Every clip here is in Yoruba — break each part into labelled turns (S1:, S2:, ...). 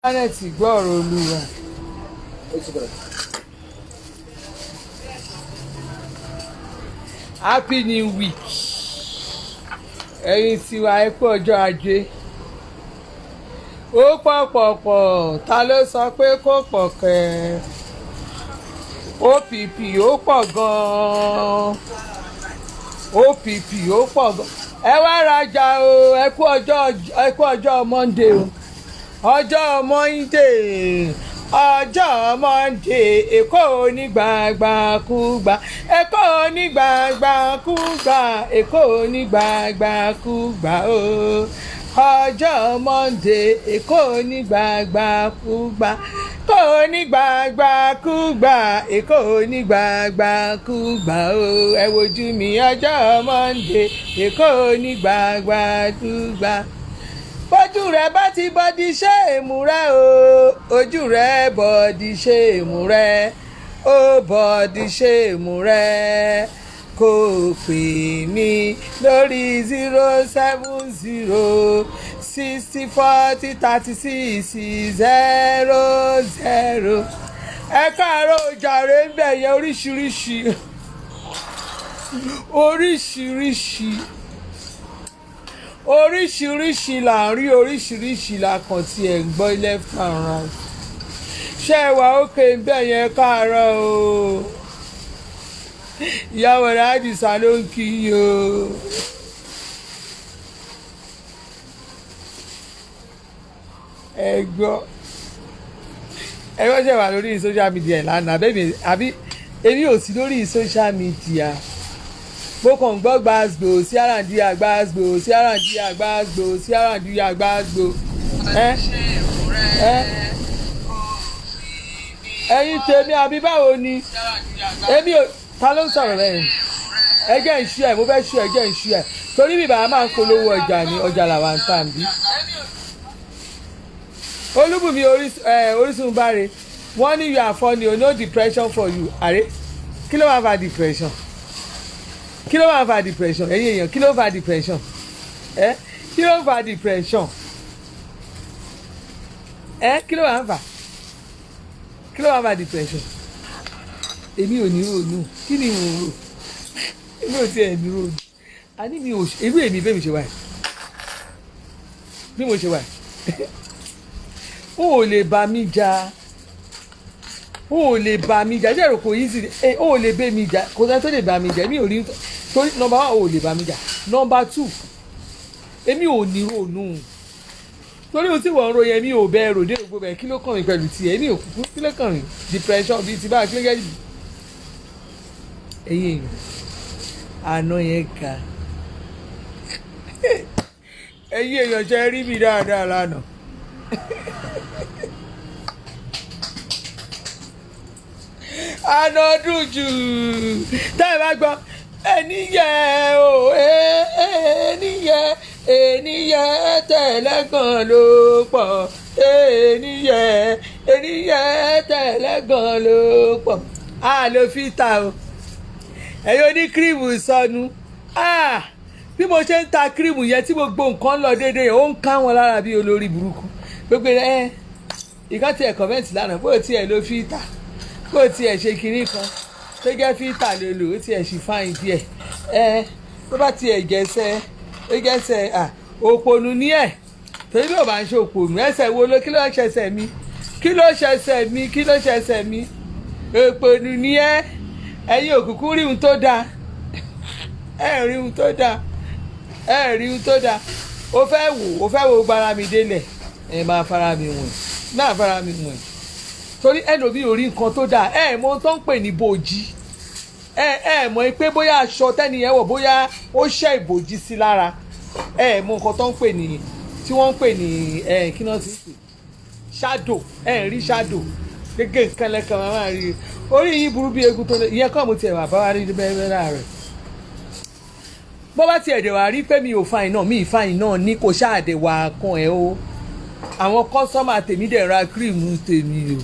S1: Íńtánẹ́ẹ̀tì gbọ́ ọ̀rọ̀ Olúwa. Happy New Week. Ẹ̀yin tiwa ẹ kú ọjọ́ ajé. Ó pọ̀ ta ló sọ pé kó pọ̀ kẹ́? OPP ó pọ̀ gan-an. OPP ó pọ̀ gan-an. Ẹ wá rajà o, ẹ kú ọjọ́ Monday o. Ọjọ́ Monday, ọjọ́ Monday, Èkó onígbàgbàkúgbà, Èkó onígbàgbàkúgbà, Èkó onígbàgbàkúgbà o. Ọjọ́ Monday, Èkó onígbàgbàkúgbà, Èkó onígbàgbàkúgbà, Èkó onígbàgbàkúgbà o. Ẹ wojú mi ọjọ́ Monday, Èkó onígbàgbàkúgbà. Ojú rẹ bá ti bọ́dí ṣé èmú rẹ o, ojú rẹ bọ́dí ṣé èmú rẹ, ó bọ́dí ṣé èmú rẹ, kò pè mí lórí 07060403600. Ẹ káàárọ̀ òjàre ń bẹ̀ yẹn oríṣiríṣi là ń rí, oríṣiríṣi là kàn tí ẹ̀ ń gbọ́ left and right. Ṣé ẹ wà ókè ń bẹ̀ yẹn káàárọ̀ o? Ìyàwó rẹ̀ Àdìsá ló ń kí yín o. Ẹ gbọ́ ṣe wà lórí social media lánàá àbí èmi ò sí lórí social media. Mo kàn gbọ́ gbàgbó sí àràǹdíyà gbàgbó sí àràǹdíyà gbàgbó sí àràǹdíyà gbàgbó. Ẹ̀yin tèmi àbí báwo ni? Èmi ò ta ló ń sọ̀rọ̀ lẹ́yìn? Ẹjẹ́ ń ṣú ẹ̀, mo fẹ́ ṣú ẹjẹ́ ń ṣú ẹ̀ torí bíbá a máa ń polówó ọjà ní ọjà làwọn ń tà ń bí. Olúbùnmi Orísun Báre wọ́n ní you are funny o, no depression for you. Àrẹ kí ló máa fa depression? Kí ló máa fa depression? Ẹ̀yin èèyàn kí ló fa depression? Kí ló fa depression? Kí ló máa ń fà? Kí ló máa fa depression? Èmi ò ní ronú. Kí ni mo rò? Èmi ò tiẹ̀ ní ronú. Àní mi ò irú èmi bẹ́ẹ̀ mi ṣe wáyé. Bí mo ṣe wáyé. O ò lè bá mi jà. O ò lè bá mi jà. Jẹ́rò kò easy. O ò lè bẹ́ mi jà. Kò sẹ́ni tó lè bá mi jà. Mi ò rí torí number one o ò lè bá mi jà. Number two èmi ò ní ronú. Torí ohun tí wọ́n ń ro yẹn mi ò bẹ́ẹ̀ rò dé gbogbo bẹ́ẹ̀ kí ló kàn mí pẹ̀lú tiẹ̀ mi ò kúkú kí ló kàn mí depression bíi ti bá kí ló gẹ́ jù. Ẹ̀yin èèyàn àná yẹn ga. Ẹ̀yin èèyàn ṣe rí mi dáadáa lánàá. Àná dùn jù tẹ́ ẹ bá gbọ́ ènìyàn o ènìyàn tẹ̀lẹ́gàn ló pọ̀ ènìyàn tẹ̀lẹ́gàn ló pọ̀ ló fi ta o ẹ̀yin oní kírìmù sọnù bí mo ṣe ń ta kírìmù yẹn tí gbogbo nǹkan lọ déédéé yẹn ó ń ká wọn lára bí olórí burúkú gbogbo ìkan tiẹ̀ kọ́mẹ́ǹtì lánàá bó tiẹ̀ ló fi ta bó tiẹ̀ ṣe kinní kan tó jẹ́ fíìtà ló lò ó tiẹ̀ sì fáìn díẹ̀ tó bá tiẹ̀ gẹ̀ẹ́sẹ̀ ó gẹ̀ẹ́sẹ̀ òpònú ní ẹ̀ torí bí ò bá ń ṣe òpònú ẹsẹ̀ wo ló kí ló ṣẹṣẹ̀ mi òpònú ní ẹ̀yin òkùnkùn rí ohun tó dáa rí ohun tó dáa ó fẹ́ wo gbára mi délẹ̀ máa fara mi wọ̀n torí ẹlòmíì ò rí nǹkan tó dáa mọ ohun tó ń pè ní bòjì mọ̀ pé bóyá aṣọ tẹ́niyẹn wọ̀ bóyá ó ṣẹ́ ìbòjì sí lára mọ nǹkan tó ń pè ní tí wọ́n ń pè ní kí náà ti pè shadow rí shadow gẹ́gẹ́ nǹkan lẹ́kan máa rí orí yìí burú bí egun tó lé ìyẹn kọ́ mo tiẹ̀ wà bá wa rí bẹ́ẹ̀ láàárẹ̀ bó bá tiẹ̀ dẹ̀ wá rí pé mi ò fàìn náà mi ìfàìn náà ní kò ṣáàdẹ̀ wà kan o àwọn kọ́sọ́mà tèmi dẹ̀ ra kírìmù tèmi o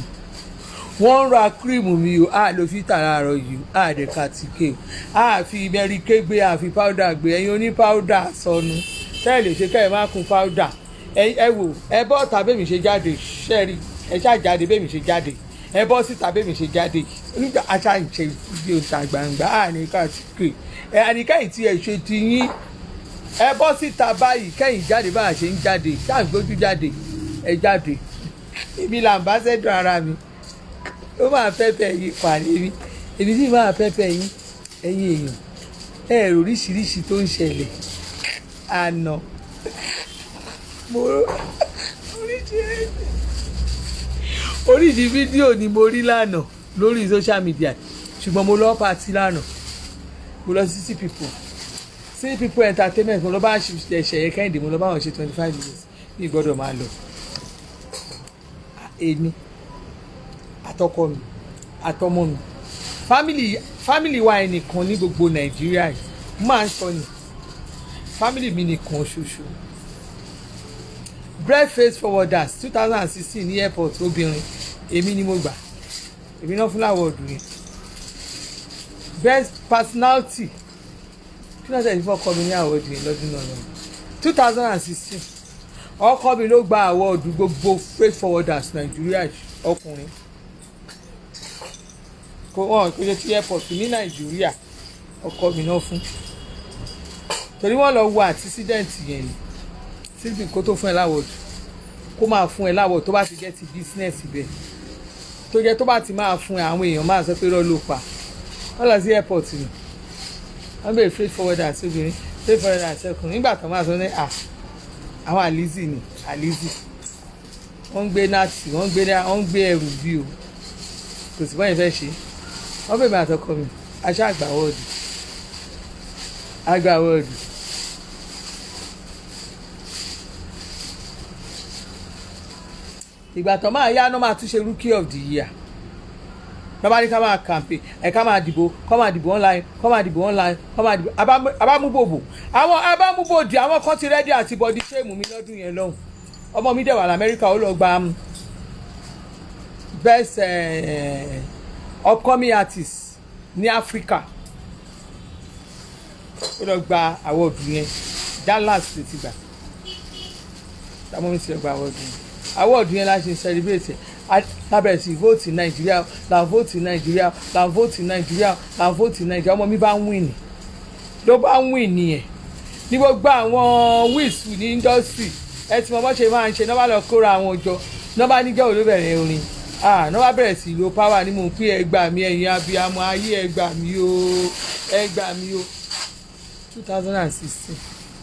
S1: wọ́n ń ra kírìmù mi o ló fi tààrà rọ yìí dẹ̀ kàtíkè fi mẹ́ríkè gbé fi páúdà gbé ẹ̀yin oní páúdà sọnù tẹ́lẹ̀ ṣe kẹ́ ẹ̀ má kun páúdà ẹ wò ẹ bọ́ tàbí mi ṣe jáde ṣẹ́ẹ̀rì ẹ ṣáà jáde bẹ́ẹ̀ mi ṣe jáde ẹ bọ́ síta bẹ́ẹ̀ mi ṣe jáde nígbà aṣá ìṣe fídíò ta gbangba àníkà ti pè ẹ àníkẹ́yìn tí ẹ ṣe ti yín ẹ bọ́ síta báyìí kẹ́yìn jáde báyà ṣe ń jáde ṣáàgbójú jáde ẹ jáde èmi là ń bá sẹ́dọ̀ ara mi ó máa pẹ́pẹ́ yìí pàdé mi èmi sì máa pẹ́pẹ́ yín ẹ̀yin èèyàn ẹ̀rọ oríṣiríṣi tó ń ṣẹlẹ̀ àná mo oríṣi fídíò ni mo rí lánàá lórí social media ṣùgbọ́n mo lọ pàtí lánàá mo lọ sí City People Entertainment mo lọ bá ṣẹ̀yẹ Kẹ́hìndé mo lọ bá wọn ṣe 25 years ní ìgbọ́dọ̀ máa lọ èmi àtọkọ mi àtọmọ mi family wa ẹnìkan ní gbogbo Nàìjíríà yìí máa ń sọ ni family mi nìkan ṣoṣo bread face forwarders 2016 ní airport obìnrin èmi ni mo gbà èmi náà fún láwọ̀ọ́dù yẹn best personality kí ló ṣe ìfọ́ ọkọ mi ní àwọ̀ọ́dù yẹn lọ́dún náà lọ́wọ́ 2016 ọkọ mi ló gba àwọ̀ọ́dù gbogbo freight forwarders Nàìjíríà ọkùnrin kò hàn pé ti airport ní Nàìjíríà ọkọ mi náà fún torí wọ́n lọ wo accident yẹn ni síbi kó tó fún ẹ láwọ̀dù kó máa fún ẹ láwọ̀dù tó bá ti jẹ́ ti business ibẹ̀ tó jẹ́ tó bá ti máa fún ẹ àwọn èèyàn máa sọ pé rọ́ ló pa wọ́n lọ sí airport ni wọ́n bẹ̀rẹ̀ freight forwarder àti obìnrin freight forwarder àti ọkùnrin nígbà tó máa sọ ní àwọn àlìzì ni àlìzì wọ́n ń gbé náàtì wọ́n ń gbé ẹrù bí o kò sí bọ́yìn fẹ́ ṣe wọ́n bẹ̀rẹ̀ àtọkọ mi aṣọ àgbà wọ́ọ̀dù ìgbà tó máa yá náà máa tún ṣe rookie of the year lọ́ba ní ká máa campaign ká máa dìbò online abámúbòbò àwọn abámúbòdì àwọn kan ti rẹ́dí àti bọ́dí ṣéèmù mi lọ́dún yẹn lọ́hùn ọmọ mi dẹ̀ wà lamẹ́ríkà ó lọ gba best upcoming artist ní Africa ó lọ gba awọ́ọ̀dù yẹn Dallas lè ti gbà táwọn mi ti lọ gba awọ́ọ̀dù yẹn awọ́ọ̀dù yẹn la ṣe celebrate lábẹ̀rẹ̀ sí vote Nàìjíríà là ń vote Nàìjíríà là ń vote Nàìjíríà là ń vote Nàìjíríà ọmọ mi bá ń win ló bá ń win nìyẹn ní gbogbo àwọn wíìsù ní industry ẹ ti mọ bọ́ ṣe máa ń ṣe náà bá lọ kóra àwọn jọ náà bá níjọ́ òdo bẹ̀rẹ̀ orin náà bá bẹ̀rẹ̀ sí lo power ní mò ń pín ẹgbà mi ẹ̀yin abiyamọ ayé ẹgbà mi o 2016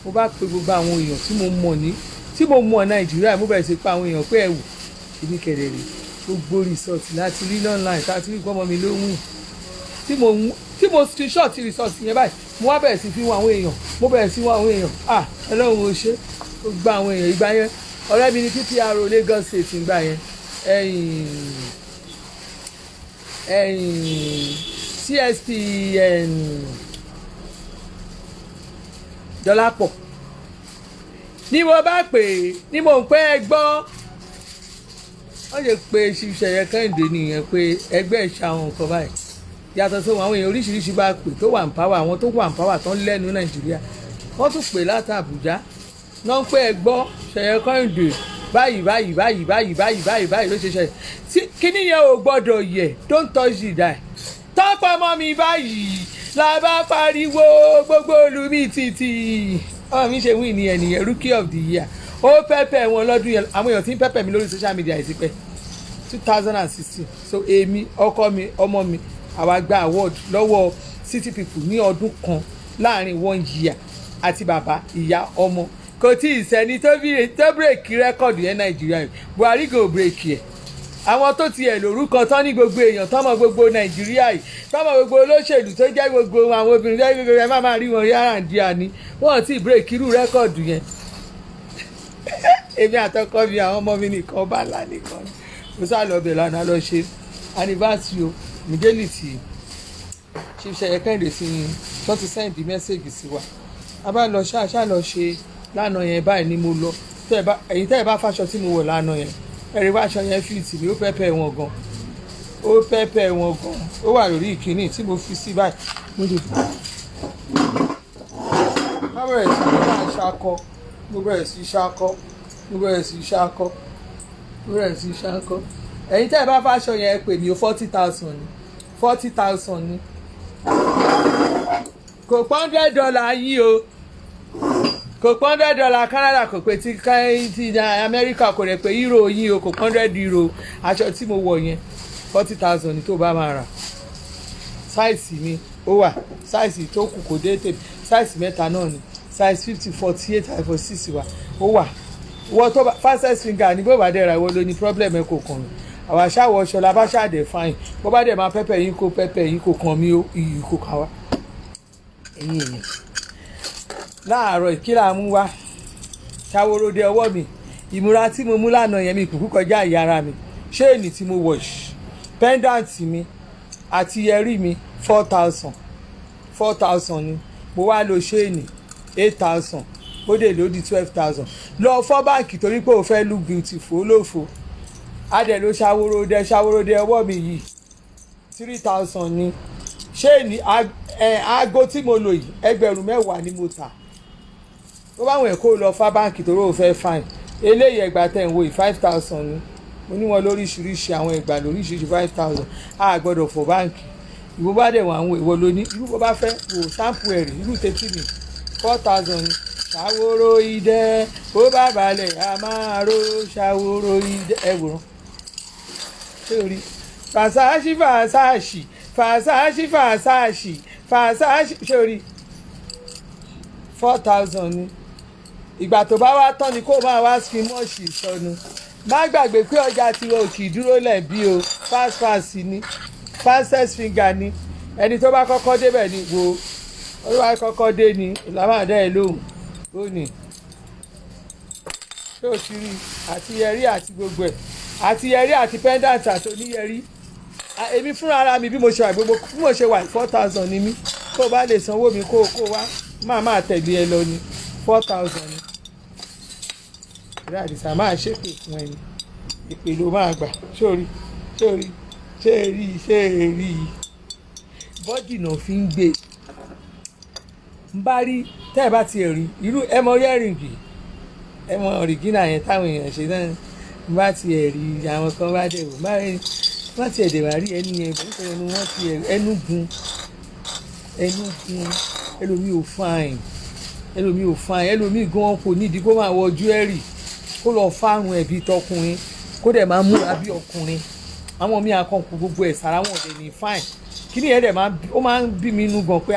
S1: mo bá pe gbogbo àwọn èèyàn tí mo mọ̀ Nàìjíríà mo bẹ̀rẹ̀ sí pa àwọn èèyàn pé ẹ̀wù ibi kẹ̀dẹ̀rẹ̀ gbogbo resort láti rí online láti rí gbọ́mọ mi lóhùn tí mo screenshot resort yẹn báyìí mo wá bẹ̀rẹ̀ sí fi wọn àwọn èèyàn mo bẹ̀rẹ̀ sí wọn àwọn èèyàn Ọlọ́run ò ṣe ó gba àwọn èèyàn ìgbà yẹn ọ̀rẹ́ mi ní PPR Lagos State ìgbà yẹn CSP Dọ́lápọ̀ ni mo bá pè é ní mo ń pẹ́ ẹ gbọ́ wọ́n lè pe Ṣèyẹ Kẹ́hìndé nìyẹn pé ẹgbẹ́ ìṣàwọn nǹkan báyìí yàtọ̀ sí àwọn èèyàn oríṣiríṣi bá pè tó wà ń pàwọ́ àwọn tó wà ń pàwọ́ tó ń lẹ́nu Nàìjíríà wọ́n tún pè láti Àbújá náà ń pẹ́ ẹ gbọ́ Ṣèyẹ Kẹ́hìndé báyìí ló ṣe ṣe kíní yẹn ò gbọ́dọ̀ yẹ don't touch the die tọ́pọ̀ mọ́ mi báyìí la bá pariwo gbogbo olùmí títì ọmọ mi ṣe win ní ẹnìyẹn rookie of the year ó pẹ́pẹ́ wọn lọ́dún yẹn àwọn èèyàn tí ń pẹ́pẹ́ mi lórí social media yìí ti pẹ́ 2016 so èmi ọkọ mi ọmọ mi àwa gba award lọ́wọ́ City People ní ọdún kan láàrin 1 year àti bàbá ìyá ọmọ kò tí ì sẹ́ni tó bírèkì rẹ́kọ̀dù yẹn Nàìjíríà yìí Buhari kò bírèkì ẹ̀ àwọn tó tiẹ̀ lórúkọ tán ní gbogbo èèyàn tọ́mọ gbogbo Nàìjíríà yìí tọ́mọ gbogbo olóṣèlú tó jẹ́ gbogbo àwọn obìnrin tó jẹ́ gbogbo ẹ̀ máa rí wọn yára díà ni wọ́n ti bírèkì irú rẹ́kọ̀dù yẹn èmi àtọkọ mi àwọn ọmọ mi nìkan bá là nìkan mo sá lọ bẹ̀ lánàá lọ ṣe anniversary o mìdélì tí Ṣèyẹ Kẹ́hìndé sí i tó ti send message sí wa a bá lọ ṣáà lọ ṣe lánàá yẹn báyìí ni mo lọ ẹ̀yin tẹ́ ẹ bá fàṣọ tí mo wọ̀ lánàá yẹn ẹ̀rí wáṣọ yẹn fìtì mi ó pẹ́pẹ́ wọn gan ó wà lórí ìkíní tí mo fi sí báyìí mo lè bẹ̀rẹ̀ sí máa ṣakọ mo bẹ̀rẹ̀ sí ṣakọ mo bẹ̀rẹ̀ sí ṣáko ẹ̀yin tẹ́ ẹ bá fàṣọ yẹn pè mí o 40,000 ni 40,000 ni kò pọ́n $100 yín o kò pọ́n $100 Canada kò pé ti Amẹ́ríkà kò rẹ̀ pé euro yín o kò pọ́n €100 aṣọ tí mo wọ̀ yẹn 40,000 ni tó bá máa rà sáìsì mi ó wà sáìsì tó kù kò dé tèmi sáìsì mẹ́ta náà ni size 50 48 àti 46 wà ó wà wọ́n tó fastest finger ní bó bá dẹ̀ ra ìwọ ló ní problem ẹ̀ kò kàn mí àwọn aṣáwọ̀ ọṣọ la bá ṣàdẹ̀ fáyìn bó bá dẹ̀ máa pẹ́pẹ́ yín kó kàn mí ó iyì kò kàn wá ẹ̀yìn èèyàn láàárọ̀ ìkíra mú wá ṣàwòròdé ọwọ́ mi ìmúra tí mo mú lánàá yẹn mi kùkú kọjá ìyá ara mi ṣéènì tí mo wọ̀ pendant mi àti yẹrí mi 4,000 ni mo wá lo ṣéènì 8,000 ó dé lódì 12,000 lọ fọ́ báǹkì torí pé o fẹ́ look beautiful olófo adẹ̀ ló ṣàwòròdé ọwọ́ mi yìí 3,000 ni ṣéènì aago tí mo lò yìí ẹgbẹ̀rún 10 ni mo tà ó bá wọn ẹ̀ kó lọ fá báǹkì torí o fẹ́ fine eléyìí ẹgbàá tẹ̀ ń wo yìí 5,000 ni mo ní wọn lóríṣiríṣi àwọn ẹgbàá lóríṣiríṣi 5,000 a gbọ́dọ̀ fọ́ báǹkì ìwọ bá dẹ̀ wọ àwọn ìwọ lóní irú bó bá fẹ́ wò sáǹpù ẹ̀rí irú tètè mi 4,000 ni ṣàwòrò idẹ bó bá balẹ̀ a máa ro ṣàwòrò idẹ ẹ̀wòrán ṣé o rí fàṣàṣì ṣé o rí 4,000 ni ìgbà tó bá wá tán ni kó máa wá fi mọ́ọ̀ṣì sọnù má gbàgbé pé ọjà tiwọn ò kì í dúró lẹ́ẹ̀bí o fast ni fastest finger ni ẹni tó bá kọ́kọ́ débẹ̀ ni wo ó bá kọ́kọ́ dé ni ìlàmàdá ẹ̀ lóhùn ó ní ṣé o ti rí àti yẹrí àti gbogbo ẹ̀ àti yẹrí àti pendant àti oníyẹrí èmi fúnra ara mi bí mo ṣe wà gbogbo bí mo ṣe wà 4,000 ni mí kó o bá lè sanwó mi kó wá máa tẹ̀lé ẹ lọ ni 4,000 ni ìrẹ́ àdìsá máa ṣépè fún ẹni ìpè ló máa gbà ṣé rí bọ́dì náà fi ń gbé ń bá rí tẹ́ ẹ bá ti rí irú ẹmọ yẹ́rìngì ẹmọ ọ̀rìgínà yẹn táwọn èèyàn ṣe náà ń bá ti rí àwọn kan bá dẹ̀ wò má ti ẹ̀dẹ̀ wá rí ẹni yẹn bó ṣe ẹnu wọn ti ẹnu gun ẹlòmíì ò fine ẹlòmíì gan kò nídìí kó máa wọ jewelry kó lọ fárun ẹ̀bí tọkùnrin kó dẹ̀ máa múra bí ọkùnrin àwọn míì akọ̀ǹkù gbogbo ẹ̀ sára wọn dẹ̀ ní fine kíní ẹ̀ dẹ̀ máa ń bí mi inú gan pé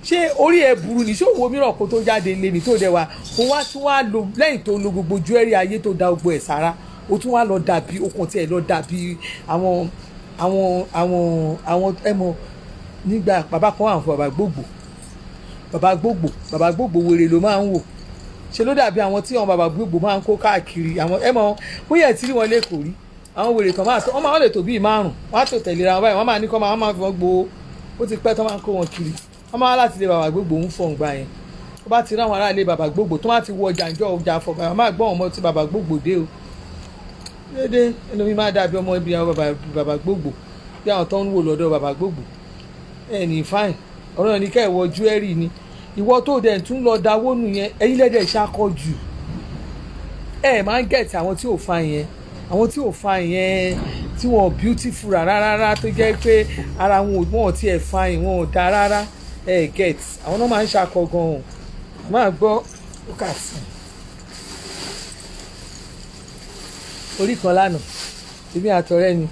S1: ṣé orí ẹ̀ burú ni ṣé òwò mìíràn kó tó jáde lé ní tó dẹ̀ wá kó wá tún wá lò lẹ́yìn tó lo gbogbo jewelry ayé tó da gbogbo ẹ̀ sára ó tún wá lọ dàbí okùn tí ẹ̀ lọ dàbí àwọn ẹmọ nígbà bàbá kan wà fún bàbá gbogbo wèrè ló máa ń wò ṣe ló dàbí àwọn tí àwọn bàbá gbogbo máa ń kó káàkiri àwọn ẹmọ bóyá ẹ̀ tí rí wọn lẹ́kọ̀ọ́ rí àwọn wèrè kan wọ́n lè tó bíi 5 wọ́n á tó tẹ̀léra wọn báyìí wọ́n máa ní kọ́ máa fi wọ́n gbowó ó ti pẹ́ tó máa ń kó wọn kiri wọ́n máa láti lé bàbá gbogbo ń fọ̀ ǹgbà yẹn tó bá ti ráwọn aráàlú bàbá gbogbo tó máa ti wọ ọjà fọ̀ bàbá máa gbọ́ ọmọ tí bàbá gbogbo dé o dédé ẹlòmíì máa dàbí ọmọ ibi àwọn bàbá gbogbo bí àwọn tó ń wò lọ́dọ̀ bàbá gbogbo ẹ̀ ní fáìn ọ̀rọ̀ ní kẹ́ ẹ̀ wọ jewelry ni ìwọ tó dẹ̀ tún lọ dáwó nù yẹn ẹ̀yin lẹ́dẹ̀ ṣàkọjù ẹ̀ máa ń gẹ̀tì àwọn tí ò fa yẹn tí wọn beautiful rárá tó jẹ́ pé ara wọn ò tiẹ̀ fa yẹn wọn ò dá rárá ẹ̀ get àwọn náà máa ń ṣàkọ gan-an máa gbọ́ ó kà sí orí kan lánàá èmi àtọ̀rẹ́ ni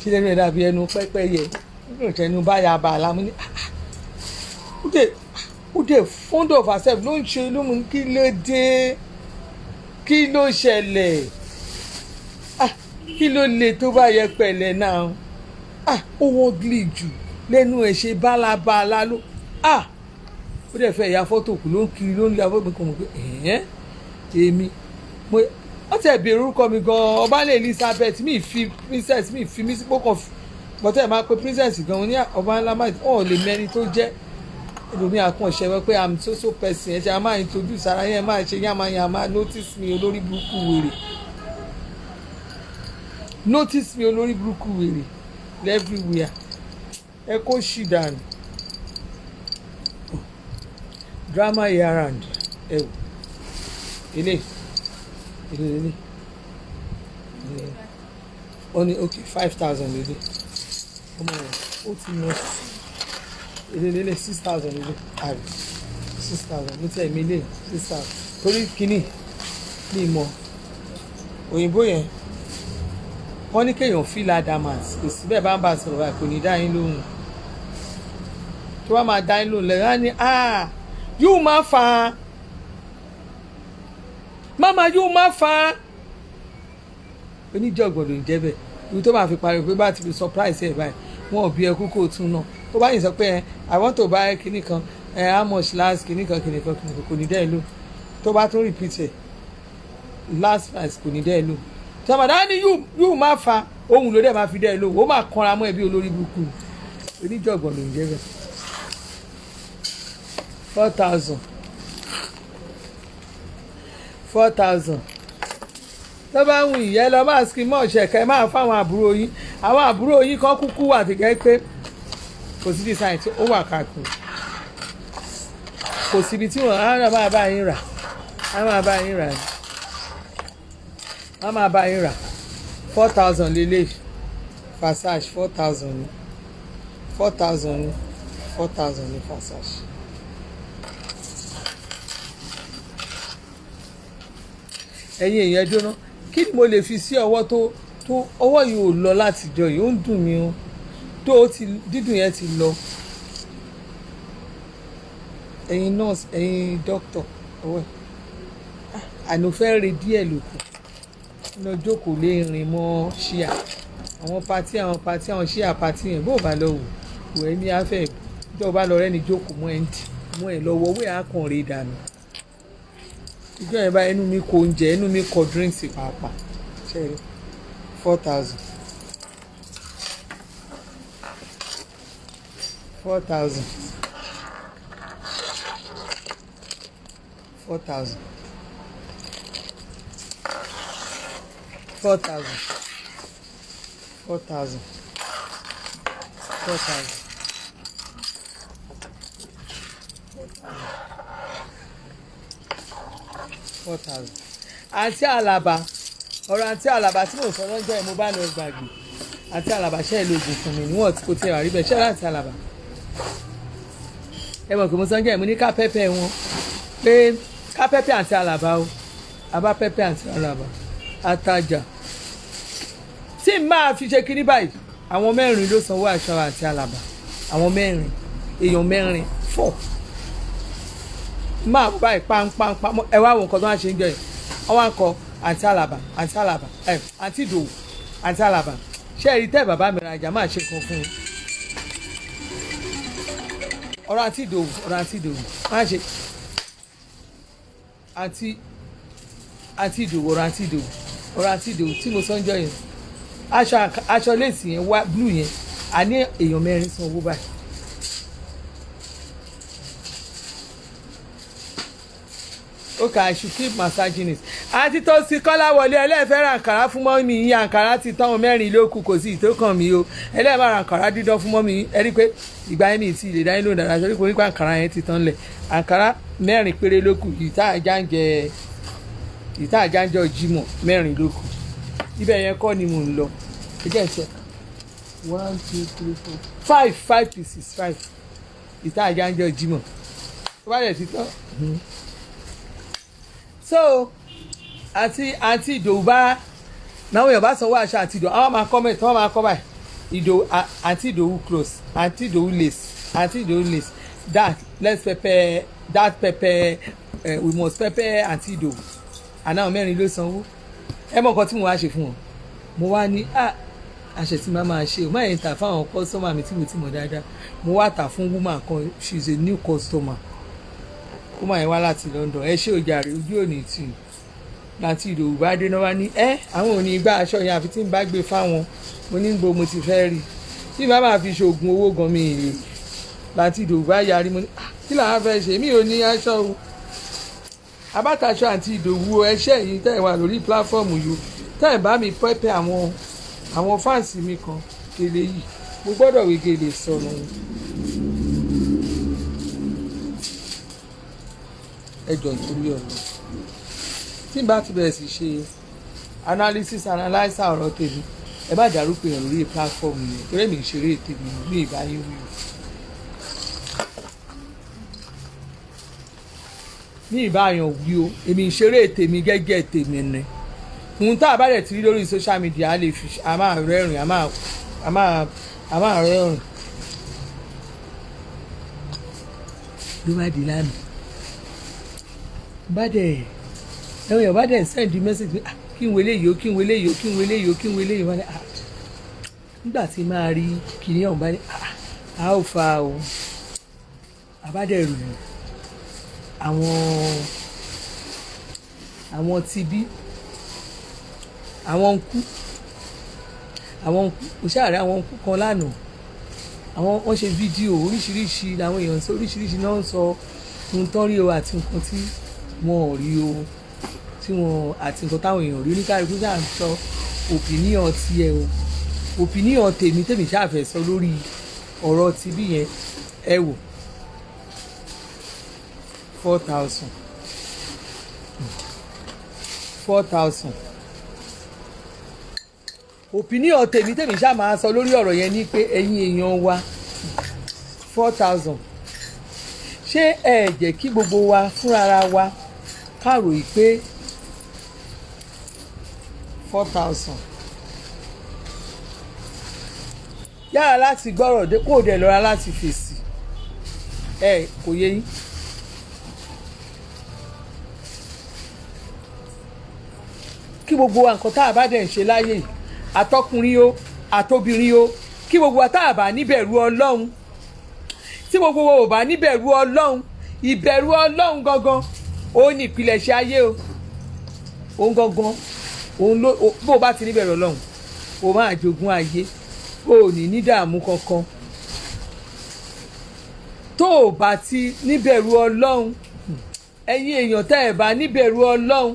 S1: ṣé lẹ́nu ẹ̀ dàbí ẹnu pẹ́pẹ́yẹ nígbà tẹnu báyà bá a lámú ní ó dé fond of herself ló ń ṣe lómú kí ló dé kí ló ṣẹlẹ̀ kí ló le tó bá yẹ pẹ̀lẹ́ náà ó wọ́n gílì jù lẹ́nu ẹ̀ ṣe bálabàla ló ó dẹ̀ fẹ́ ìyá fọ́tò kù ló ń kiri ló ń lé afọ́tò kan mọ̀ pé èmi wọ́n ti ẹ̀bí orúkọ mi gan-an Ọbalẹ̀ Elizabeth mi fi princess mi fi mí sípò kan bọ́tẹ́ ẹ̀ máa pe princess gan-an ní ọba ńlá máa ọ̀ lè mẹ́ni tó jẹ́ ẹlòmí àkànṣe wẹ́ pé I'm so person ẹ̀ ṣe a máa introduce ara yẹn máa ṣe yàmàyàmà notice mi olórí burúkú wèrè everywhere ẹ kó ṣì dànù drama year round ẹ wò eléyìí èlò lélẹ̀ ó ní ok 5,000 lélẹ̀ ọmọ rẹ̀ ó ti lọ èlò lélẹ̀ 6,000 lélẹ̀ àbí 6,000 ní tẹ̀ mí lè 6,000 torí kínní ní ìmọ̀ òyìnbó yẹn wọ́n ní kéèyàn feel adamant kò sí bẹ́ẹ̀ bá ń bá a sọ̀rọ̀ báyìí kò ní dá yín lóhùn tí wọ́n máa dá yín lóhùn lẹ́yìn á ní yóò máa fà á mama yóò máa fà á oníjọ̀gbọ̀n ló ń jẹ́ bẹ́ẹ̀ ibi tó máa fi pariwo pé bá ti fi surprise ẹ̀ báyìí wọn ò bí ẹkú kó tún náà tó bá yìí sọ pé I want to buy kinní kan how much last kinní kan kò ní dá ẹ lóhùn tó bá tún repeat ẹ̀ last price kò ní dá ẹ lóhùn sọmọdé ni yóò máa fa ohun ló dẹ̀ máa fi dá ẹ lóhùn ó máa kanra mọ́ ẹbí olórí burúkú oníjọ̀gbọ̀n ló ń jẹ́ bẹ́ẹ̀ 4,000 tó bá ń wù ìyẹn lọ máa skin mọ́ ṣẹ̀kẹ́ máa fáwọn àbúrò yín àwọn àbúrò yín kan kúkú wà tí kẹ́ pé kò sí design tí ó wà káàkiri kò síbi tí wọ́n á máa bá yín rà á máa bá yín rà á máa bá yín rà 4,000 lélẹ̀ Versace 4,000 ní 4,000 ní 4,000 ní Versace. ẹ̀yin èèyàn dúró kí ni mo lè fi sí ọwọ́ tó ọwọ́ yìí ò lọ látijọ́ yìí ó ń dùn mí o tó o ti dídùn yẹn ti lọ ẹ̀yin nurse ẹ̀yin doctor ọwọ́ àná fẹ́ re díẹ̀ lókun iná jókòó lè rìn mọ́ ṣíà àwọn ṣíà pati yẹn bó bá lọ wò ẹ́ ní afẹ́ tó o bá lọ rẹ́ni jókòó mọ́ ẹ̀ lọ́wọ́ owó ẹ̀ á kàn rí dànù ìjọ yẹn bá ẹnu mi kò oúnjẹ ẹnu mi kọ drinks pàápàá ṣẹ́rí 4,000 4,000 4,000 4,000 4,000 4,000 4,000 àǹtí àlàbà ọ̀rọ̀ àǹtí àlàbà tí mo sọ lọ́jọ́ ẹ̀ mo bá lọ gbàgbé àǹtí àlàbà ṣe é lóògùn fún mi níwọ̀n tí kò tiẹ̀ wà rí bẹ́ẹ̀ ṣe é láǹtí àlàbà ẹ mọ̀ pé mo sọ́njọ́ ẹ̀ mo ní ká pẹ́pẹ́ wọn pé ká pẹ́pẹ́ àǹtí àlàbà o àbá pẹ́pẹ́ àǹtí àlàbà àtàjà tí n máa fi ṣe kíní báyìí àwọn mẹ́rin ló sanwó aṣọ àǹtí àlàbà àwọn mẹ́rin èèyàn mẹ́rin 4 máa báyìí pánpánpá ẹ wá wo nǹkan tó wá ṣe ń jọ yìí wọ́n wá ń kọ àǹtí àlàbà àǹtí àlàbà àǹtí ìdòwò àǹtí àlàbà ṣé ẹ rí tẹ́ bàbá mi rajà máa ṣe kan fún un ọ̀rọ̀ àǹtí ìdòwò máa ṣe àǹtí ìdòwò ọ̀rọ̀ àǹtí ìdòwò tí mo sọ ń jọ yẹn aṣọ léèsì yẹn wá blue yẹn a ní èèyàn mẹ́rin san owó báyìí. Okay, I should keep massaging it. Àǹtí tó sì kọ́lá wọlé ẹlẹ́fẹ́ ra àǹkàrá fún mọ́mí yín àǹkàrá ti tán mẹ́rin lókù kò sí ìtókàn mi o ẹlẹ́fẹ́ ra àǹkàrá dídán fún mọ́mí yín ẹ rí pé ìgbà yẹn mi ti lè dá yín lóhùn dáadáa sórí pé àǹkàrá yẹn ti tán lẹ̀ àǹkàrá mẹ́rin péré lókù ìta àjáǹjẹ Jímọ̀ mẹ́rin lókù ibẹ̀ yẹn kọ́ ni mò ń lọ ẹ jẹ́ ìṣẹ́ 1 2 3 4 5 pieces 5 ìta àjáǹjẹ Jímọ̀ tó bá dẹ̀ ti tán. So àti ìdòwú bá náà èèyàn bá sanwó aṣọ àti ìdòwú àwọn máa comment wọ́n máa kọ́ báyìí ìdòwú àti ìdòwú close àti ìdòwú lace that let's pepper that pepper we must pepper àti ìdòwú àná mẹ́rin ló sanwó ẹ mọ̀ nǹkan tí mo wá ṣe fún wọn mo wá ní àṣẹ tí màá máa ṣe o máa yẹn tà fáwọn customer mi tí mo ti mọ̀ dáadáa mo wá tà fún woman kan she is a new customer ó máa yẹn wá láti London ẹ ṣé òjàre ojú òní tì láti ìdòwú bá dé náà wá ní àwọn ò ní gbá aṣọ yẹn àfi tí n bá gbé fáwọn mo ní gbogbo mo ti fẹ́ rí tí màá máa fi ṣoògùn owó gan mi ìrè láti ìdòwú bá yarí mo ní kí làwọn fẹ́ ṣe mí ò ní aṣọ o abátaṣọ àti ìdòwú ẹṣẹ́ yìí tẹ̀ wà lórí pílàfọ́ọ̀mù yìí tẹ̀ bá mi pẹ́pẹ́ àwọn fáǹsì mi kan gèlè yìí mo gbọ́dọ̀ wé gèlè sọ̀rọ̀ ẹjọ́ nítorí ọ̀nà tí n bá ti bẹ̀rẹ̀ sí ṣe analyzer ọ̀rọ̀ tèmi ẹ bá dárúkọ èèyàn lórí platform yẹn torí èmi ìṣeré tèmi ní ìbáyé wí o ní ìbáyàn wí o èmi ìṣeré tèmi gẹ́gẹ́ tèmi ni ohun tá a bá dẹ̀ ti rí lórí social media a lè fi a máa rẹ́rìn a máa rẹ́rìn ló bá di lánàá bá dẹ̀ ẹ̀wọ̀n yẹn bá dẹ̀ send message kí n wọlé yìí o kí n wọlé yìí o kí n wọlé yìí o kí n wọlé yìí o nígbà tí máa rí kìnìún ọ̀hún bá ní a ó fa o àbádẹ́rù àwọn tibí àwọn nkú òṣàrẹ àwọn nkú kan lánàá wọ́n ṣe fídíò oríṣiríṣi làwọn èèyàn sọ oríṣiríṣi náà ń sọ ohun tán rí o àti nǹkan tí wọn ò rí o tí wọn àti nǹkan táwọn èèyàn rí oníkàlùkù ṣáà ń sọ opinion tiẹ̀ o opinion tèmi ṣáà fẹ́ sọ lórí ọ̀rọ̀ tibí yẹn ẹ wò 4,000 opinion tèmi ṣáà máa sọ lórí ọ̀rọ̀ yẹn ní pé ẹ̀yin èèyàn wa 4,000 ṣé ẹ jẹ́ kí gbogbo wa fúnra wa kárò yìí pé 4,000 yára láti gbọ́rọ̀ dé kó dẹ̀ lọ́ra láti fèsì kò yé yín kí gbogbo wa nǹkan tá a bá dẹ̀ ń ṣe láyé yìí àtọkùnrin o àtobìnrin o kí gbogbo wa tá a bá níbẹ̀rù ọlọ́run tí gbogbo wa ò bá níbẹ̀rù ọlọ́run ìbẹ̀rù ọlọ́run gangan òun ní ìpilẹ̀ṣẹ̀ ayé o òun gangan òun ló bó o bá ti níbẹ̀rù ọlọ́run o máa jogún ayé o ò ní dààmú kankan tó o bá ti níbẹ̀rù ọlọ́run ẹ̀yin èèyàn tẹ́ ẹ̀ bá níbẹ̀rù ọlọ́run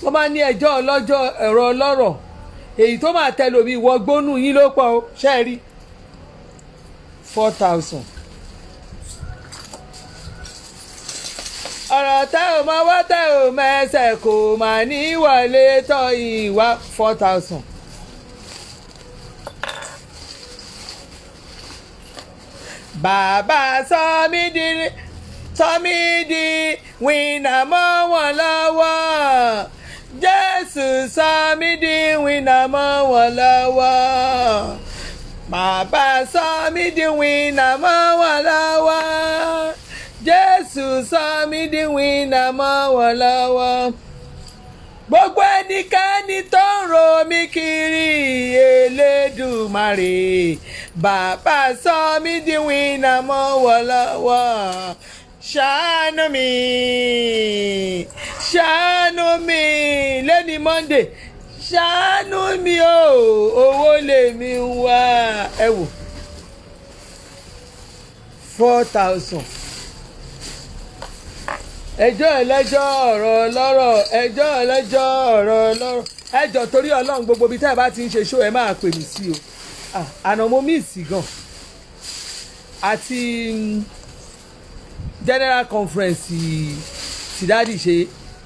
S1: wọ́n máa ní ẹjọ́ ọlọ́jọ́ ẹ̀rọ ọlọ́rọ̀ èyí tó máa tẹ lómi ìwọ gbónú yín ló pọ̀ o ṣe rí 4,000 ọ̀rọ̀ tẹ́ ò mọ wá tẹ́ ò mẹ́sẹ̀ kò mà ní wọlé tọ́ ìwà 4,000. Bàbá sọ mí di wìnà mọ́ wọn lọ́wọ́ Jésù sọ mí di wìnà mọ́ wọn lọ́wọ́ bàbá sọ mí di wìnà mọ́ wọn lọ́wọ́ Jésù sọ mí di wìnà mọ́ wọn lọ́wọ́ gbogbo ẹnikẹ́ni tó ń ro mí kiri Elédùmarè bàbá sọ mí di wìnà mọ́ wọn lọ́wọ́ ṣàánú mi lẹ́ni Monday ṣàánú mi o owó lèmi wá ẹ wò 4,000 ẹjọ́ ẹlẹ́jọ́ ọ̀rọ̀ ọlọ́rọ̀ ẹjọ́ ẹlẹ́jọ́ ọ̀rọ̀ ọlọ́rọ̀ ẹjọ́ torí ọlọ́run gbogbo ibi tẹ́ ẹ bá ti ń ṣe ṣó ẹ máa pè mí sí o àná mo míìsì gan àti general conference tí dáàdì ṣe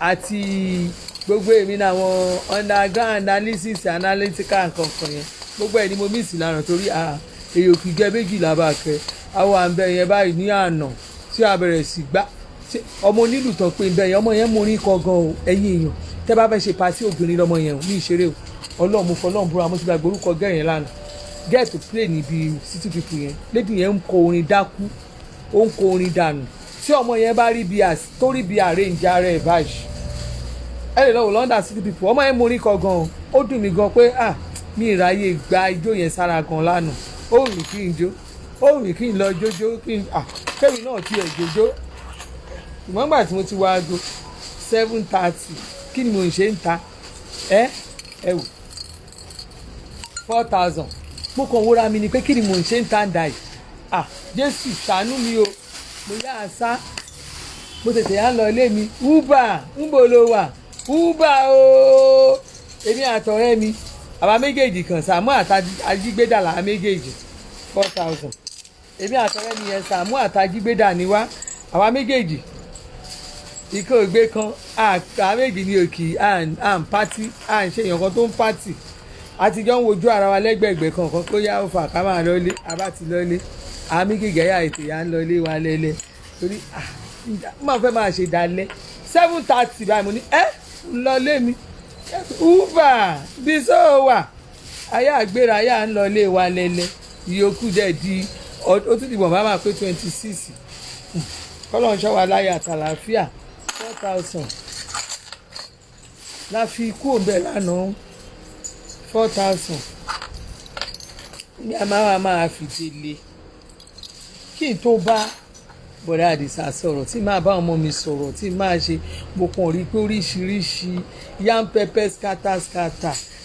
S1: àti gbogbo èmi náà àwọn underground analysis analytical kankan yẹn gbogbo ẹ̀ ni mo míìsì lánàá torí èyí ò kì í jẹ́ méjìlá bá kẹ́ àwọn àǹbẹ̀ yẹn báyìí ní àná tí a bẹ̀rẹ̀ sí gbá ọmọ onílù tán pé bẹ́ẹ̀ yẹn ọmọ yẹn mú orin kan gan o ẹ̀yin èèyàn tẹ́ bá fẹ́ ṣe pàtí obìnrin lọ́mọ yẹn ní ìṣeré o ọlọ́run mo fọlọ́run búra mo ti gba orúkọ gẹ́ẹ̀ yẹn lánàá get to play níbi city people yẹn lady yẹn ń kọ orin dákú ó ń kọ orin dànù tí ọmọ yẹn bá rí bí tó rí bí arrange ara ẹ̀ báyìí ẹ lè lọ́wọ́ London city people ọmọ yẹn mú orin kan gan o ó dùn mí gan pé mi ìráyè gba ijó yẹn sára gan lánàá ó wù mí kí n jó ó wù mí kí n lọ jójó kí n kẹ́mi náà tiẹ̀ jójó ṣùgbọ́n gbà tí mo ti wá aago 7:30 kí ni mo ń ṣe ń ta ẹ wò 4,000 mo kàn wúra mi ni pé kí ni mo ń ṣe ń ta ń da yìí Jésù ṣàánú mi o mo yá àṣà mo tètè yá lọ ilé mi uber ń bò ló wà uber o èmi àtọ̀rẹ́ mi àwa méjèèjì kan Sàámú àtàjígbédà làwa méjèèjì 4,000 èmi àtọ̀rẹ́ mi yẹn Sàámú àtàjígbédà ni wá àwa méjèèjì ikọ̀ ògbé kan àká méjì ní òkì à ń pátí à ń ṣe èèyàn kan tó ń pátì àtijọ́ ń wojú ara wa lẹ́gbẹ̀ẹ́gbẹ̀ kankan kó yá ó fà ká máa lọ́lé abá ti lọ́lé àmì gígẹ́yà ètò yà ń lọ́lé wa lẹ́lẹ́ torí máa fẹ́ máa ṣe dalẹ̀ 7:30 báyìí mo ní ń lọ́lé mi uber bí sọ wà ayé àgbéra ayé à ń lọ́lé wa lẹ́lẹ́ ìyókù dẹ̀ di ó tún dìbò bá máa pé 26 kọ́lọ́n ṣọ́ wa láyé àtàlàáfíà 4,000 la fi kú òǹbẹ̀ lánàá 4,000 ní a máa fi délé kí n tó bá bọ̀dá àdìsá sọ̀rọ̀ tí máa bá ọmọ mi sọ̀rọ̀ tí máa ṣe mo kàn rí pé oríṣiríṣi yam pepper scatter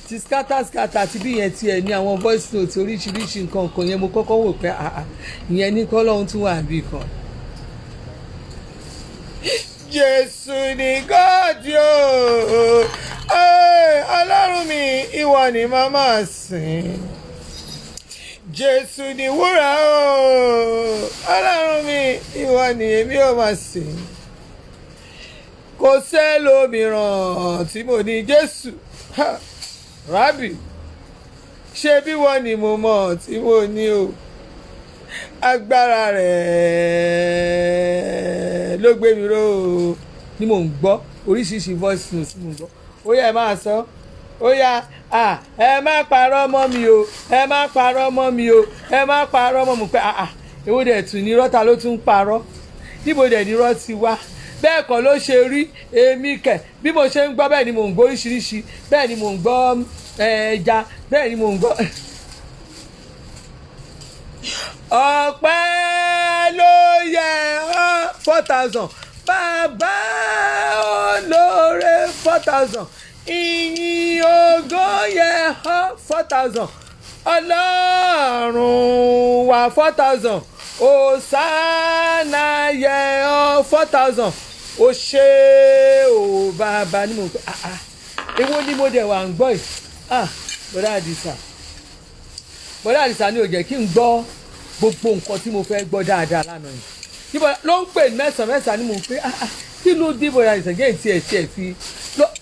S1: ti scatter ti bí yẹn tiẹ̀ ní àwọn voice note oríṣiríṣi nǹkan yẹn mo kọ́kọ́ wò pé ìyẹn ní kọ́lọ́hún tún wà bí kan. Jésù ni gọ́ọ̀dì o ọlọ́run mi ìwọ ni màmá sìn. Jésù ni wúrà o ọlọ́run mi ìwọ ni èmi ò máa sìn. Kò sẹ́lòmíràn tí mo ní Jésù rábì ṣé bí wọ́n ni mo mọ̀ tí mo ní o agbára rẹ̀ ló gbé mi ró ni mò ń gbọ́ oríṣiríṣi voice notes ni mò ń gbọ́ ó yẹ máa sọ ó yá ẹ má parọ́ mọ́ mi o ẹ má parọ́ mọ́ mi o ẹ má parọ́ mọ́ mi pé èwo dẹ̀ tún ní rọ́ta ló tún ń parọ́ níbo dẹ̀ ní rọ́ ti wá bẹ́ẹ̀ kọ́ ló ṣe rí èmi kẹ̀ bí mo ṣe ń gbọ́ bẹ́ẹ̀ ni mò ń gbọ́ oríṣiríṣi bẹ́ẹ̀ ni mò ń gbọ́ ẹja bẹ́ẹ̀ ni mò ń gbọ́. ọpẹ́ ló yẹ ọ́ 4,000 bàbá olóore 4,000 ìyìn ògo yẹ ọ́ 4,000 ọlọ́run wà 4,000 òsánà yẹ ọ́ 4,000 ó ṣe ó bàbá ni mo ń pè èwo ni mo dẹ̀ wà ń gbọ́ yìí bọ́dá àdìsá ni ò jẹ́ kí n gbọ́ gbogbo nǹkan tí mo fẹ́ gbọ́ dáadáa lánàá yìí níbo ló ń pè mẹ́sàn-án ni mo ń pè kí ló dé bọ́dá àdìsá jẹ́ tiẹ̀ fi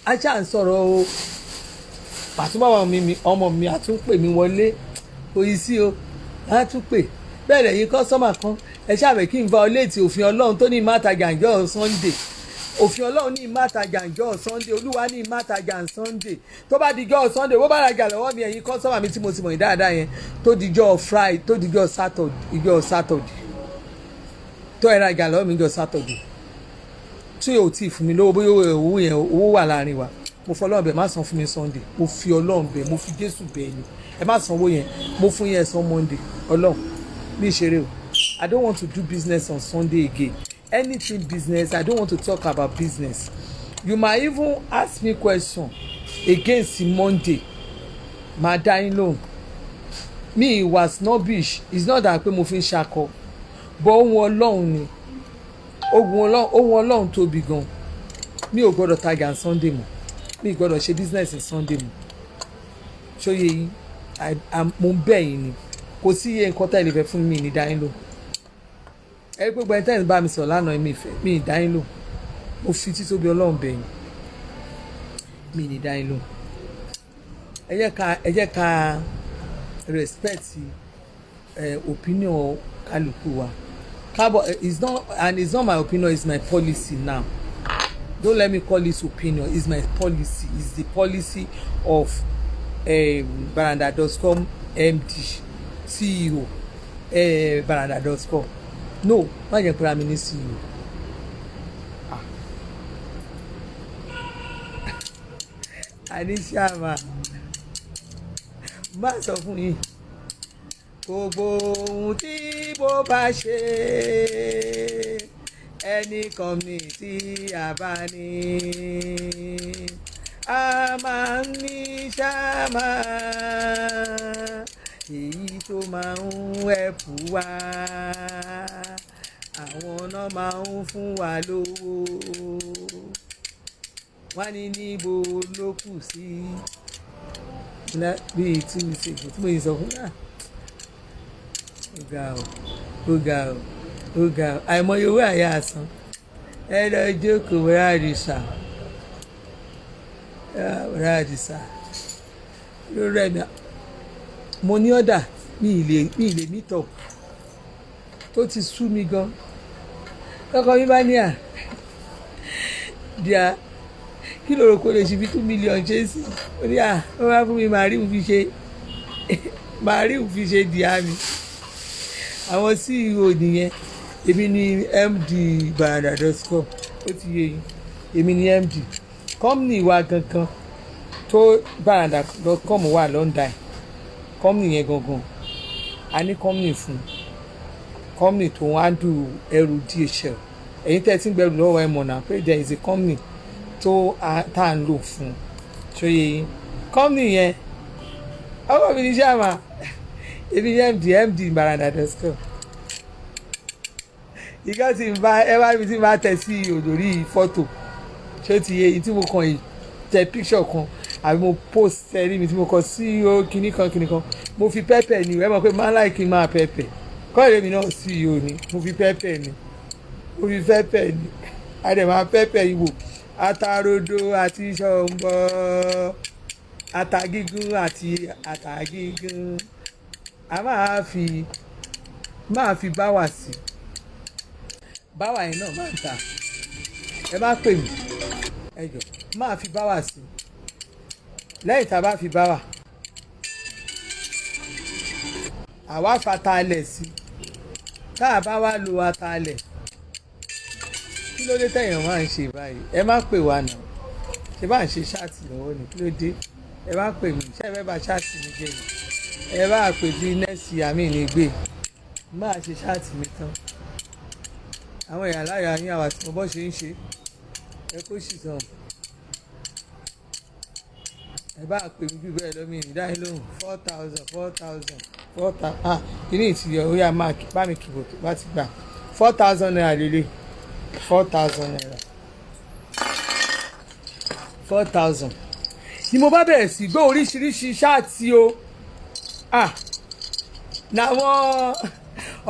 S1: ajá ń sọ̀rọ̀ o pàtúmọ̀ ọmọ mi àtúnpè mi wọlé òyì sí o àtúnpè bẹ́ẹ̀ lẹ́yìn kọ́sọ́mà kan ẹ ṣàbẹ̀ kí n violate òfin ọlọ́run tó ní ìmátajà ǹjọ́ Sunday òfin ọlọ́run ní ìmátajà ǹjọ́ Sunday olúwa ní ìmátajà Sunday tó bá dijọ́ Sunday wọ́n bá rajà lọ́wọ́ mi ẹ̀yin kọ́sọ́mà mi tí mo ti mọ̀ ní dáadáa yẹn tó dijọ́ Friday tó dijọ́ Saturday tó ẹ rajà lọ́wọ́ mi jọ Saturday tí yóò tí ì fún mi lówó bóyá owó yẹn owó wà láàrin wa mo fọ ọlọ́run bẹ̀ má san fún mi Sunday mo fi ọlọ́run bẹ̀ mo fi Jésù bẹ̀ ni ẹ má san owó yẹn mo fún yẹn san Monday ọlọ́run ní ìṣeré o I don't want to do business on Sunday again anything business I don't want to talk about business you might even ask me question against Monday máa dá yín lóhùn mi ìwà snobbish it's not that pé mo fi ń ṣakọ but ohun ọlọ́run ni ohun ọlọ́run tóbi gan mi ò gbọ́dọ̀ tajà Sunday mọ́ mi ò gbọ́dọ̀ ṣe business Sunday mọ́ ṣóyè yín mo ń bẹ̀ yín ni kò sí iye nǹkan tá ẹ lè fẹ́ fún mi ní dáyín lò ẹ gbogbo ẹni tẹ́yìn bá mi sọ̀rọ̀ lánàá mi ní dáyín lò mo fi títóbi ọlọ́run bẹ̀ yín mi ní dáyín lò ẹ jẹ́ ká respect opinion kálukú wa it's not my opinion it's my policy now don't let me call it opinion it's my policy it's the policy of Baranda.com MD CEO Baranda.com no má jẹ́ pé mi ní CEO àníṣàmà má sọ fún yín gbogbo ohun tí mo bá ṣe ẹnì kan mi tí a bá ní a máa ń ní ṣáàmà èyí tó máa ń ẹ̀pù wá àwọn náà máa ń fún wa lówó wọ́n ní níbo ló kù sí bíi tí mo ṣe kù tí mo yìí sọ fún náà ó ga ọ àìmọye owó àyà àsán ẹ lọ jókòó wọ́n àdìsá wọ́n àdìsá lórí ẹ̀mí mo ní ọ̀dà mi ì lè meet up tó ti sú mi gan kọ́kọ́ mi bá ní díà kí ló rò kó lè ṣe fi 2 million ṣe sí ó ní wọ́n bá fún mi màríù fi ṣe díà mi àwọn CEO nìyẹn èmi ni MD baranda.com ó ti yé yín èmi ni MD company wa gangan tó baranda.com wà lọ́ndà company yẹn gangan a ní company fún company tó ń handle ẹrù DHL ẹ̀yin tẹ́ ti ń gbẹrù lọ́wọ́ ẹ̀ mọ̀ náà pé there is a company tá à ń lò fún ṣó yé yín company yẹn ọkọ mi ní sàmà èmi ni MD baranda.com ìgbà tí n bá ẹ bá mi tí n bá tẹ̀ sí òdòrí fọ́tò ṣé ti yé yín tí mo kàn tẹ picture kan àbí mo post ẹrí mi tí mo kọ sí kinní kan mo fi pẹ́pẹ́ ni ẹ mọ̀ pé máa láì kí n máa pẹ́pẹ́ kọ́ọ̀lù mi náà CEO ni mo fi pẹ́pẹ́ ni a dẹ̀ máa pẹ́pẹ́ ìwò atarodo àti ṣọ̀ǹbọ̀ atagígún àti atagígún a máa fi báwà sí báwà yẹn náà máa ń ta ẹ má pè mí ẹ jọ máa fi báwà sí lẹ́yìn tá a bá fi báwà àwa fatalẹ̀ sí tá a bá wá lo atalẹ̀ kí ló dé tẹ̀yàn máa ń ṣe báyìí ẹ má pè wá náà ṣe bá ń ṣe ṣáàtì lọ́wọ́ ni kí ló dé ẹ má pè mí ṣé ẹ fẹ́ bá ṣáàtì mi jẹ́ ẹ bá pè bí nẹ́ẹ̀sì àmì ní gbé má ṣe ṣáàtì mi tán àwọn èèyàn láyà yín àwa tí mo bọ́ ṣe ń ṣe ẹ kó sì tán ẹ bá pè mí bí bẹ́ẹ̀ lọ́mí ìdáyín lóhùn 4,000 kìíní ìtìyẹ orí àmàkì bá mi kìbò bá ti gbà 4,000 naira lélẹ̀ 4,000 naira 4,000 ni mo bá bẹ̀rẹ̀ sí gbọ́ oríṣiríṣi ṣáàtì o làwọn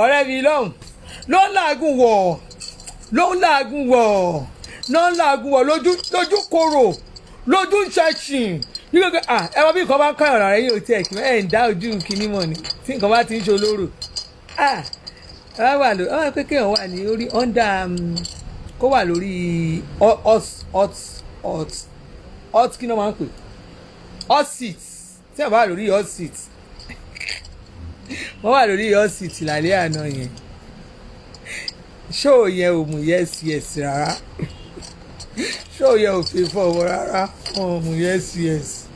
S1: ọ̀rẹ́ mi lọ́hùn ló ń làágùn wọ̀ lójú kòrò lójú ṣẹ̀ṣìn nígbà ẹ wọ́n bí nǹkan bá ń kọ́ ọ̀rọ̀ rẹ yóò tiẹ̀ kí ẹ̀ ń dá ojú kínní mọ̀ ni tí nǹkan bá ti ń ṣolóró wọ́n pé kéèyàn wà ní orí under kó wà lórí hot kí náà máa ń pè hot seat tí wọ́n bá wà lórí hot seat wọ́n wà lórí hot seat lálẹ́ àná yẹn ṣóò yẹn ò mú yes rárá ṣóò yẹn ò fi fọwọ́ rárá wọn ò mú yes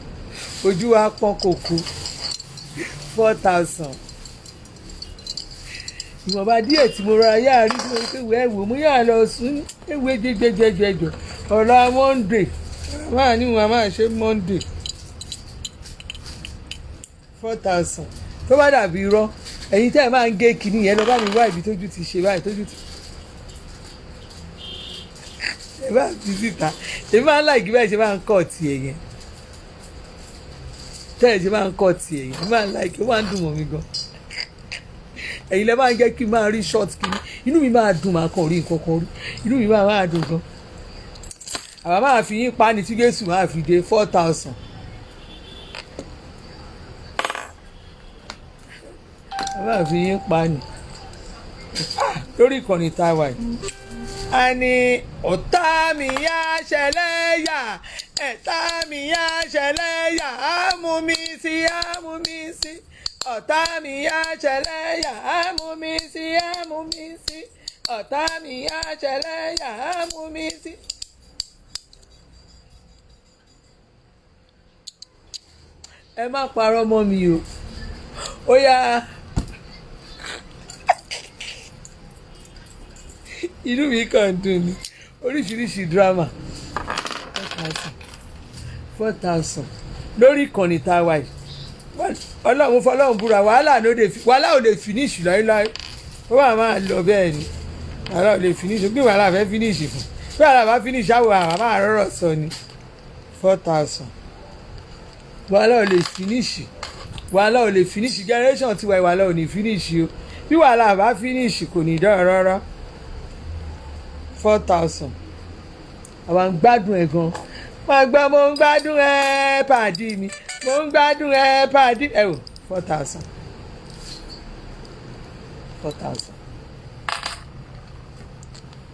S1: ojú wa pọ́n kòkó 4,000 ìwọ̀nba díẹ̀ tí mo ra yáa rí fún ewé ẹ̀wò mo yáa lọ sún ewé jẹjẹjẹjẹjọ ọ̀la Monday máa ní wọn máa ṣe Monday 4,000 tó bá dàbí irọ́ ẹ̀yin tẹ́ ẹ̀ máa ń gé kínní yẹn lọ bá mi wá ibi tójú ti ṣe báyìí tójú ti ẹ bá fi síta èmi máa ń láìkí bẹ́ẹ̀ ṣe máa ń kọ́ tiẹ̀ yẹn tẹ́ ẹ̀ ṣe máa ń kọ́ tiẹ̀ yẹn máa ń láìkí ó máa ń dùn mọ́ mi gan ẹ̀yin lẹ́ máa ń jẹ́ kí n máa rí short kínní inú mi máa dùn máa kàn rí nǹkan kan rí inú mi máa dùn gan àwa máa fi yín pa ni tí Jésù máa fi dé 4,000 àwa fi yín pa ni lórí ìkànnì táwa yìí a ní ọ̀tá mi yá ṣẹlẹ̀ yá ẹ̀tá mi yá ṣẹlẹ̀ yá á mú mi sí ọ̀tá mi yá ṣẹlẹ̀ yá á mú mi sí ọ̀tá mi yá ṣẹlẹ̀ yá á mú mi sí. ẹ má parọ́ mọ́ mi o ó yá inú mi kàn dùn ní oríṣiríṣi drama 4,000 lórí ìkànnì táwa yìí ọlọ́run fọlọ́run búra wàhálà ò lè finish láéláé ó wà máa lọ bẹ́ẹ̀ ni wàhálà ò lè finish bí wàhálà fẹ́ finish fún bí wàhálà bá finish àwọ̀ àwọn máa rọ̀rọ̀ sọ ni 4,000 wàhálà ò lè finish generation tiwa wàhálà ò ní finish o bí wàhálà bá finish kò ní dára rárá 4,000 àwa ń gbádùn ẹ̀ gan wọ́n gbọ́ mo ń gbádùn ẹ̀ pàdí mi mo ń gbádùn ẹ̀ pàdí ẹ̀ wò 4,000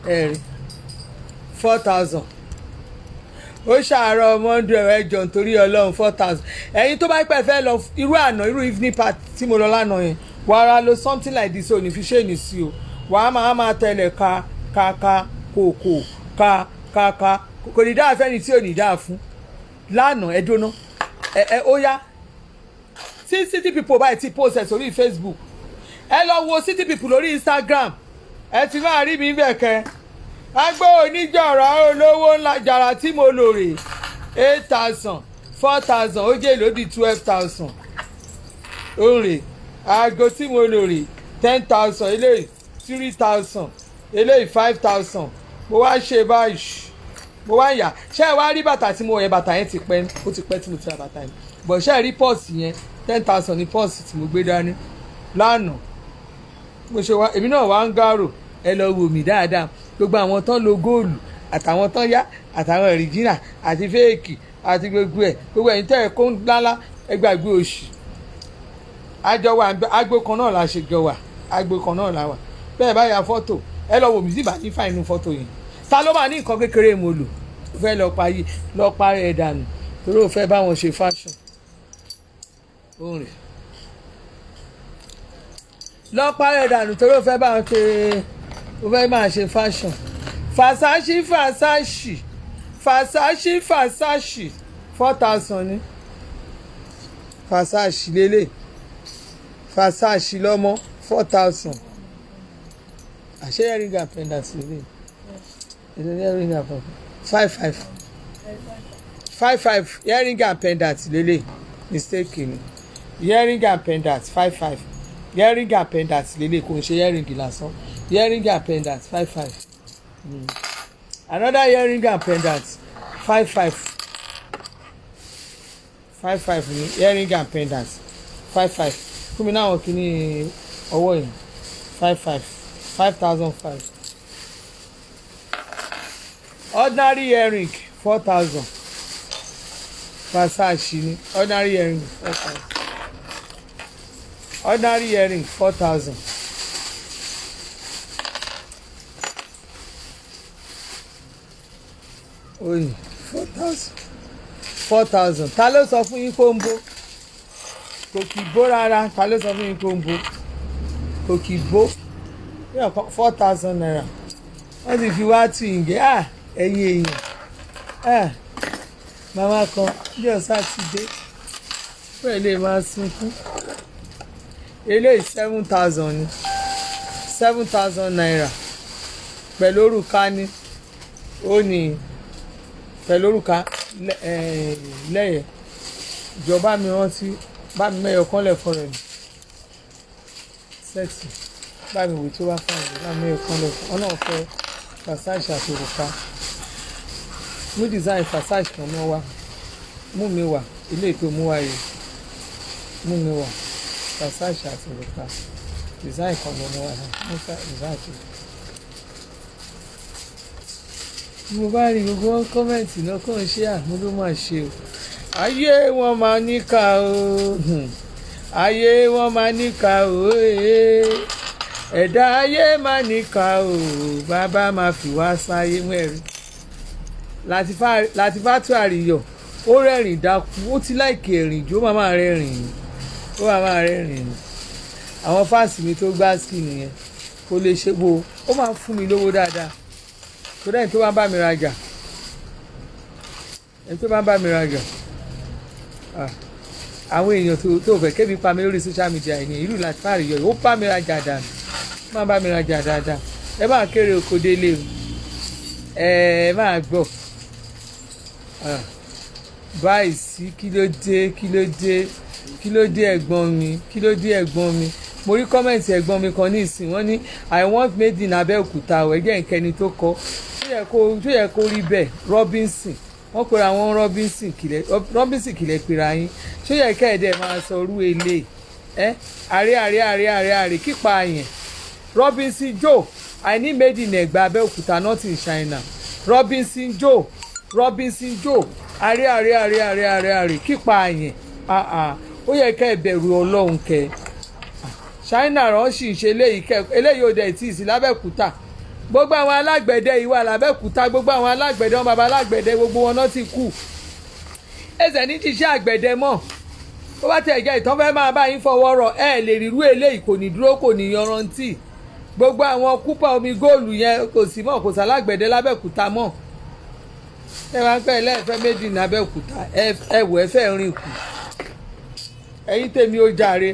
S1: ẹ̀rí 4,000 ó ṣàárọ̀ mọ́ndù ẹ̀rọ ẹjọ́ nítorí ọlọ́run 4,000 ẹ̀yin tó bá pẹ́ fẹ́ lọ irú àná irú evening party tí mo lọ lánàá yẹn wàá lo something like this ò ní fi ṣe ní sí o wàá máa tẹ̀lé ka kòkò ka kò ní dáa fẹ́ni tí ò ní dáa fún lánàá ẹ dóná ó yá tí city people báyìí ti post ẹ̀ sórí Facebook ẹ lọ wo city people lórí Instagram ẹ ti máa rí mi bẹ̀kẹ́ agbó oníjàrá olówó ńlá jàrá tí mo lò rè 8,000 4,000 ó jẹ́ lódì 12,000 ó rè aago tí mo lò rè 10,000 eléyìí 3,000 eléyìí 5,000 mo wá ṣe báyìí mo wá yà ṣé ẹ wá rí bàtà tí mo yẹ bàtà yẹn ti pẹ́ ó ti pẹ́ tí mo ti ra bàtà yẹn bọ̀ ṣé ẹ rí pọ́ọ̀sì yẹn 10,000 ní pọ́ọ̀sì tí mo gbé dání lánàá mo ṣe wá èmi náà wá ń gárò ẹ lọ wò mí dáadáa gbogbo àwọn tán lo góòlù àtàwọn tán yá àtàwọn ọ̀ríjínà àti fẹ́ẹ̀kì àti gbogbo ẹ̀ gbogbo ẹ̀yin tẹ́ ẹ̀ kó ńláńlá ẹ gbàgbé oṣù àjọ wa agbo kan náà la ṣe jọ wà agbo kan náà la wà bẹ́ẹ̀ bá ya fọ́tò ẹ lọ wò mí sí ìbá ní fáìnù fọ́tò yẹn ta ló máa ní nǹkan kékeré mo lò ó fẹ́ lọ parí ẹ̀ dànù torí ó fẹ́ bá wọn ṣe fashion ó rìn lọ parí ẹ̀ dànù torí ó fẹ́ bá wọn ṣe ó fẹ́ máa ṣe fashion Versace 4,000 ní Versace lélẹ̀ Versace lọ́mọ 4,000 àṣẹ earring and pendant lélẹ̀ earring and pendant 5,500 earring and pendant lélẹ̀ mistake ni earring and pendant 5,500 earring and pendant lélẹ̀ kò ń ṣe earring lásán earring and pendant 5,500 another earring and pendant 5,500 ni earring and pendant 5,500 fún mi náà kí ni ọwọ́ yìí 5,500 ordinary earring 4,000 Versace ni ordinary earring 4,000 ordinary earring 4,000 oye 4,000 ta ló sọ fún yín kó ń bó kò kì í bó rárá ta ló sọ fún yín kó ń bó kò kì í bó 4,000 naira wọ́n sì fi wá tù yín gé ẹ̀yin èèyàn màmá kan ọjọ́ sátidé fún lè máa sunkún eléyìí 7,000 ni 7,000 naira pẹ̀lú òrùka ni ó ní pẹ̀lú òrùka lẹ́yẹ̀ ìjọba mi rántí bá mi mẹ́yọ kánlẹ̀ fún rẹ̀ mi sẹ́ẹ̀tì bá mi wò tó wá fún rẹ̀ bá mi mẹ́yọ kánlẹ̀ fún ọ náà fẹ́ Versace àti òrùka mú design Versace kan náà wá mú mi wà ilé ìpè mú wáyé mú mi wà Versace àti òrùka design kan náà wá mú design tó. mo bá rí gbogbo wọn kọ́mẹ̀ntì náà kàn ṣe àmú ló máa ṣe o ayé wọn máa níkà o ayé wọn máa níkà o ẹ̀dá ayé máa níkà o bàbá máa fi wá sáyé mẹ́rin Latifatu Àríyọ̀ ó rẹ́rìn dákú ó ti láìkè ẹ̀rìn jó màmá rẹ́rìn ó màmá rẹ́rìn àwọn fáǹsì mi tó gbá ski nìyẹn kò lè ṣe bó ó máa ń fún mi lówó dáadáa tó dẹ́yìn tó bá ń bá mi rajà ẹni tó bá ń bá mi rajà àwọn èèyàn tó fẹ́ kébi pa mi lórí social media ẹ̀yìn ìlú Latifatu Àríyọ̀ ó bá mi rajà dáadáa ó máa bá mi rajà dáadáa ẹ máa kéré oko délé o ẹ máa gbọ́ báyìí sí kí ló dé ẹ̀gbọ́n mi mo rí kọ́mẹ̀ntì ẹ̀gbọ́n mi kan ní ìsìn wọ́n ní I want made in Abẹ́òkúta ọ̀ ẹ̀jẹ̀ nkẹ́ni tó kọ́ tó yẹ kó rí bẹ́ẹ̀ Robinson wọ́n pera wọn Robinson kìlẹ̀ pera yín ṣó yẹ kẹ́ẹ̀dẹ̀ máa sọ orú ele àrẹ kípa yẹn Robinson Joe I need made in Ẹ̀gbá Abẹ́òkúta not in China. Robinson Joe àrẹ kípa àyẹn ó yẹ ká ẹ bẹ̀rù Ọlọ́run kẹ China rán sì ń ṣe eléyìí ò dẹ̀ tí ì sí l'Abẹ́òkúta gbogbo àwọn alágbẹ̀dẹ yìí wà l'Abẹ́òkúta gbogbo àwọn alágbẹ̀dẹ wọn bàbá alágbẹ̀dẹ gbogbo wọn náà ti kú ẹsẹ̀ ní ti ṣe àgbẹ̀dẹ mọ́ ó bá tẹ̀ jẹ́ ìtàn fẹ́ máa bá yín fọwọ́ rọ ẹ lè rírú eléyìí kò ní dúró kò ní yanrantí gbogbo àwọn kúpà omi góòlù yẹn kò sí mọ́ kò sálágbẹ̀dẹ l'Abẹ́òkúta mọ́ ẹ wá ń pẹ́ lẹ́ẹ̀fẹ́ méjì ní Abẹ́òkúta ẹ wò ẹ fẹ́ rìn kù ẹ̀yin tèmi ó jàre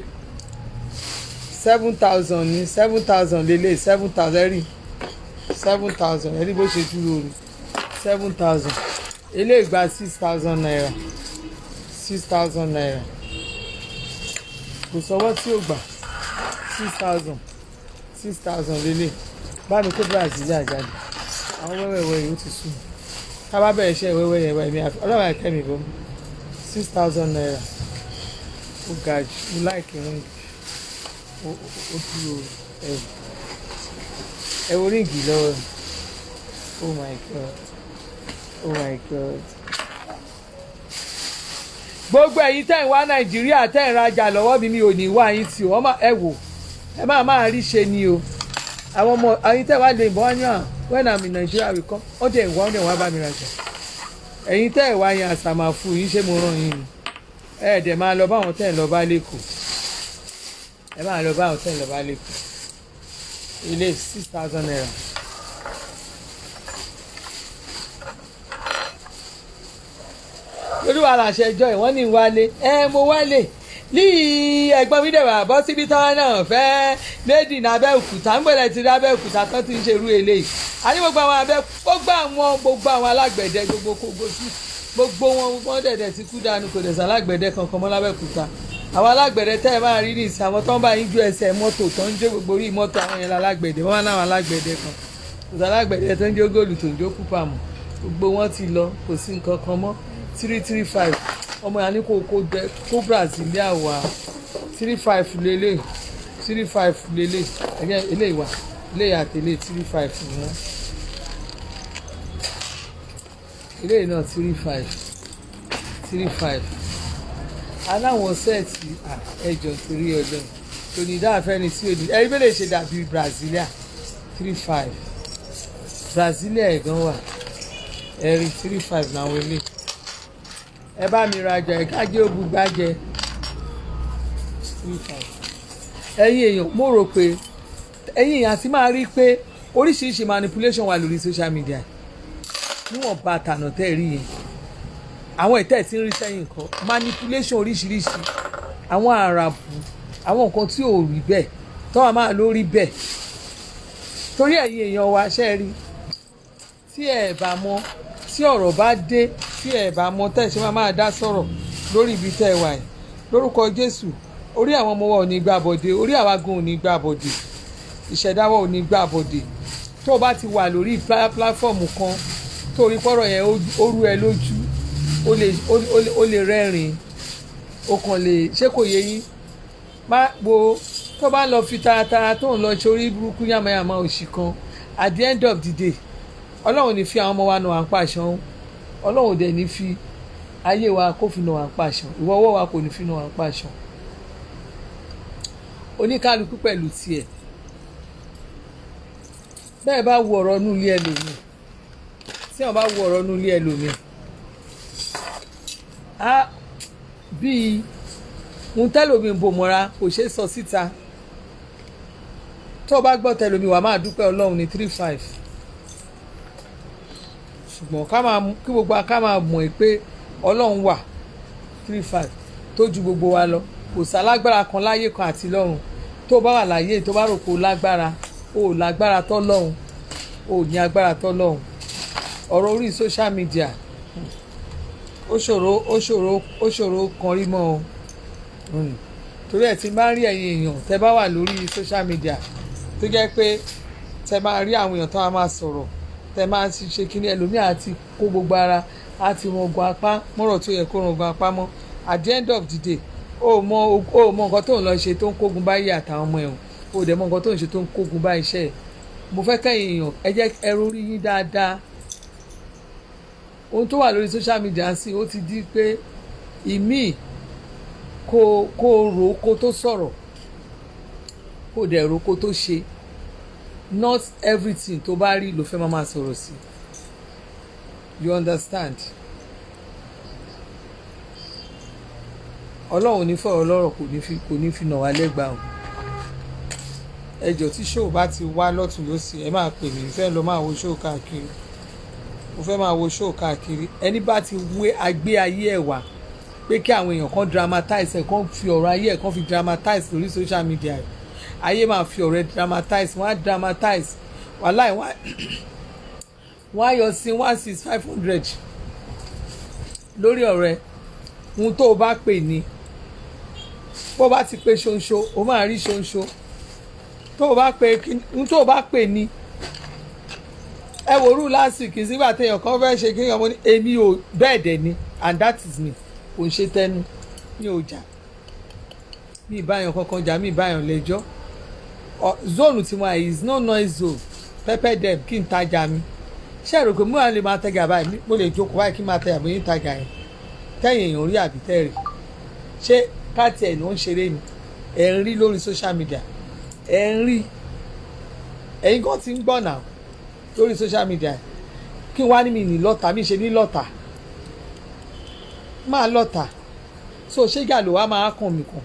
S1: 7,000 ní 7,000 lélẹ̀ 7,000 rí 7,000 ẹ̀rí bó ṣe dúró rí 7,000 eléyìí gba 6,000 naira 6,000 naira kò sọ́wọ́ tí ó gbà 6,000 lélẹ̀ bá mi kó Brazil jáde àwọn wẹ́wẹ́wẹ́ yìí ó ti sùn ká bá bẹ̀rẹ̀ iṣẹ́ wẹ́wẹ́ yẹn wá ẹ̀mí ọlọ́run àkẹ́mi bọ́ 6,000 naira ó ga jù mo láìkí ríǹgì ó dúró ẹ wo ríǹgì lọ́wọ́ oh my god oh my god gbogbo ẹ̀yin tẹ́ ń wá Nàìjíríà tẹ́ ń rajà lọ́wọ́ mi ò ní wá yín tí wọ́n ẹ wò ẹ máa rí ṣe ni o àwọn ọmọ ẹ̀yin tẹ́ wá lè bọ́ wá ní à when I'm in Nigeria we come ó dẹ̀ wá bá mi rajà ẹ̀yin tẹ́ ẹ̀ wá yan àsàmàfù yín ṣé mo ràn yín ni ẹ dẹ̀ máa lọ báwọn tẹ́ ẹ̀ lọ bá lẹ́kọ̀ọ́ ẹ máa lọ báwọn tẹ́ ẹ̀ lọ bá lẹ́kọ̀ọ́ ilé 6,000 naira. olúwa làṣẹ ẹjọ́ ẹ̀ wọ́n ní wálé mo wálé ní ẹ̀gbọ́n mi dẹ̀ wà bọ́ síbi táwọn náà fẹ́ méjì ní Abẹ́òkúta ń gbọ́dọ̀ ti rí Abẹ́òkúta tó ti ń ṣerú eléyìí àní gbogbo àwọn alágbẹ̀dẹ gbogbo kógo sí gbogbo wọn dẹ̀dẹ̀ ti kú dànù kò dẹ̀ sálágbẹ̀dẹ kankan mọ́ l'Abẹ́òkúta àwọn alágbẹ̀dẹ tẹ́ ẹ máa rí ní ìsìn àwọn tó ń bá yín ju ẹsẹ̀ mọ́tò tó ń jó gbogbo orí mọ́tò àwọn yẹn lálágbẹ̀dẹ wọ́n náà alágbẹ̀dẹ kan kò sálágbẹ̀dẹ tó ń jó góòlù tó ń jó kúpà mọ́ gbogbo wọn ti lọ kò sí nǹkan kan mọ́ 335 ọmọ yà ní kó Brasilia wà 35 lélẹ̀ 35 lélẹ̀ ẹ̀yẹ eléyìí wà eléyìí àtẹlé 35 ni wọ́n eléyìí náà 35 aláwọn sẹ́ẹ̀tì ẹjọ́ torí ọdún tó ní dáàfẹ́ni tí ò ní ẹ̀rí bẹ́ẹ̀ ṣe dàbí Brasilia 35 Brasilia ẹ̀gán wà ẹ̀rí 35 làwọn eléyìí ẹ bá mi rajà ẹ kájé ògùn gbájẹ 35 ẹ̀yin èèyàn mo rò pé ẹ̀yin èèyàn ti máa rí pé oríṣiríṣi manipulation wà lórí social media níwọ̀n bá tànà tẹ́ rí yẹn àwọn ìtẹ́ tí ń rí sẹ́yìn kan manipulation oríṣiríṣi àwọn àràbù àwọn nǹkan tí ò rí bẹ́ẹ̀ tọ́wọ́ máa ló rí bẹ́ẹ̀ torí ẹ̀yin èèyàn wa ṣe rí tí ẹ bá mọ̀ tí ọ̀rọ̀ bá dé tí ẹ bá mọ̀ tẹ́ ṣe máa dá sọ̀rọ̀ lórí ibi tẹ́ ẹ wà yìí lórúkọ Jésù orí àwọn ọmọ wa ò ní gbà bọ̀dé orí àwa gan ò ní gbà bọ̀dé ìṣẹ̀dá wa ò ní gbà bọ̀dé tó o bá ti wà lórí pílátífọ̀mù kan tó rí pọ́rọ̀ yẹn ó rú ẹ lójú ó lè rẹ́rìn ó kàn lè ṣé kò yé yín má wo tó bá lọ fi taratara tó ń lọ sórí burúkú yàmàyàmà òṣì kan at the end of the day Ọlọ́run ní fi àwọn ọmọ wa nà wà ń pàṣán Ọlọ́run dẹ̀ ní fi ayé wa kó fi nà wà ń pàṣán ìwọ ọwọ́ wa kò ní fi nà wà ń pàṣán oníkálukú pẹ̀lú tiẹ̀ bẹ́ẹ̀ bá wo ọ̀rọ̀ nú ilé ẹlòmíì tí wọ́n bá wo ọ̀rọ̀ nú ilé ẹlòmíì á bíi ohun tẹ́lòmíì ń bò mọ́ra kò ṣeé sọ síta tó o bá gbọ́ tẹ́lòmíì wà máa dúpẹ́ Ọlọ́run ní 35 ṣùgbọ́n kí gbogbo aká máa mọ̀ pé Ọlọ́run wà 35 tó ju gbogbo wa lọ kò sálágbára kan láyé kan àti lọ́run tó bá wà láyé tó bá rò pé o lágbára o lágbára tọ́ lọ́run o ní agbára tọ́ lọ́run ọ̀rọ̀ orí social media ó ṣòro kan rí mọ́ o torí ẹ̀ tí bá rí ẹ̀yin èèyàn tẹ́ bá wà lórí social media tó jẹ́ pé tẹ́ máa rí àwọn èèyàn tó máa sọ̀rọ̀ tẹ́ máa ti ṣe kíní ẹlòmíà àti kó gbogbo ara àti rọgùn apá mọ́rọ̀ tó yẹ kó rọgùn apá mọ́ at the end of the day o mọ nǹkan tó ń lọ ṣe tó ń kógun bá yé àtàwọn ọmọ ẹ̀ o dẹ̀ mọ nǹkan tó ń ṣe tó ń kógun bá iṣẹ́ ẹ̀ mo fẹ́ kẹ́yìn èèyàn ẹ jẹ́ ẹrú rí yín dáadáa. Ohun tó wà lórí social media sí ó ti di pé ìmíì kó rò kó tó sọ̀rọ̀ kó dẹ̀ rò kó tó ṣe. Not everything tó bá rí ló fẹ́ máa sọ̀rọ̀ sí. You understand? Ọlọ́run ní fọ̀rọ̀ lọ́rọ̀ kò ní fi nà wá lẹ́gbàá o. Ẹjọ́ tí ṣóò bá ti wá lọ́tún lósì ẹ máa pè mí fẹ́ lọ máa wo ṣóò káàkiri. Mo fẹ́ máa wo ṣóò káàkiri. Ẹni bá ti agbé ayé ẹ̀ wá pé kí àwọn èèyàn kan dramatize ẹ̀ kan fi ọ̀rọ̀ ayé ẹ̀ kan fi dramatize lórí social media ẹ̀. Ayé máa fi ọ̀rọ̀ ẹ̀ dramatize wọ́n á dramatize wàláì wọ́n á yọ sí 1,500 lórí ọ̀rọ̀ ẹ̀. Ohun tó o bá pè ní bó bá ti pé ṣonṣo o máa rí ṣonṣo tó o bá pè ohun tó o bá pè ní ẹ wò rú lásìkò sígbà téèyàn kan fẹ́ ṣe kí ọmọ ní èmi ò bẹ́ẹ̀ dẹ̀ ni and that is me kò ń ṣe tẹnu mi ò jà mi ìbáyàn kankan jà mi ìbáyàn lẹ́jọ́ zone tí mo àyè is no noise zone pepper dem kí n tajà mi ṣé èrò pé mo lè máa tẹ̀gà báyìí mo lè jókòó báyìí kí n máa tẹ̀gà bóyá ń tajà yẹn tẹ̀yìn èèyàn rí àbí tẹ̀rì ṣé káàtì ẹ̀ ló ń ṣeré ni ẹ̀ ń rí lórí social media ẹ̀ ń rí ẹ̀yin kan ti ń gbọ́ náà lórí social media kí wá ní mi ní lọ́tà mi ṣe ní lọ́tà máa lọ́tà so ṣé gà ló wá máa kàn mí kàn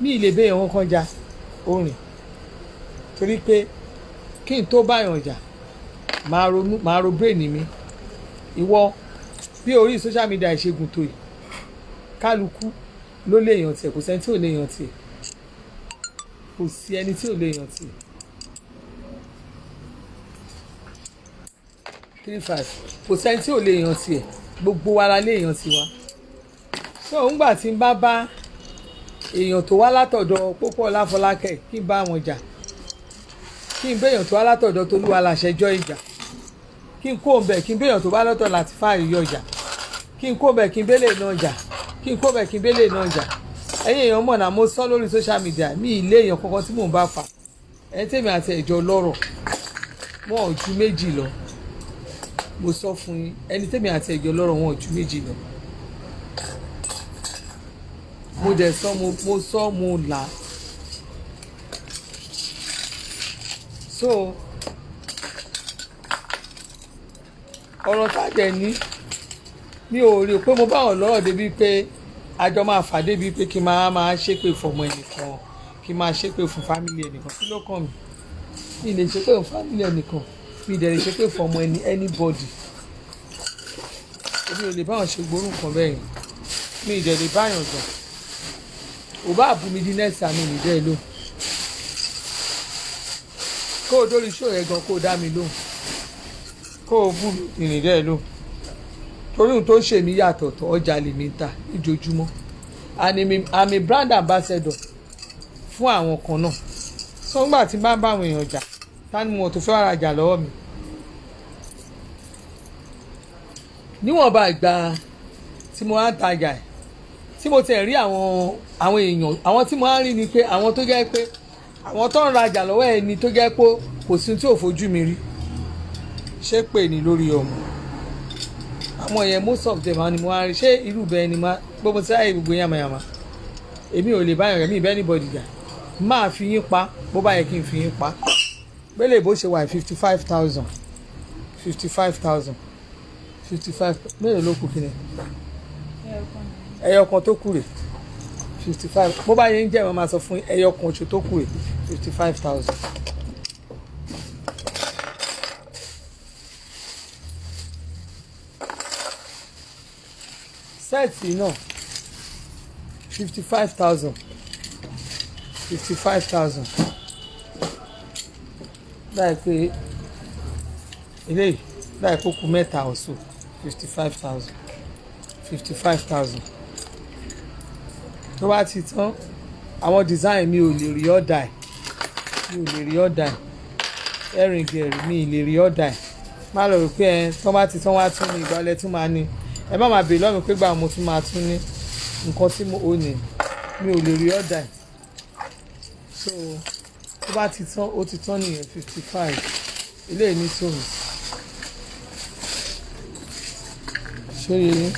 S1: mí ì lè béèyàn wọn kan já orin torí pé kí n tó báyàn jà máa ro brain mi ìwọ bí orí social media ìṣègùn tó yìí kálukú ló léèyàn tiẹ̀ kò sẹ́ni tí ò léèyàn tiẹ̀ kò sí ẹni tí ò léèyàn tiẹ̀ 35 kò sẹ́ni tí ò léèyàn tiẹ̀ gbogbo wa la léèyàn tiwa so ńgbà tí n bá èèyàn tó wá látọ̀dọ̀ Pópó Ọláfọlákẹ́ kí n bá wọn jà kí n béèyàn tó wá látọ̀dọ̀ Tolúwa láṣẹjọ́ ìjà kí n kó bẹ̀ kí n béèyàn tó bá lọ́tọ̀ láti fáàrí yọ jà kí n kó bẹ̀ kí n bélé náà jà kí n kó bẹ̀ kí n bélé náà jà ẹ̀yin èèyàn mọ̀ náà mo sọ lórí social media mi ilé èèyàn kankan tí mò ń bá fà ẹni tèmi àti ẹ̀jọ̀ lọ́rọ̀ wọn ò ju méjì lọ mo sọ fún yín ẹni tèmi àti ẹ̀jọ̀ lọ́rọ̀ wọn ò ju méjì lọ mo dẹ̀ sọ mo sọ mo là so ọ̀rọ̀ tájẹ̀ ní mi ò rí pé mo bá wọn lọ́rọ̀ débi pé àjọ máa fà débi pé kí n máa ṣépè fọmọ ẹnìkan kí n máa ṣépè fún fámìlì ẹnìkan kí ló kàn mí mi lè ṣépè fún fámìlì ẹnìkan mi dẹ̀ lè ṣépè fọmọ anybody èmi ò lè báwọn ṣe gbórùn kan bẹ́ẹ̀ yẹn mi dẹ̀ lè báyàn jà ò bá àbú mi di nẹ́ẹ̀sì àmì ìdẹ́ lò kó o dórí ṣó yẹn gan kó o dá mi lóhùn kó o bú ìrìndẹ́ lò torí ohun tó ń ṣe mí yàtọ̀ tó ọjà lèmi ń ta ìjojúmọ́ àmì brand ambassador fún àwọn kan náà so ńgbà tí bá ń bá àwọn èèyàn jà ta ni mo tó fẹ́ rajà lọ́wọ́ mi níwọ̀nba ìgbà tí mo á ń tajà ẹ̀ tí mo tẹ̀ rí àwọn èèyàn àwọn tí mo á ń rí ni pé àwọn tó jẹ́ pé àwọn tó ń rajà lọ́wọ́ ẹni tó jẹ́ pé kò sí tí ò fojú mi rí ṣé pè ní lórí ọmọ àwọn yẹn most of them ni mo á rí ṣé irú bẹ́ẹ̀ ni gbogbo tí láyé gbogbo yamayama èmi ò lè báyọ̀ mi ìbẹ́ anybody jà máa fi yín pa bó bá yẹ kí n fi yín pa gbélé bó ṣe wà 55,000 mélòó ló kù kí ni ẹyọ kan tó kù rè 55 bó bá yẹ ń jẹ́ wọn máa sọ fún ẹyọ kan oṣù tó kù rè 55,000. sẹ́ẹ̀tì náà 55,000 láì pé eléyìí láì kó kù mẹ́ta ọ̀ṣọ́ 55,000 tó bá ti tán àwọn design mi ò lè rí ọ̀dà ẹ̀ ẹ̀rìn gẹ̀rì mi ì lè rí ọ̀dà ẹ̀ má lọ rò pé ẹ tó bá ti tán wá tún ní ìgbàlẹ̀ tún máa ní ẹ má máa bèèrè lọ́mí pé gbà mo tún máa tún ní nǹkan tí mo ò ní mi ò lè rí ọ̀dà ẹ̀ so tó bá ti tán ó ti tán nìyẹn 55 eléyìí ní tones ṣóyè yín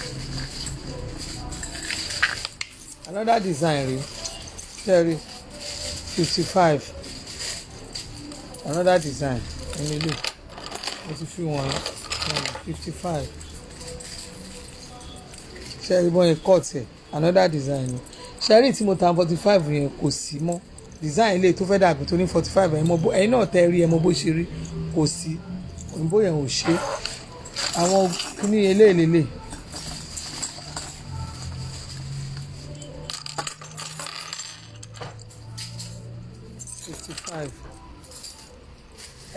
S1: another design rèé ṣẹ́rí 55 another design ẹni lè mo ti fi wọn 55 ṣẹ́rí bọ́n yẹn cut ẹ̀ another design ni ṣẹ́rí tí mo ta 45 yẹn kò sí mọ́ design ilé tó fẹ́ dàbí tó ní 45 ẹ̀yin náà tẹ́ rí ẹ mọ bó ṣe rí kò sí òyìnbó yẹn ò ṣe àwọn kíní eléèlélè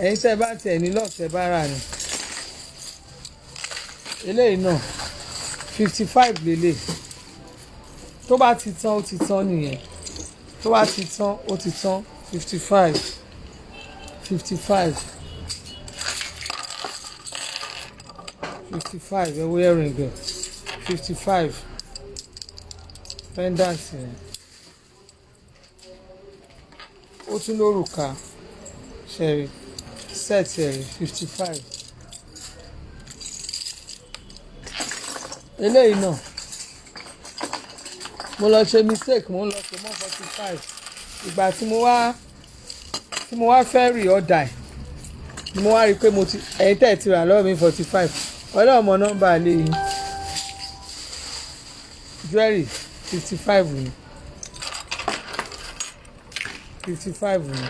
S1: ẹ̀yin tẹ́ bá tiẹ̀ ní lọ́ọ̀tẹ́ bá rà ní eléyìí náà 55 lélẹ̀ tó bá ti tán ó ti tán nìyẹn tó bá ti tán ó ti tán 55 55 55 ẹ̀wọ́ earring girl 55 pendant yẹn ó tún lórúkà ṣẹ̀rí set ẹ̀rí 55 eléyìí náà mo lọ ṣe mistake mo ń lọ pé mọ́ 45 ìgbà tí mo wá fẹ́ rí ọ̀dà ẹ̀ ni mo wá rí i pé mo ti ẹ̀yin tẹ̀ ti rà lọ́wọ́ mi 45 ọlọ́mọ nọ́mbà lè yín jewelry 55 ni 55 ni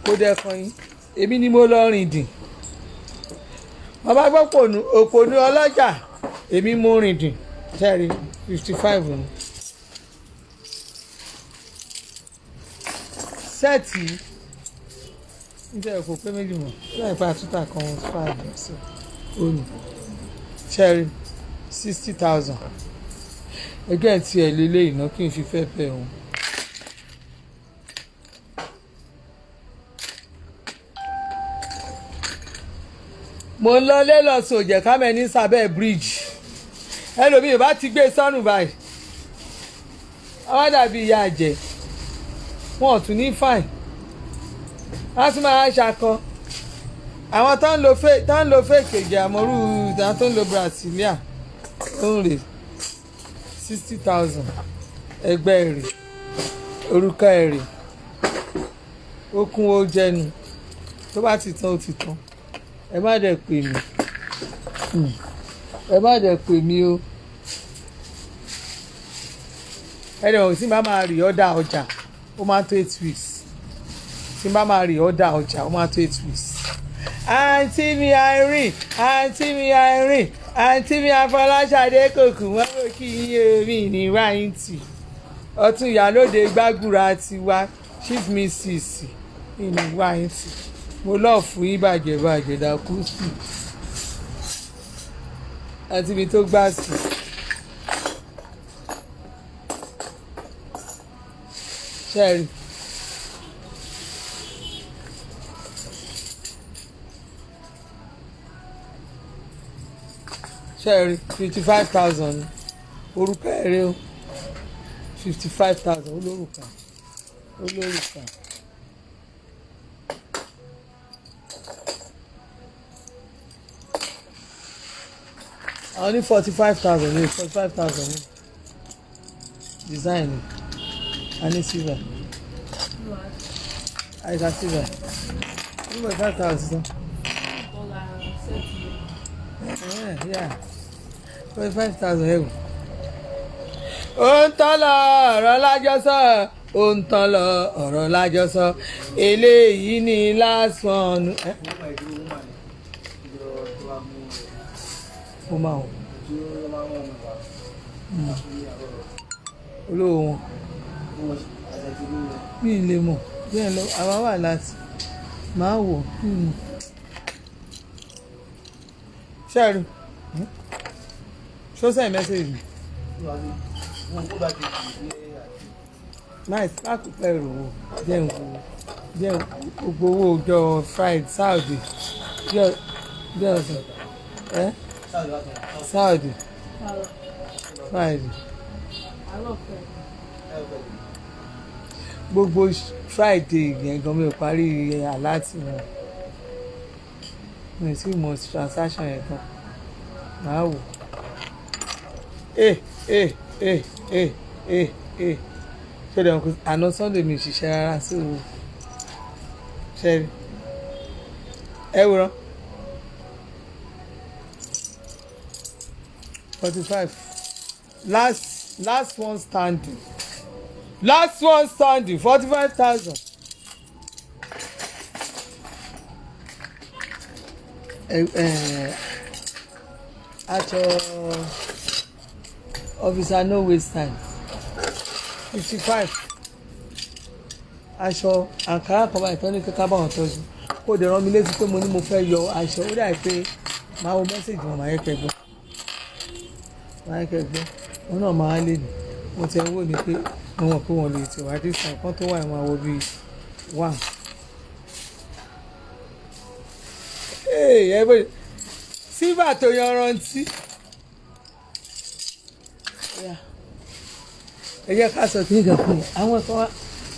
S1: kó dẹ́kan yín èmi ni mo lọ rìn dìn bàbá gbọ́ òpònú ọlọ́jà èmi mo rìn dìn jewelry 55 ni sẹ́ẹ̀tì níjẹ́ ẹ̀kọ́ pé méjì mọ̀ láì pa àtúntà kan 5 ọ̀sẹ̀ òní cherry 60,000 ẹgbẹ́ tí ẹ̀ lélẹ̀ ìná kí n fi fẹ́ fẹ́ òun. mo ń lọ lẹ́lọ́sùn òjẹ̀ kámẹ́ ní sábẹ́ bridge ẹlòmíì bá ti gbé sọ́nù báyìí àwọn dàbí ìyá àjẹ́ wọn ò tún ní fine wọ́n tún máa ṣakọ àwọn tó ń lo fake èjì àmọ́rú ìdáná tó ń lo brasilia ó ń rè 60,000 ẹgbẹ́ èrè orúkọ èrè ó kún ó jẹnu tó bá ti tán ó ti tán ẹ má dẹ̀ pè mí ẹ má dẹ̀ pè mí o ẹ dẹ̀ wọ́n sì máa rí ọ̀dà ọjà ó máa tó 8 weeks tí n bá máa rí ọ̀dà ọjà ó máa tó 8 weeks. àǹtí mi Irene àǹtí mi Irene àǹtí mi Afọláṣadé kòkù wọ́n wò kí iye mi ní wáyìntì ọtún ìyálóde gbàgùrà tiwa chief mrs ní wáyìntì mo lọ́ọ̀ fún yín bàjẹ́ dákú sí àti mi tó gbà sí. ṣẹ́ẹ̀rì ṣẹ́ẹ̀rì 55,000 orúkọ ẹ̀rẹ́ o 55,000 olórúkà àwọn ní 45,000 ní 45,000 ní design ni a ní silver àìsà silver 45,000 yeah 45,000 ẹ̀wò. ó ń tán lọ ọ̀rọ̀ lájọsọ ó ń tán lọ ọ̀rọ̀ lájọsọ eléyìí ni last one. mo máa wọ̀ olówó wọn mi ì lè mọ̀ bẹ́ẹ̀ lọ àwa wà láti máa wọ̀ ṣẹ́ẹ̀rì ṣó send message mi nice lákòókò ẹ̀rọ wo jẹun gbogbo owó ọjọ́ Friday Saturday jẹ́ ọ̀sán Saturday Friday gbogbo Friday yẹn gan mi ò parí aláàtì wọn mi ò tí mọ transaction yẹn gan máa wò ṣé dẹ̀ kò àná Sunday mi ṣiṣẹ́ rárá sí o ṣe ẹ wòran 45 last one standing 45,000. Aṣọ officer no waste time 55 aṣọ àǹkárá kan báyìí tó ní kíkà bá wọn tọ́jú kó dẹ̀ rán mi létí pé mo ní mo fẹ́ yọ aṣọ ó dà pé máa wo mẹ́sàgì wọn máa yẹ kẹgbọ́n wọn náà máa lè ní mo ti ẹ̀ ń wò ní pé mo mọ̀ pé wọ́n lè tẹ̀wádìí sàn kán tó wà ní àwọn bíi 1. Sílvà tó yanrantí ẹ jẹ́ ká sọ kí nìkan fún mi àwọn kan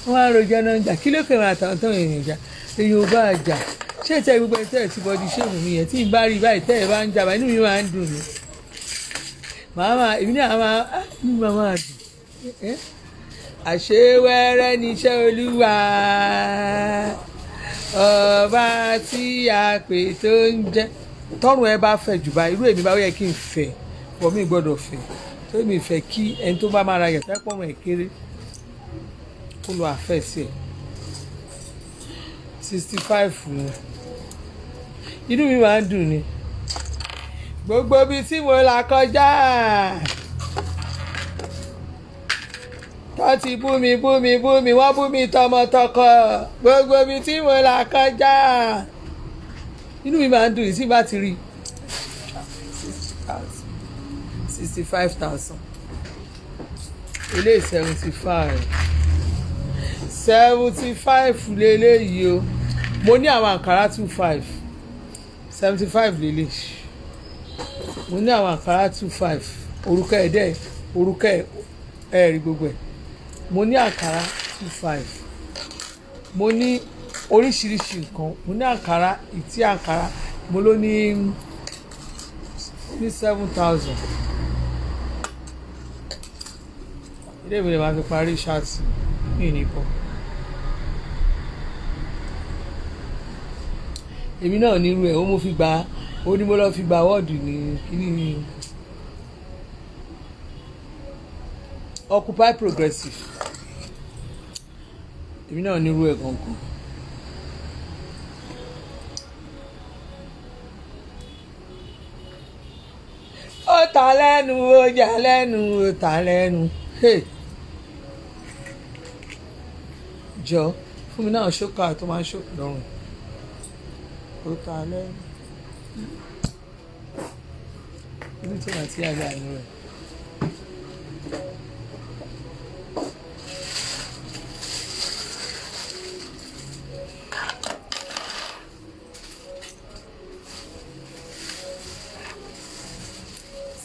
S1: wọ́n á rojọ́ náà ń jà kí ló kẹrin àtàwọn tó yẹn jà èyí ò bá jà ṣé tẹ gbogbo ẹ tẹ ẹ ti bọdí ṣéèmù mi yẹn tí n bá rí báyìí tẹ ẹ bá ń jà báyìí inú mi máa ń dùn mí èmi náà máa dùn àṣewẹ́rẹ́ níṣẹ́ Olúwa ọba tí a pè tó ń jẹ́ tọrùn ẹ bá fẹ̀ jù bá irú èmi bá yẹ kí n fẹ̀ pọ̀ mí gbọ́dọ̀ fẹ̀ tó mi fẹ́ kí ẹni tó bá máa ra yẹ̀fẹ́ pọ̀rùn ẹ̀ kéré kó lọ àfẹ́sí ẹ̀ 65 ni inú mi máa ń dùn ni gbogbo ibi tí mo là kọjá tó ti bú mi wọ́n bú mi tọmọtọkọ gbogbo ibi tí mo là kọjá inú mi máa ń dùn sí bá ti rí 65,000 ilé 75 lélẹ́yìí o mo ní àwọn àǹkárá 25 75 lélẹ́yìí mo ní àwọn àǹkárá 25 orúkọ ẹ̀ rí gbogbo ẹ̀ mo ní àǹkárá 25 mo ní oríṣiríṣi nǹkan mo ní àǹkárá ìtí àǹkárá mo ló ní 7,000 ilé ìwé máa fi parí ṣáàtì ní ìnìkan èmi náà nírú ẹ̀ ó mo fi gba ó ní mo lọ́ọ́ fi gba wọ́ọ̀dù ní kíní ní Occupy Progressive èmi náà nírú ẹ̀ gangan ó ta lẹ́nu ó jà lẹ́nu ó ta lẹ́nu jọ fún mi náà ṣókà tó máa ń ṣókà lọ́rùn ó ta lẹ́nu ibi tí wọ́n ti àgbà ní rẹ̀.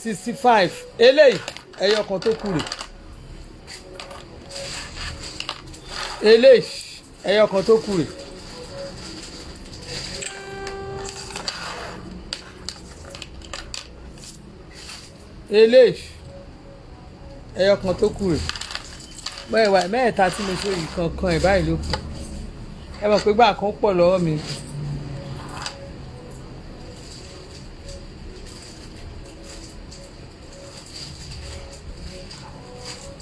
S1: $65 eléyìí ẹyọ kan tó kù rè eléyìí ẹyọ kan tó kù rè eléyìí ẹyọ kan tó kù rè mẹ́wàá mẹ́ẹ̀ta tí mo ṣe yìí kankan ẹ̀ báyìí ló kù ẹ mọ̀ pé gbà kan pọ̀ lọ́wọ́ mi.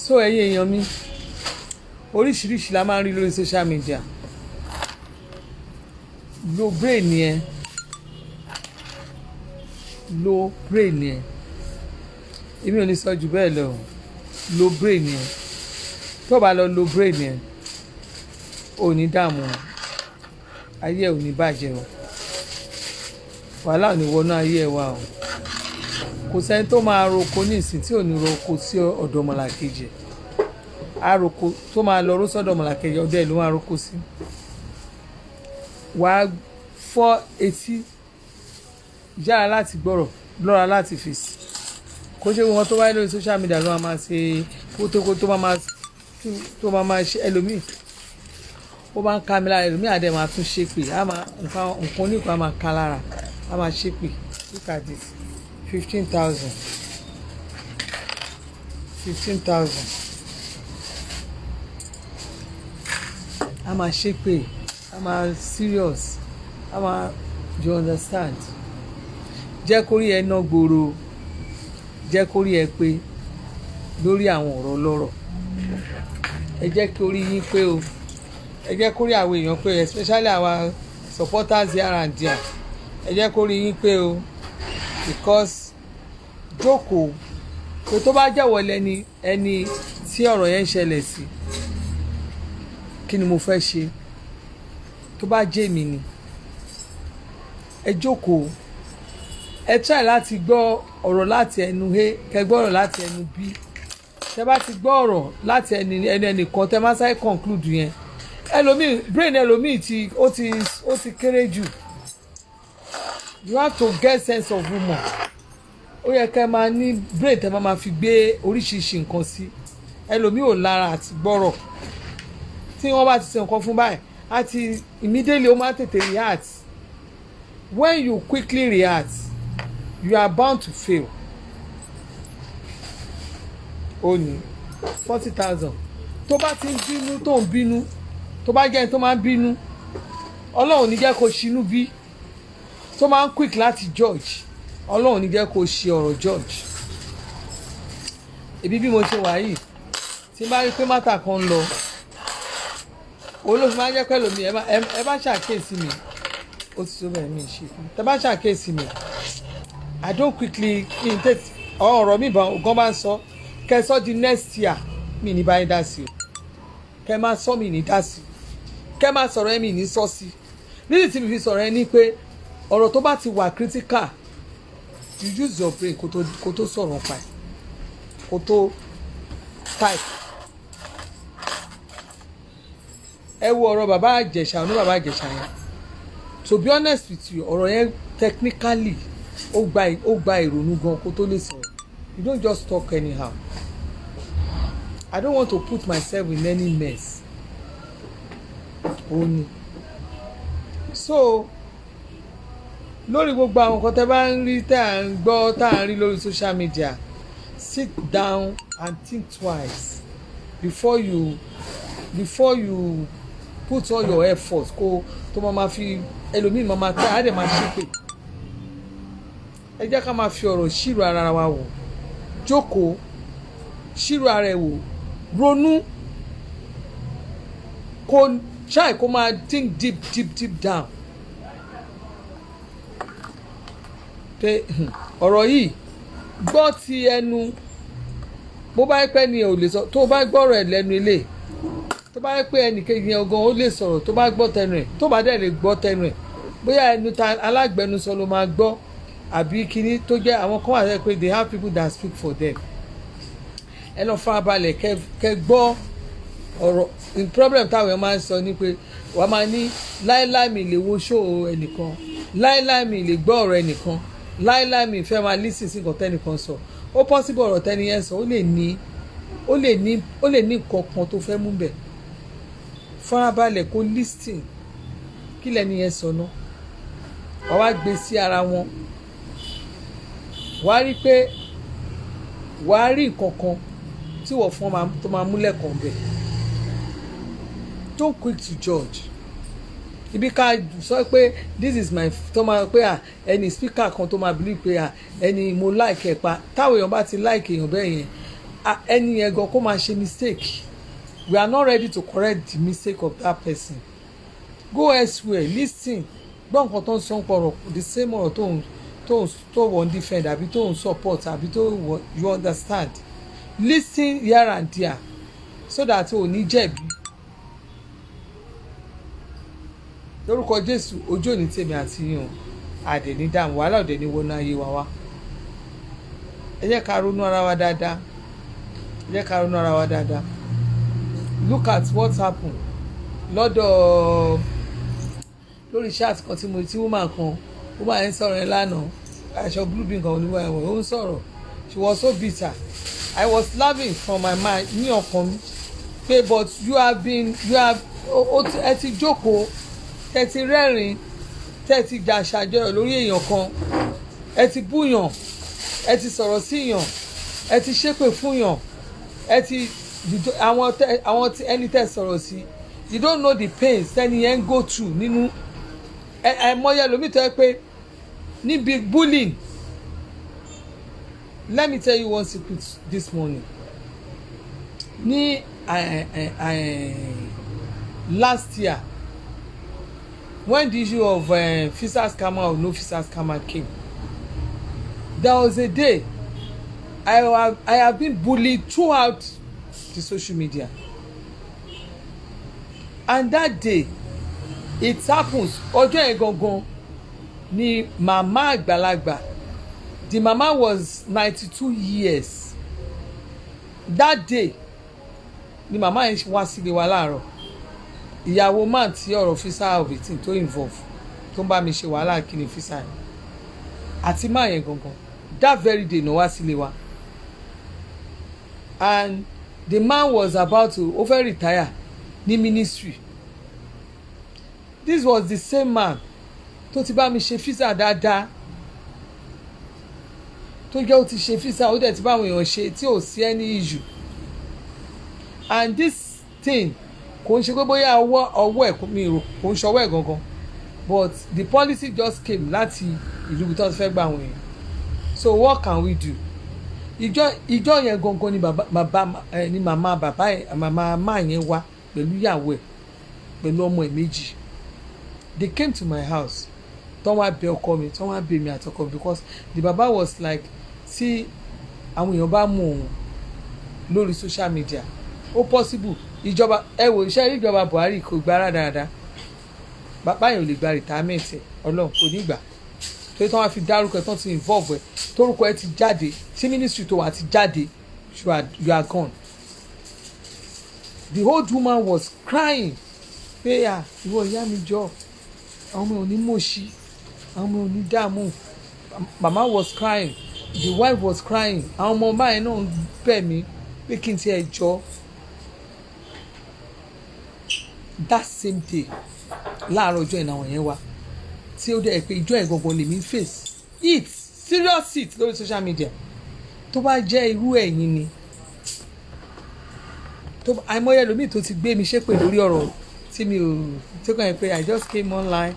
S1: so ẹ̀yin èèyàn mi oríṣiríṣi la máa ń rí lórí social media lo brain yẹn èmi ò ní sọ jù bẹ́ẹ̀ lọ lo brain yẹn tó bá lọ lo brain yẹn ò ní dààmú ayé ẹ̀ ò ní bàjẹ́ o wàhálà ò ní wọnú ayé ẹ̀ wá o kò sẹ́ni tó máa roko ní ìsìn tí ò ní roko sí ọ̀dọ̀ ọmọlàkejì àròkọ tó máa lọ ró sọ́dọ̀ ọmọlàkejì ọdẹ ló máa roko sí wàá fọ́ etí yára láti gbọ́rọ̀ lọ́ra láti fèsì kó ṣe wọn tó wáyé lórí social media ló máa ṣe kótókó tó máa ṣe ẹlòmíì ó máa ń ká mi lára ẹlòmíì àdé máa tún ṣépè nǹkan oníkan á máa ká lára á máa ṣépè. Look at this 15,000 á máa ṣépè á máa serious á máa, you understand. Jẹ́ kó rí ẹ ná gbòòrò, jẹ́ kó rí ẹ pé lórí àwọn ọ̀rọ̀ ọlọ́rọ̀. Ẹ jẹ́ kí orí yín pé o, ẹ jẹ́ kó rí àwọn èèyàn pé, especially our supporters here and there. Ẹ jẹ́ kó rí yín pé o, because jókòó pé tó bá jẹ́wọ́ lẹ́ni ẹni tí ọ̀rọ̀ yẹn ń ṣẹlẹ̀ sí, kí ni mo fẹ́ ṣe? Tó bá jẹ́ mi ni, ẹ jókòó, ẹ try láti gbọ́ ọ̀rọ̀ láti ẹnu A, kẹ́ gbọ́ ọ̀rọ̀ láti ẹnu B. Tẹ́ bá ti gbọ́ ọ̀rọ̀ láti ẹnìkan, tẹ́ má sáré conclude yẹn. Ẹlòmíì brain ẹlòmíì ó ti kéré jù. You have to get sense of humour. Ó yẹ kẹ́ máa ní brain tẹ́ máa fi gbé oríṣiríṣi nǹkan sí. Ẹlòmíì ò lára àti gbọ́rọ̀. Tí wọ́n bá ti ṣe nǹkan fún báyìí, àti immediately ó máa tètè react. When you quickly react, you are bound to fail. Ó ní 40,000. Tó bá ti ń bínú tó ń bínú, tó bá jẹ́ ẹni tó máa ń bínú, Ọlọ́run ní jẹ́ kó ṣinú bí. Tó máa ń quick láti judge, Ọlọ́run ní jẹ́ kó ṣe ọ̀rọ̀ judge. Èbí bí mo ṣe wà yìí, tí n bá rí pé mátà kan ń lọ, olóòfin máa ń jẹ́ pẹ́ lómi, ẹ bá ṣàkíyèsí mi, ó ti tó bẹ̀rẹ̀ mi ṣe fún mi. Tẹ́ bá ṣàkíyèsí mi, I don't quickly intake ọ̀rọ̀ mi gan bá ń sọ, kẹ́ sọ di next year, mi ní báyìí dá sí o. Kẹ́ máa sọ mi ní dá sí. Kẹ́ máa sọ̀rọ̀ ẹ mi ní sọ sí. Nídìí tí mi fi sọ̀rọ̀ ẹ ní pé ọ̀rọ̀ tó bá ti wà critical, you use your brain kó tó sọ̀rọ̀ pa ẹ̀, kó tó type. Ẹ wo ọ̀rọ̀ bàbá Ìjẹ̀ṣà ní bàbá Ìjẹ̀ṣà yẹn. To be honest with you, ọ̀rọ̀ yẹn technically ó gba ìrònú gan kó tó lè sọ̀rọ̀. You don't just talk anyhow. I don't want to put myself in any mess. Only. So lórí gbogbo àwọn nǹkan tẹ́ bá ń rí tá à ń gbọ́ tá à ń rí lórí social media, sit down and think twice before you put all your effort kó tó máa fi ẹlòmíì máa tá á dẹ̀ máa ṣépè. Ẹ jẹ́ ká máa fi ọ̀rọ̀ ṣírò ara wa wò, jókòó ṣírò ara ẹ wò, ronú kó try kó máa think deep down. Pé ọ̀rọ̀ yìí gbọ́ ti ẹnu, bó bá yẹ pé ni ò lè sọ, tó bá gbọ́rọ̀ ẹ̀ lẹ́nu ilé, tó bá yẹ pé ẹnìkejì yẹn gan ó lè sọ̀rọ̀, tó bá gbọ́ tẹnu ẹ̀, tó bá dẹ̀ lè gbọ́ tẹnu ẹ̀, bóyá ẹnu ta alágbẹnusọ ló máa gbọ́, àbí kíní tó jẹ́ àwọn kan wà lẹ́yìn pé they have people that speak for them. Ẹ lọ farabalẹ̀ kẹ́ gbọ́ ọ̀rọ̀. Problem táwọn èèyàn máa ń sọ ni pé wàá máa ní láíláí mi lè wo show ẹnìkan, láíláí mi lè gbọ́ ọ̀rọ̀ ẹnìkan, láíláí mi fẹ́ máa listen sí nǹkan tẹ́nìkan sọ. Ó possible ọ̀rọ̀ tẹ́ni yẹn sọ ó lè ní nǹkan kan tó fẹ́ mú bẹ̀. Farabalẹ̀ kó listen kí lẹ́ni yẹn sọ náà, wàá wá gbé sí ara wọn, wàá rí pé wàá rí nǹkan kan tí wọ́n fún tó máa múlẹ̀ kàn bẹ̀. Don't quick to judge. Ibi ká sọ pé this is my tó máa pé ẹni speaker kan tó máa believe pé ẹni mo like ẹ̀ pa, táwọn èèyàn bá ti like èèyàn bẹ́ẹ̀ yẹn, ẹni yẹn gan kó máa ṣe mistake. We are not ready to correct the mistake of that person. Go elsewhere, listen. Gbọ́ nǹkan tó ń sọ pọ̀rọ̀ the same ọ̀rọ̀ tó wọ́n defend àbí tó ń support àbí tó you understand. Listen here and there so that o ní jẹ̀bi. Lórúkọ Jésù ojú òní tèmi àti yín àdè ní dààmú wàhálà òdè ní wọnú ayé wa wá. Ẹ jẹ́ ká ronú ara wa dáadáa. Look at what happened lọ́dọ̀ lórí chat kan tí woman yẹn sọ̀rọ̀ yẹn lánàá, aṣọ blue bin kan oníwà ẹ̀wọ̀n ó ń sọ̀rọ̀. She was so bitter. I was laughing from my mind ní ọkàn mi pé but you have ẹ ti jókòó tẹ ti rẹ́rìn tẹ ti jà ṣàjọyọ̀ lórí èèyàn kan ẹ ti búyàn ẹ ti sọ̀rọ̀ síyàn ẹ ti ṣépè fúnyàn ẹ ti àwọn ẹni tẹ sọ̀rọ̀ sí you don't know the pains tẹni yẹn ń go through nínú àìmọye lómi tó yẹ pé níbi bullying. Let me tell you one secret this morning. Ní last year when the issue of visa scammer or no visa scammer came, there was a day I have been bullied throughout the social media, and that day it happens ọjọ́ yẹn gangan ni màmá àgbàlagbà. The mama was 92 years. That day ni mama yẹn wá sílé wa láàárọ̀. Ìyàwó man tí ọ̀rọ̀ visa of it tó involve tó ń bá mi ṣe wàhálà kí ni visa yẹn. Àti máa yẹn gangan. That very day no wá sílé wa. And the man was about to over retire ní ministry. This was the same man tó ti bá mi ṣe visa dáadáa. Tó jẹ́ ó ti ṣe visa ó dẹ̀ ti bá àwọn èèyàn ṣe tí ò sí any issue. And this thing kò ń ṣe pé bóyá ọwọ́ ẹ̀ mi rò kò ń ṣọwọ́ ẹ̀ gangan, but the policy just came láti ìlú tó ti fẹ́ gba àwọn èèyàn. So what can we do? Ìjọ yẹn gangan ni màmá bàbá ẹ̀ màmá máa yẹn wá pẹ̀lú ìyàwó ẹ̀ pẹ̀lú ọmọ ẹ̀ méjì. They came to my house. Tọ́ wá bẹ ọkọ mi tọ́ wá bẹ mi àtọkọ mi because the baba was like tí àwọn èèyàn bá mú òun lórí social media ó possible ìjọba ẹ wò iṣẹ́ rí ìjọba Buhari kò gbára dáadáa bàbá yẹn ò lè gba retirement ẹ Ọlọ́run kò ní gbà torí tí wọ́n fi dárúkọ ẹ tán ti involve ẹ torúkọ ẹ ti jáde tí ministry tó wà ti jáde you are gone. The old woman was crying pé ìwọ ìyá mi jọ àwọn ọmọ ò ní mọ̀ọ́ṣí àwọn ọmọ ò ní dààmú. Mama was crying, the wife was crying, àwọn ọmọ báyìí náà ń bẹ̀ mí pé kí n tiẹ̀ jọ. That same day láàárọ̀ ọjọ́ ìnáwó yẹn wá tí ó dẹ̀ pé ìjọ ẹ̀ gangan lèmi face it serious it lórí social media tó bá jẹ́ irú ẹ̀yin ni àìmọye ẹlòmíì tó ti gbé mi ṣépè lórí ọ̀rọ̀ tí mi ò tí kàn yẹn pé I just came online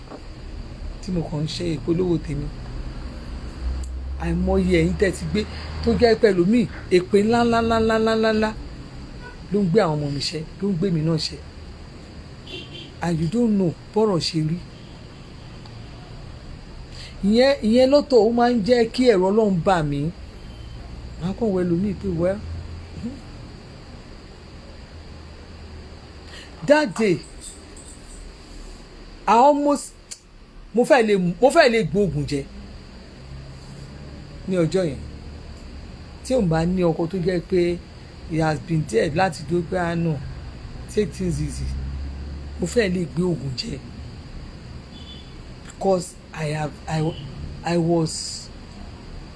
S1: tí mo kàn ń ṣe ìpolówó tèmi. Àìmọye ẹ̀yin tẹ́ ti gbé tó jẹ́ pẹ̀lú mi èpè ńláńláńláńláńláńlá ló ń gbé àwọn ọmọ mi ṣe ló ń gbé mi náà ṣe and you don't know bọ́rọ̀ ṣe rí. ìyẹn lọ́tọ̀ ó máa ń jẹ́ kí ẹ̀rọ Ọlọ́run bà mí máa kàn wẹ́ lómi pé well that day I almost mo fẹ́ lè gbóògùn jẹ ní ọjọ́ yẹn tí òun bá ní ọkọ tó jẹ́ pé he has been dead láti dó pé no take things easy mo fẹ́ lè gbé òògùn jẹ because I was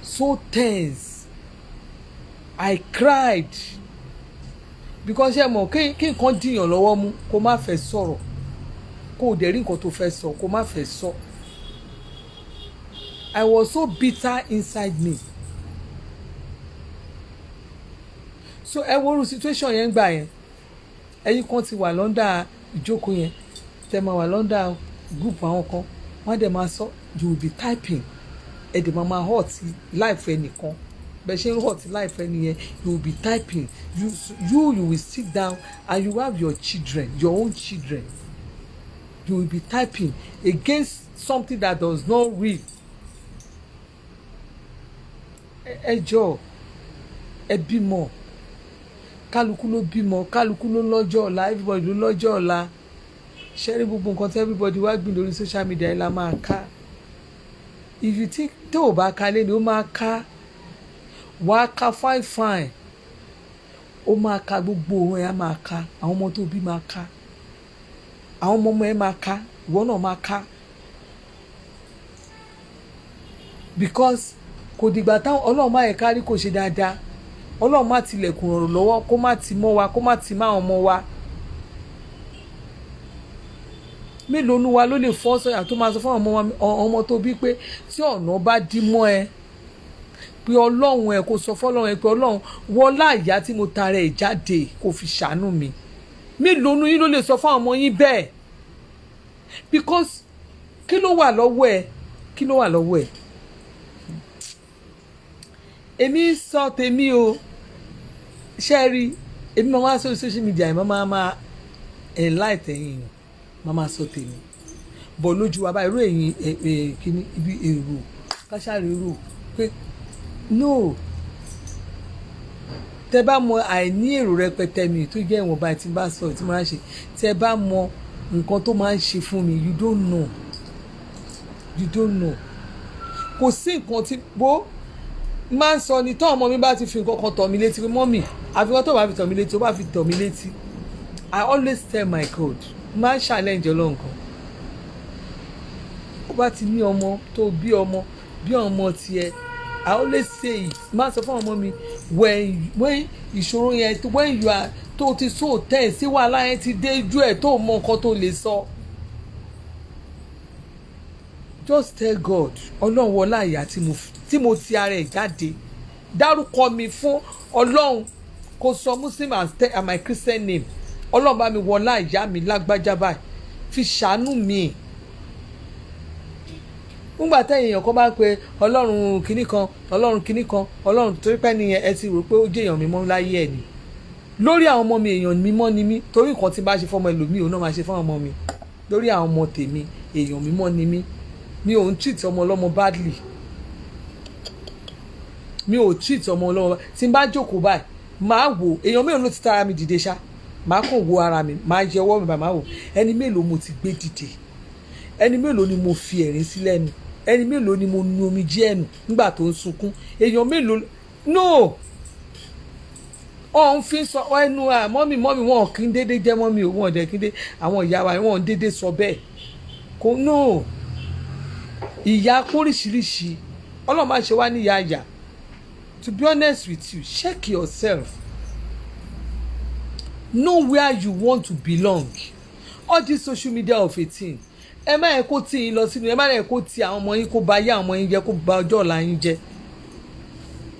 S1: so tense I cried because ṣe mọ̀ kí nǹkan dìyàn lọ́wọ́ mú kó má fẹ́ sọ̀rọ̀ kó o dẹ̀ rí nǹkan tó fẹ́ sọ kó má fẹ́ sọ. I was so bitter inside me. So ẹ wo irú situation yẹn gbà yẹn ẹ̀yin kan ti wà lọ́ndà ìjókòó yẹn tẹ́ máa wà lọ́ndà group àwọn kan wọ́n dẹ̀ máa sọ you will be typing ẹ̀ dẹ̀ máa hot life ẹnìkan bẹ́ẹ̀ ṣe ń hot life ẹni yẹn you will be typing you will sit down and you have your children your own children you will be typing against something that does not real. Ẹ jọ̀ọ́ ẹ bímọ kálukú ló bímọ kálukú ló lọ́jọ́ ọ̀la everybody ló lọ́jọ́ ọ̀la ṣẹ́rí gbogbo nǹkan tí everybody wá gbìn lórí social media yìí la máa ká if you think tó o bá ka lẹ́nu ó máa ká wàá ka fine ó máa ka gbogbo òun ẹ̀ á máa ka àwọn ọmọ tó bí máa ka àwọn ọmọ ẹ̀ máa ka ìwọ náà máa ka because kò dìgbà táwọn ọlọ́run máa yẹ kárí kò ṣe dáadáa ọlọ́run má tilẹ̀kùn ọ̀rọ̀ lọ́wọ́ kó má ti mọ́ wa kó má ti má ọmọ wa mélòó nu wa ló lè fọ́ sọ́yà tó máa sọ fún ọmọ tó bí pé tí ọ̀nà bá dí mọ́ ẹ pé ọlọ́run ẹ kò sọ fọ́lọ́run ẹ pé ọlọ́run wọlá ìyá tí mo tara ẹ̀ jáde kò fi ṣàánú mi. Mélòó nu yín ló lè sọ fún ọmọ yín bẹ́ẹ̀ because kí ló wà lọ́wọ́ ẹ kí ló wà lọ́wọ́ ẹ. Èmi sọ tèmi o ṣe rí èmi máa wá sórí social media yìí máa enlighten ẹ̀yin máa sọ tèmi bọ̀ lójú wa báyìí irú ẹ̀yin kíní ibi èrò káṣáre èrò pé no tẹ bá mọ àìní èrò rẹpẹtẹ mi tó jẹ́ ìwọ̀nba tí n bá sọ tí mo máa ń ṣe tẹ bá mọ nǹkan tó máa ń ṣe fún mi you don't know kò sí nǹkan tí bó máa ń sọ ni tọ́ ọmọ mi bá ti fi nǹkan kan tọ̀ mí létí pé mọ́mì àfikún tó bá fi tọ̀ mí létí ó bá fi tọ̀ mí létí I always tell my God máa ń challenge ọlọ́run kan ó bá ti ní ọmọ tó bí ọmọ tiẹ̀ I always say it máa sọ fún ọmọ mi when ìṣòro yẹn when you are tó ti so tẹ̀ sí wàhálà yẹn ti dé ju ẹ̀ tó mọ nǹkan tó lè sọ just tell God ọlọ́run wọlá ìyá tí mo ti ara ẹ̀ jáde dárúkọ mi fún ọlọ́run kò sọ Muslim as my Christian name ọlọ́run bá mi wọlá ìyá mi lágbájá báyìí fi ṣàánú mi. Nígbà tẹ́yìn èèyàn kan bá ń pe ọlọ́run kinní kan ọlọ́run torí pé nìyẹn ẹ ti rò pé ó jẹ́ èèyàn mímọ́ láyé ẹ̀ ni lórí àwọn ọmọ mi èèyàn mímọ́ ni mí torí nǹkan tí bá ṣe fọ́mọ ẹlòmíì òun náà máa ṣe fún ọmọ mi lórí àwọn ọmọ tèmi èèyàn mímọ́ ni mí mi ò ń treat ọmọ ọlọ́mọ badly mi ò treat ọmọ ọlọ́mọ tí n bá jókòó báyìí máa wò èèyàn mélòó ló ti tara mi dìde ṣá máa kàn wo ara mi máa yẹ ọwọ́ mi bá máa wò ẹni mélòó mo ti gbé dìde ẹni mélòó ni mo fi ẹ̀rín sí lẹ́nu ẹni mélòó ni mo nu omi jí ẹnu nígbà tó ń sunkún èèyàn mélòó no ọ̀hún fi sọ ẹnu mọ́mì wọn kì í dédé jẹ́ mọ́mì ò wọ́n dẹ̀ kí dé àwọn ìyá wa wọn dédé sọ bẹ́ẹ̀ kò no ìyá kóríṣiríṣi ọlọ́run máa ṣe wá ní ìyá àyà to be honest with you check yourself know where you want to belong all this social media of a thing ẹ má yẹ kó tì yín lọ sínú ẹ má yẹ kó tì àwọn ọmọ yín kó bà ayé àwọn ọmọ yín jẹ́ kó bà ọjọ́ ọ̀la yín jẹ́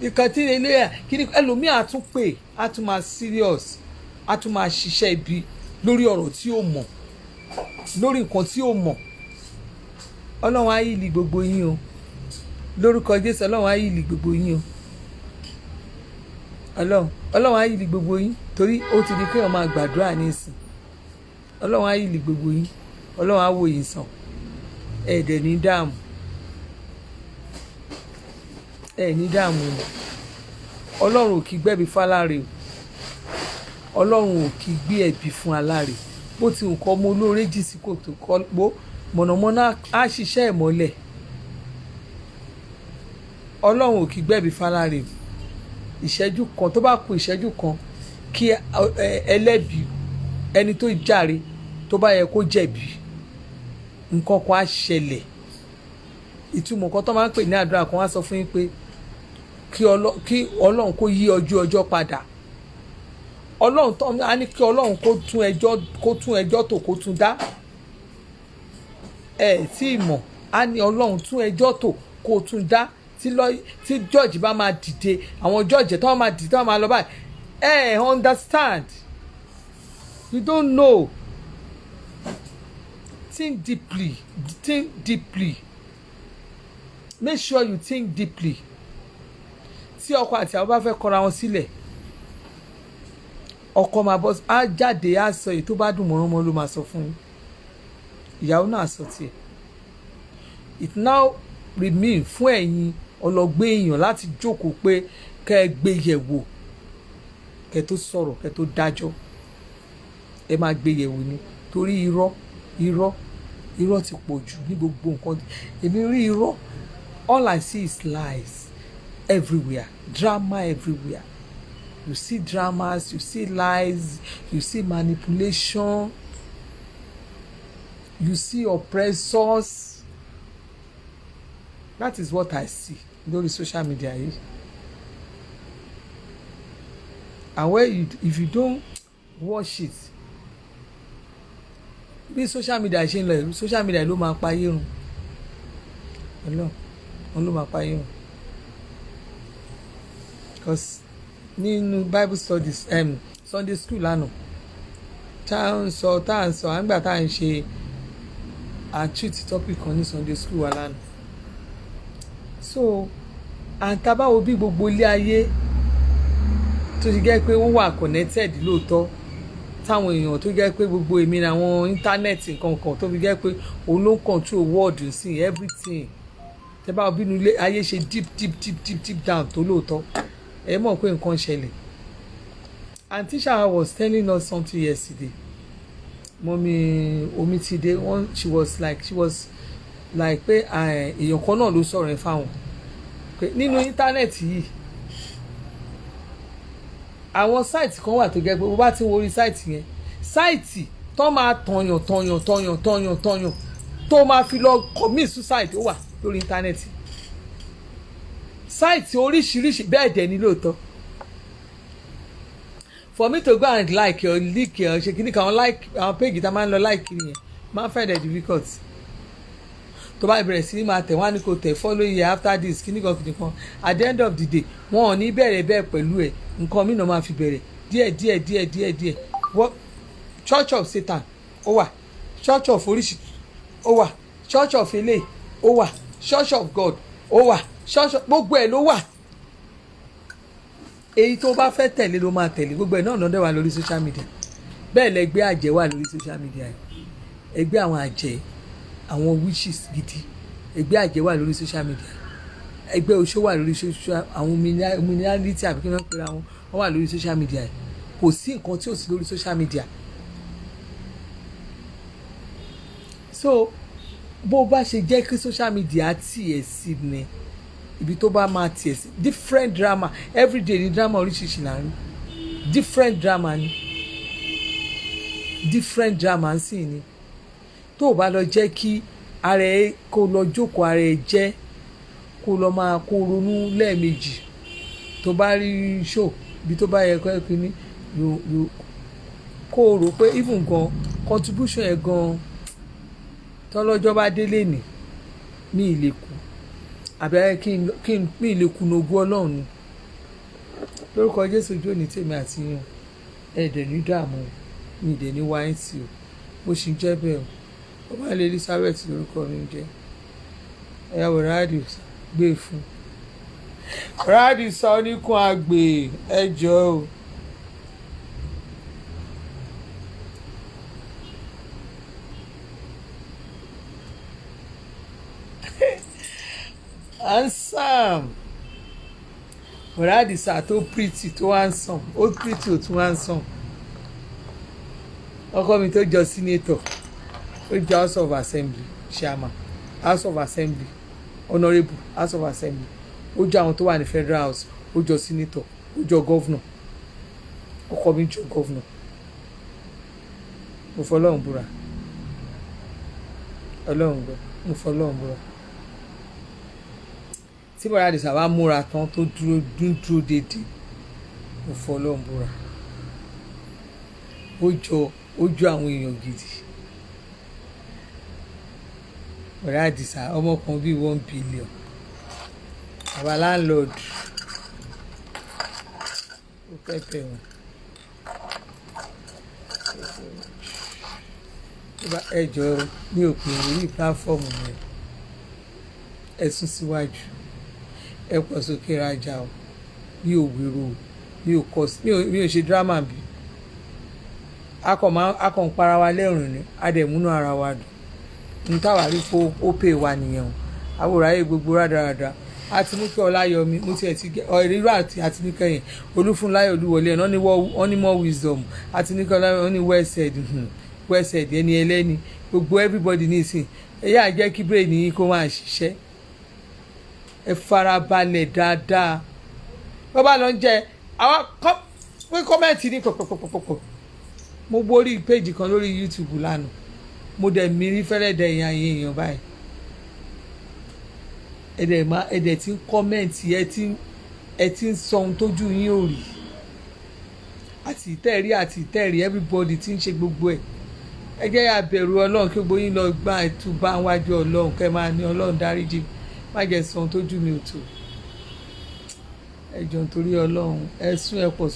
S1: ìkàn tí ilé ẹ̀ kí ni ẹlòmíì á tún pè á tún máa serious á tún máa ṣiṣẹ́ ibi lórí ọ̀rọ̀ tí ó mọ̀ lórí nǹkan tí ó mọ̀ ọlọ́run á yìlì gbogbo yín o lórúkọ Jésù ọlọ́run á yìlì gbogbo yín o ọlọ́run á yìlì gbogbo yín torí ó ti di kéèyàn máa gbàdúrà nísìn ọlọ́run á yìlì gbogbo yín ọlọ́run á wò yín sàn ẹ̀ẹ́dẹ̀ ní dààmú ọlọ́run ò kì í gbẹ̀bí fáláre o ọlọ́run ò kì í gbé ẹ̀bí fún aláre bó ti nǹkan ọmọ olóore jì sí kòtò kọ́ mọ̀nàmọ́ná á ṣiṣẹ́ ìmọ́lẹ̀ ọlọ́run ò kì í gbẹ̀bí fáláre ìṣẹ́jú kan tó bá kù ìṣẹ́jú kan kí ẹlẹ́bi ẹni tó jàre tó bá yẹ kó jẹ̀bi nǹkan kan á ṣẹlẹ̀ ìtumọ̀ kan tó máa ń pè ní àdúrà kan wá sọ fún yín pé kí ọlọ́run kó yí ọjọ́ padà ọlọ́run tó á ní kí ọlọ́run kó tún ẹjọ́ tó kó tún dá tí ìmọ̀ á ní ọlọ́run tún ẹjọ́ tó kó tún dá tí judge bá máa dìde àwọn judge tó máa dìde tó máa lọ báyìí understand you don't know think deeply make sure you think deeply tí ọkọ àti àwọn bá fẹ́ kọra wọn sílẹ̀ ọkọ máa bọ́ á jáde á sọ èyí tó bá dùn mọ́rán mọ́ ló máa sọ fún yín ìyàwó náà sọ tiẹ̀ it now remain fún ẹ̀yin ọlọ́gbé èèyàn láti jókòó pé kẹ́ ẹ gbé yẹ̀wò kẹ́ tó sọ̀rọ̀ kẹ́ tó dájọ́ ẹ máa gbé yẹ̀wò ni torí irọ́ ti pọ̀ jù ní gbogbo nǹkan èmi rí irọ́ all I see is lies everywhere drama everywhere you see dramas you see lies you see manipulation you see oppressors that is what I see lórí social media yìí and if you don't watch it bí social media ṣe ń lọ yìí social media ló máa pa ayé run Ọlọ́run òun ló máa pa ayé run because nínú Bible studies Sunday school lánàá tá à ń sọ àgbà tá à ń ṣe treat topic kan ní Sunday school wa lánàá so àǹtàbáwo bí gbogbo ilé ayé tó ti jẹ́ pé wọ́n wà connected lóòótọ́ táwọn èèyàn tó jẹ́ pé gbogbo èmi ní àwọn íńtánẹ́ẹ̀tì nǹkan tó fi jẹ́ pé òun ló ń control world sí everything tẹ́ bá bínú ilé ayé ṣe deep down tó lóòótọ́ ẹ mọ̀ pé nǹkan ṣẹlẹ̀ and teacher was telling us something yesterday mọ́mí Omítidé she was like pé èèyàn kan náà ló sọ̀rọ̀ ẹ̀ fáwọn pé nínú íńtánẹ́ẹ̀tì yìí àwọn sáìtì kan wà tó jẹ́ pé bó bá ti ń worí sáìtì yẹn sáìtì tó máa tọ̀yàn tó máa fi lọ commit suicide ó wà lórí íńtánẹ́ẹ̀tì sáìtì oríṣiríṣi bẹ́ẹ̀ dẹ̀ ní lóòótọ́ for me to go and like or leak or ṣe kíní kan like àwọn page tá máa ń lọ like yẹn máa ń fẹ́ dẹ̀ difficult tó bá bẹ̀rẹ̀ sí ní máa tẹ̀ wọ́n á ní kò tẹ̀ follow here after this kíní kan at the end of the day wọn ò ní bẹ̀rẹ̀ bẹ́ẹ̀ pẹ̀lú ẹ̀ nǹkan mi náà máa fi bẹ̀rẹ̀ díẹ̀ wọ́n church of Satan ó wà church of oríṣi ó wà church of ele ó wà church of God ó wà church of gbogbo ẹ̀ ló wà èyí tó bá fẹ́ tẹ̀lé ló máa tẹ̀lé gbogbo ẹ̀ náà lọ́dẹ̀ wà lórí social media bẹ́ẹ̀ lẹ́gbẹ́ àjẹ́ wà lórí social media ẹgbẹ́ àwọn àjẹ́ àwọn witches gidi ẹgbẹ́ àjẹ́ wà lórí social media ẹgbẹ́ oṣó wà lórí social àwọn minority àbí kí wọ́n pera wọn wà lórí social media kò sí nǹkan tí ò sí lórí social media so bó bá ṣe jẹ́ kí social media tiẹ̀ sí ni ibi tó bá máa tiẹ̀ sí different drama everyday ni drama oríṣiríṣi là ń rí different drama ń sìn ni tó o bá lọ jẹ́ kí ara ẹ kó lọ jókòó ara ẹ jẹ́ kó lọ máa kó ronú lẹ́ẹ̀mejì tó bá rí show ibi tó bá yẹ kó ẹ pín ní kó o rò pé even gan contribution ẹ gan tọ́lọ́jọ́ bá délé ní mi ì lè kú àbẹ̀rẹ̀ kí n mi ì lè kú n'ogún Ọlọ́run ni lórúkọ Jésù ojú òní tèmi àti yàn ẹ̀ẹ́dẹ̀ ní dààmú mi ì dẹ̀ ní wáyé tì o bó ṣe jẹ́ bẹ́ẹ̀ o ọba ilé Elizabeth lórúkọ mi jẹ́ ẹ̀yà wò ráàdì gbé fún ráàdì sọ oníkun àgbè ẹjọ́ o. Handsome ráàdì sá tó pretty tó handsome ó pretty ó tún handsome ọkọ mi tó jọ senator ó jọ House of Assembly chairman House of Assembly honourable House of Assembly ó jọ àwọn tó wà ní Federal House ó jọ senator ó jọ governor ọkọ mi jọ governor mo fọlọ́run búra ọlọ́run gbọ́ mo fọlọ́run búra tí bọ̀dá àdìsá bá múra tán tó dúró déédéé mo fọlọ́run búra ó jọ àwọn èèyàn gidi bọ̀dá àdìsá ọmọ kan bíi 1 billion àwa láńlọ́ọ̀dù ó pẹ́pẹ́ wọn ẹjọ́ ní òpin orí pláfọ́ọ̀mù mi ẹ sún síwájú ẹ pọ̀ sókè rajà o mi ò gbèrò mi ò ṣe dírámà bí akọ̀ ń para wa lẹ́rùn ni adẹ̀múnú ara wa dùn ní táwa rí fó ó pè wá nìyẹn o àwòrán ayé gbogbo rádaràda Àtinúkẹ́ Ọláyọmí mo tiẹ̀ ti ìrírò àti Àtinúkẹ́ yẹn Olúfúnláyọ̀ Olúwọlé ẹ̀ wọ́n ní more wisdom Àtinúkẹ́ Ọláyọmí ní wẹ́sẹ̀d ẹni ẹlẹ́ni gbogbo everybody ní ìsìn ẹ̀yà jẹ́ kí brain yín kó máa ṣiṣẹ́ ẹ farabalẹ̀ dáadáa bó bá lọ jẹ àwọn pé kọ́mẹ̀ntì ní pọ̀pọ̀pọ̀pọ̀ mo borí péjì kan lórí YouTube lánàá mo dẹ̀ mírí fẹ́rẹ̀ dẹ̀ èèyàn báyìí ẹ̀dẹ̀ tí ń kọ́mẹ̀ntì ẹ ti ń sọ ohun tójú yín ò rí àti ìtẹ́rí everybody tí ń ṣe gbogbo ẹ̀ ẹ jẹ́ yà bẹ̀rù ọlọ́run kí gbogbo yín lọ gbà ìtúbà wájú ọlọ́run kẹ́ máa ní ọlọ́run dáríjì má jẹ́ sọ ohun tójú mi ò tó ẹ jọ̀ọ́ nítorí ọlọ́run ẹ sún ẹ pọ̀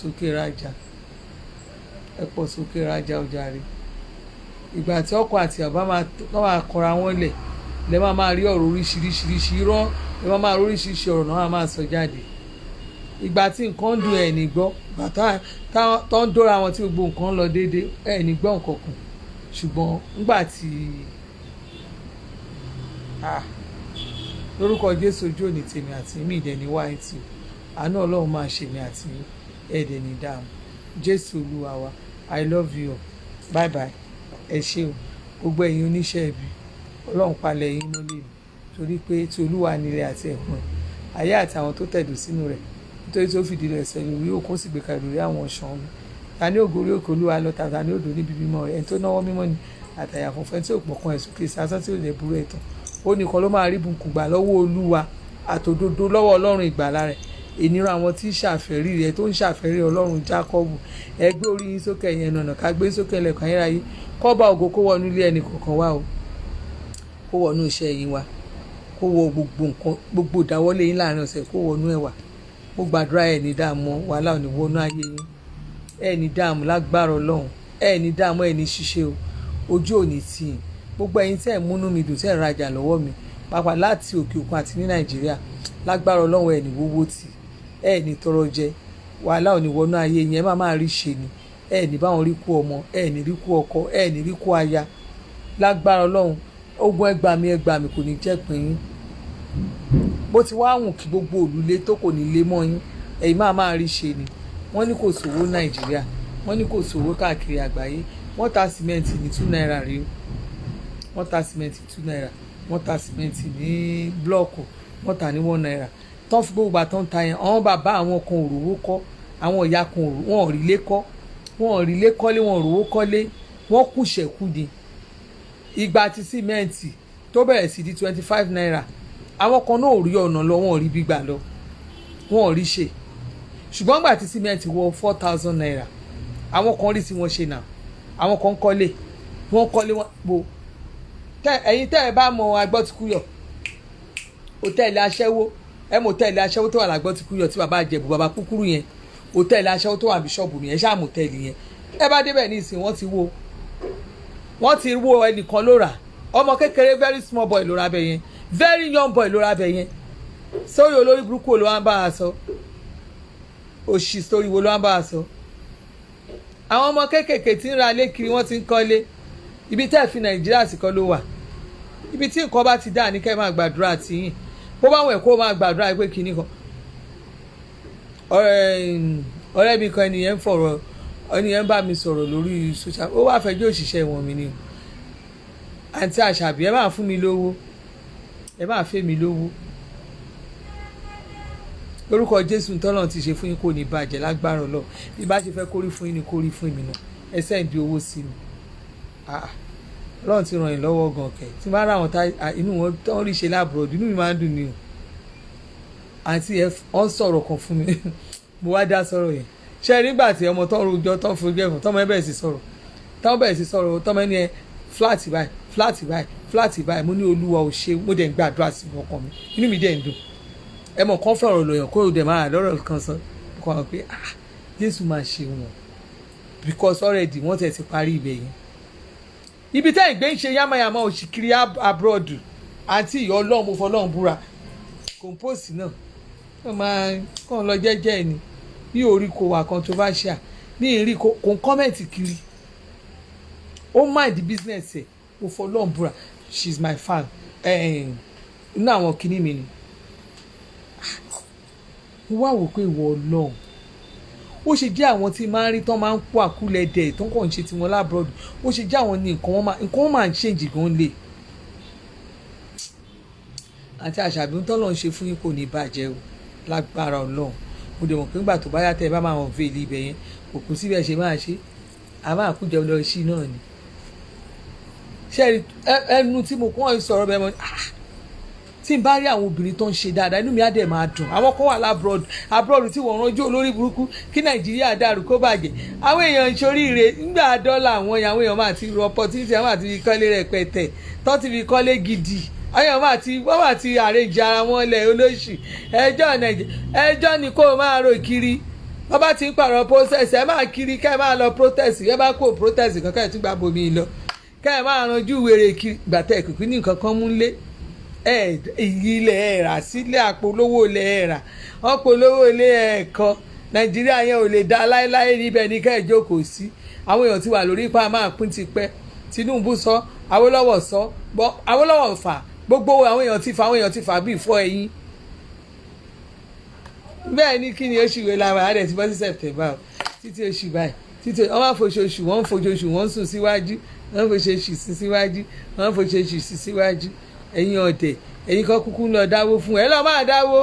S1: sókè rajà ọjà rẹ̀ ìgbà tí ọkọ àti àbá máa kọra wọn lẹ̀ lẹ máa rí ọ̀rọ̀ oríṣiríṣi irọ́ lẹ máa rí oríṣiríṣi ọ̀rọ̀ náà máa sọ jáde ìgbà tí nǹkan ń dùn ẹ̀ ní gbọ́ ìgbà tó ń dóra wọn tí gbogbo nǹkan lọ déédéé ẹ̀ ní gbọ́ nǹkan kan ṣùgbọ́n nígbà tí lórúkọ Jésù ojú òní tèmi àti mí ìdẹ̀ni wáyé tì àánú Ọlọ́run máa ṣe mi àti ẹ̀ẹ́dẹ̀ ní dáàmú Jésù Olúwa wa I love you bye bye ẹ ṣé o gbogbo ẹ̀yin oníṣẹ́ ibi Ọlọ́run palẹ̀ yín mọ́lẹ̀ mi torí pé tí Olúwa nílẹ̀ àti ẹ̀kún ẹ̀ ayé àti àwọn tó tẹ̀dó sínú rẹ̀ nítorí tó fìdí rẹ̀ sẹ́yìn orí òkun sì gbé kalẹ̀ lórí àwọn ọ̀ṣàn mi ta ní ògórí òkè Olúwa lọ ta ní odò níbi mímọ́ rẹ̀ ẹni tó náwó mímọ́ ni àtàyà funfun tí òpó kan ẹ̀sùn kìí sásán tí ò lè burú ẹ̀tàn ó nìkan ló máa rí bùkún gbà lọ́wọ́ Olúwa àtòdodo lọ́wọ́ Ọlọ́run ìgbàlà rẹ̀ ènìyàn àwọn tí ń ṣàfẹ́rí rẹ̀ tó ń ṣàfẹ́rí Ọlọ́run Jákọ́bù ẹ gbé orí yín sókè yẹn nànà ká gbé sókè lẹ́kàn ayérayé kọ́ba ògo kó wọnú ilé ẹnì kọ̀ọ̀kan wá o kó wọnú iṣẹ́ yín wá kó wọ gbogbo nǹkan gbogbo ìdáwọ́lé yín láàrin ọ̀sẹ̀ kó wọnú ẹ̀ wá mo gbàdúrà ẹ̀ ní dààmú wàhálà ò ní wọnú ayé yín ẹ̀ ní dààmú lágbára Ọlọ́run ẹ̀ ní dààmú ẹ̀ ní ṣiṣẹ́ o ojú ò ní tì í gbogbo ẹ̀yin tẹ́ ẹ̀ múnú mi dùn tẹ́ ẹ̀ rajà lọ́wọ́ mi pàápàá láti òkè òkun àti ní Nàìjíríà lágbára Ọlọ́run ẹ̀ ní wówó tì ẹ̀ ní tọrọ jẹ wàhálà ò ní wọnú ayé yín ẹ má rí ṣe ni ẹ̀ ní báwọn rí kú ọmọ ẹ̀ ní rí kú ọkọ ẹ̀ ní rí kú aya lágbára Ọlọ́run ogun ẹgbàmí kò ní jẹ́ pín yín bó ti wá hùn kí gbogbo òlùlé tó kò ní lé mọ́ yín ẹ̀yin máa rí ṣe ni wọ́n ní kò sówó Nàìjíríà wọ́n ní kò sówó káàkiri àgbáyé wọ́n ta sìmẹ́ǹtì ní 2 naira rí wọ́n ta sìmẹ́ǹtì 2 naira wọ́n ta sìmẹ́ǹtì ní blọ́ọ̀kù wọ́n ta ní 1 naira tán fi gbogbo àtọ́ ń ta yẹn àwọn bàbá àwọn kan òrówó kọ́ àwọn ìyá kan wọn ò rí lé kọ́ wọn ò rí lé kọ́lé wọn ò rówó kọ́lé wọ́n kù ṣẹ̀kù ni ìgbà tí sìmẹ́ǹtì tó bẹ̀rẹ̀ sí di 25 naira àwọn kan náà ò rí ọ̀nà lọ wọn ò rí gbígbà lọ wọn ò rí ṣe ṣùgbọ́n gbà tí sìmẹ́ǹtì wọ 4,000 naira àwọn kan rí tí wọ́n ṣe náà àwọn kan kọ́lé wọ́n po ẹ̀yin tẹ́ ẹ bá mọ Agbọ́tikúyọ̀ hòtẹ́ẹ̀lì aṣẹ́wó ẹ mọ hòtẹ́ẹ̀lì aṣẹ́wó tó wà lágbọ́tikúyọ̀ tí bàbá àjẹbù bàbá kúkúrú yẹn hòtẹ́ẹ̀lì aṣẹ́wó tó wà bíṣọ́ọ̀bù yẹn ṣáà mọ hòtẹ́ẹ̀lì yẹn ẹ bá débẹ̀ ní ìsìn wọ́n ti wo ẹnìkan ló rà ọmọ kékeré very small boy ló ra bẹ̀ yẹn very young boy ló ra bẹ̀ yẹn sórí olórí burúkú ló wá ń bá a sọ òṣì sórí wo ló wá ń bá a sọ àwọn ọmọ kéékèèké tí ń ra ilé kiri wọ́n ti ń kọ́lé ibi tẹ́ ẹ̀ fi Nàìjíríà sì kọ́ ló wà ibi tí nǹkan bá ti dá ní kẹ́ máa gbàdúrà tìyìn bó bá wẹ̀ kó máa gbàdúrà pé kinní kan ọ̀rẹ́ mi kan ẹnìyẹn ń bá mi sọ̀rọ̀ lórí social ó wá fẹjọ́ òṣìṣẹ́ wọn mi ni àǹtí Àṣàbí ẹ máa fún mi lówó ẹ máa fẹ́ mi lówó lórúkọ Jésù tọ́lọ́run ti ṣe fún yín kò ní bàjẹ́ lágbára Ọlọ́run bí bá ṣe fẹ́ kórí fún yín ni kórí fún mi náà ẹ sẹ́ǹdì owó sí mi Ọlọ́run ti ràn yín lọ́wọ́ gan kẹ̀ tí bá rà wọn ta inú wọn tó ń rí ṣe láàbùrọ̀dù inú mi máa ń dùn ní o àǹtí ẹ ọ́n sọ̀rọ̀ kan fún mi mo wá dá sọ̀rọ̀ yẹn ṣe nígbà tí ọmọ tó ń rojọ́ tó ń fojú ẹ̀fọ́ tọ́mọ ẹ bẹ̀rẹ̀ sí sọ̀rọ̀ tọ́mọ ẹni ẹ fúláàtì báyìí mo ní Olúwa ò ṣe mo dẹ̀ ń gbàdúrà sí ọkàn mi inú mi dẹ̀ ń dùn ẹ mọ̀ kán fọ̀rọ̀ lòyàn kó o dẹ̀ máa lọ́rọ̀ kan sọ kọ́ ọ pé Jésù máa ṣe wọn because already wọ́n tẹ̀ ti parí ibẹ̀ yẹn ibi tẹ́ ìgbé ń ṣe yámayàmá òṣìkiri abroad àti ìyá Ọlọ́run mo fọlọ́run búra compose náà wọ́n máa kàn lọ jẹ́jẹ́ ni bí orí kò wà controversial ní ìrí kò ń kọ́mẹ̀ntì kiri ó mind the business ẹ̀ mo fọlọ́run búra she is my fan inú àwọn kinní mi ni mo wá wò pé ìwọ Ọlọ́run ó ṣe jẹ́ àwọn tí máa ń rí tán máa ń kó àkúlẹ̀ dẹ̀ tó ń kàn ṣe tiwọn lábúrọ̀dù ó ṣe jẹ́ àwọn ní nǹkan wọn máa ń ṣèǹjì gan lè àti Àṣàbí ń tọ́lọ̀ ń ṣe fún yín kò ní bàjẹ́ o lágbára Ọlọ́run mo dẹ̀ mọ̀ pé nígbà tó bá yá tẹ́ ẹ bá máa hàn fèlè ibẹ̀ yẹn òkú síbẹ̀ ṣe máa ṣe a máa kú jẹun lọ sí náà ni ṣe ẹnu tí mo kọ́ ẹ sọ̀rọ̀ bẹ́ẹ̀ mọ́ tí n bá rí àwọn obìnrin tó ń ṣe dáadáa inú mi á dẹ̀ máa dùn. Àwọn kan wà lábúrọ̀dù tí wọ́n ránjú olórí burúkú kí Nàìjíríà dàrú kó bàjẹ́. Àwọn èèyàn ń ṣoríire nígbà dọ́là àwọn èèyàn máa ti rọ opportunity àwọn àti fi kọ́lé rẹpẹtẹ tó ti fi kọ́lé gidi. Àwọn wọ́n máa ti àrèjì ara wọn lẹ̀ olóṣì. Ẹjọ́ ni kó máa rò kiri. Wọ́n bá ti ń pààrọ̀ protest ẹ máa kiri kẹ́ ẹ máa lọ protest ẹ bá kó protest kankan ẹ̀ tún gba bomi lọ kẹ́ ẹ máa ranjú wèrè kiri gbàtẹ́ ìkùnkùn ní nǹkan kan mú lé ilẹ̀ ẹ̀rà sílẹ̀ àpolówó ilẹ̀ ẹ̀rà wọ́n polówó ilé ẹ̀kọ́ Nàìjíríà yẹn ò lè dá láéláé níbẹ̀ ní kẹ́ ẹ̀ jókòó sí. Àwọn èèyàn ti wà lórí ipa máa pín ti pẹ́. Tinubu sọ Awólọ́wọ̀ sọ Awólọ́wọ̀ fà gbogbo àwọn èèyàn ti fà bí ìfọ́ ẹ̀yìn. Bẹ́ẹ̀ ni kí ni oṣù wo làwọn àárẹ̀ ti bọ́ sí September títí oṣù báyìí títí wọ́n máa foṣooṣù wọ́n sùn síwájú wọ́n foṣooṣù sí síwájú wọ́n foṣooṣù sí síwájú. Ẹ̀yin ọ̀dẹ̀ ẹ̀yin kan kúkú ń lọ dáwó fún ẹ lọ́ọ́ máa dáwó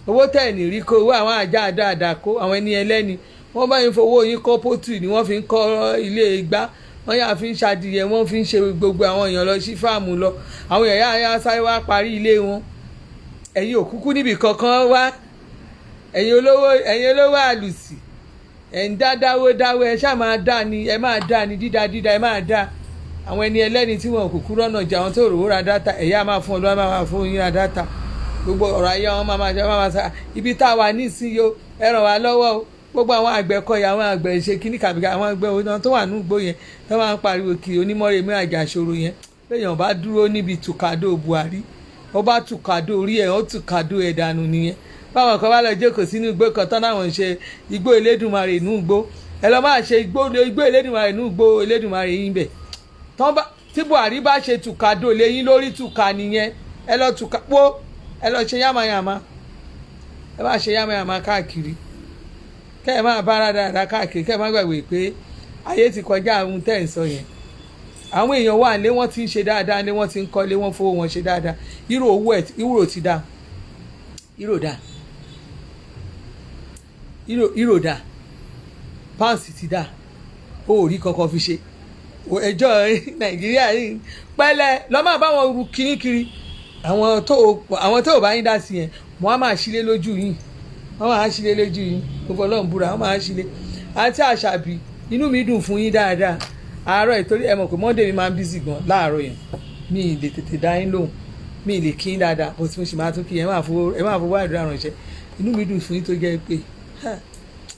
S1: owó tẹ̀ ní rí kó owó àwọn àjà àdáàdà kó àwọn ẹni ẹlẹ́ni wọ́n bá yín fowó yín kọ́ pọ́tù ni wọ́n fi ń kọ́ ilé igbá wọ́n yà fi ń ṣàdìyẹ wọ́n fi ń ṣe gbogbo àwọn èèyàn lọ sí fáàmù lọ àwọn èèyàn yà sáré wá parí ilé wọn. Ẹ̀yin òkúkú níbì kankan wá ẹ̀yin olówó àlùsì ẹ̀ ń dáwó ẹ ṣáà máa dá ni ẹ máa dá ni dídá ẹ máa dá. Àwọn ẹni ẹlẹ́ni tí wọn kúkú rọ́nà jà wọn tó rówó ra dátà ẹ̀yà máa fún ọlọ́wọ́ máa fún yín ra dátà gbogbo ọ̀rọ̀ ayé wọn máa sá ibi tá a wà nísìnyí o ẹ ràn wá lọ́wọ́ o gbogbo àwọn àgbẹ̀ kọyà àwọn àgbẹ̀ ṣe kíní kàbíkà àwọn àgbẹ̀ òun tó wà ní ìgbó yẹn tó máa ń pariwo kiri Onímọ̀rẹ́mí Àjàṣoro yẹn lẹ́yìn ọba dúró níbi tùkàdó Buhari ọba tùkàdó orí ẹ̀ ó tùkàdó ẹ̀ dànù nìyẹn. Báwọn kan bá lọ jókòó sínú igbó kan tán láwọn ń ṣe igbó Elédùmarè inú igbó ẹ lọ máa ṣe igbó Elédùmarè inú igbó Elédùmarè yín bẹ̀ tí Buhari bá ṣe tùkàdó lẹ́yìn lórí tùkà nìyẹn ẹ lọ tùkà pó ẹ lọ ṣe yàmàyàmà ẹ máa ṣe yàmàyàmà káàkiri kẹ́ ẹ máa bára dáadáa káàkiri kẹ́ ẹ má gbàgbé pé ayé ti kọjá ohun tẹ́ ẹ̀ ń sọ yẹn. Àwọn èèyàn wà lé wọ́n ti ń ṣe dáadáa lé wọ́n ti ń kọ́lé wọ́n fowó wọn ṣe dáadáa ìrò ti dá ìrò dá páǹsì ti dá ó rí kankan fi ṣe ẹjọ́ Nàìjíríà pẹ́lẹ́ lọ́ máa bá wọn ru kíníkiri àwọn tó bá yín dá sí yẹn wọ́n á máa ṣílé lójú yín gbogbo Ọlọ́run búra wọ́n máa ṣílé. Àti Àṣàbí inú mi dùn fún yín dáadáa àárọ̀ ìtorí ẹ mọ̀ pé Monday mi máa ń bísí gan láàárọ̀ yẹn mi ì lè tètè dá yín lóhùn mi ì lè kí yín dáadáa bó ti mo ṣe máa tún kí ẹ máa fowó àdúrà ránṣẹ́ inú mi dùn fún yín tó jẹ́ pé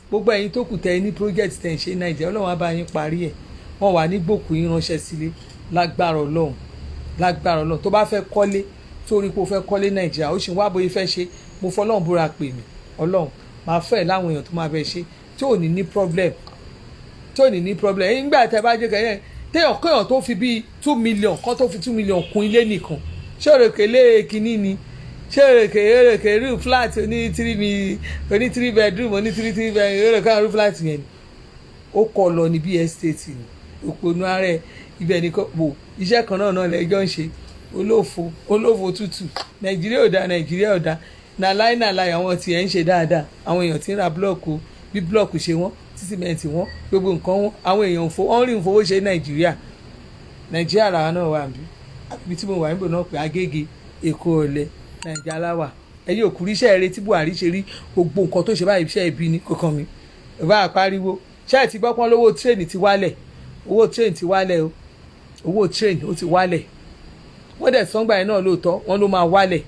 S1: gbogbo ẹ̀yin tó kù tẹ ní project tẹ̀ ń ṣe Nàìjíríà Ọlọ́run á bá yín parí ẹ̀ wọ́n wà ní gbòkú yín ránṣẹ́ sílé lágbára Ọlọ́run tó bá fẹ́ kọ́lé torí pé o fẹ́ kọ́lé Nàìjíríà ó sì ń wá bóyá fẹ́ ṣe mo fọlọ́run búra pè mí Ọlọ́run máa fẹ́ láwọn èèyàn tó máa fẹ́ ṣe tí ò ní ní problem nígbà tẹ́ bá jẹ́ kẹ́yìn téèyàn tó fi bíi 2 million kan tó fi 2 million kún ilé nìkan ṣé òrèkèlé kínní ni ṣé òrèkè rú flat oní 3 bedroom oní 3 bedroom òrèkè rú flat yẹn ni ó kọ lọ ní bí estate ni òpònú ààrẹ ibẹ̀ ní kò iṣẹ́ kan náà lẹ́jọ́ ń ṣe olófo tútù Nàìjíríà ò dá nàláì àwọn tiẹ̀ ń ṣe dáadáa àwọn èèyàn ti ń ra blọọkù bí blọọkù ṣe wọ́n tí sìmẹ́ǹtì wọ́n gbogbo nǹkan wọn àwọn èèyàn wọ́n rí ìfowó ṣe Nàìjíríà làwọn náà wà níbí ibi tí mo wà níbò náà pé Agége Èkó Ọ̀lẹ Nàìjíríà láwà ẹ̀yìn òkúrí iṣẹ́ eré tí Buhari ṣe rí gbogbo nǹkan tó ṣe báyìí iṣẹ́ ibi ní kọ̀ọ̀kan mi ìbá àpariwo ṣé ẹ̀ ti gbọ́ pọ́n lówó tírèènì ti wálẹ̀ owó tírèènì ti wálẹ̀ o owó tírèènì ó ti wálẹ̀ wọ́n dẹ̀ sọ́ngbà yẹn náà lóòótọ́ wọ́n ló máa wálẹ̀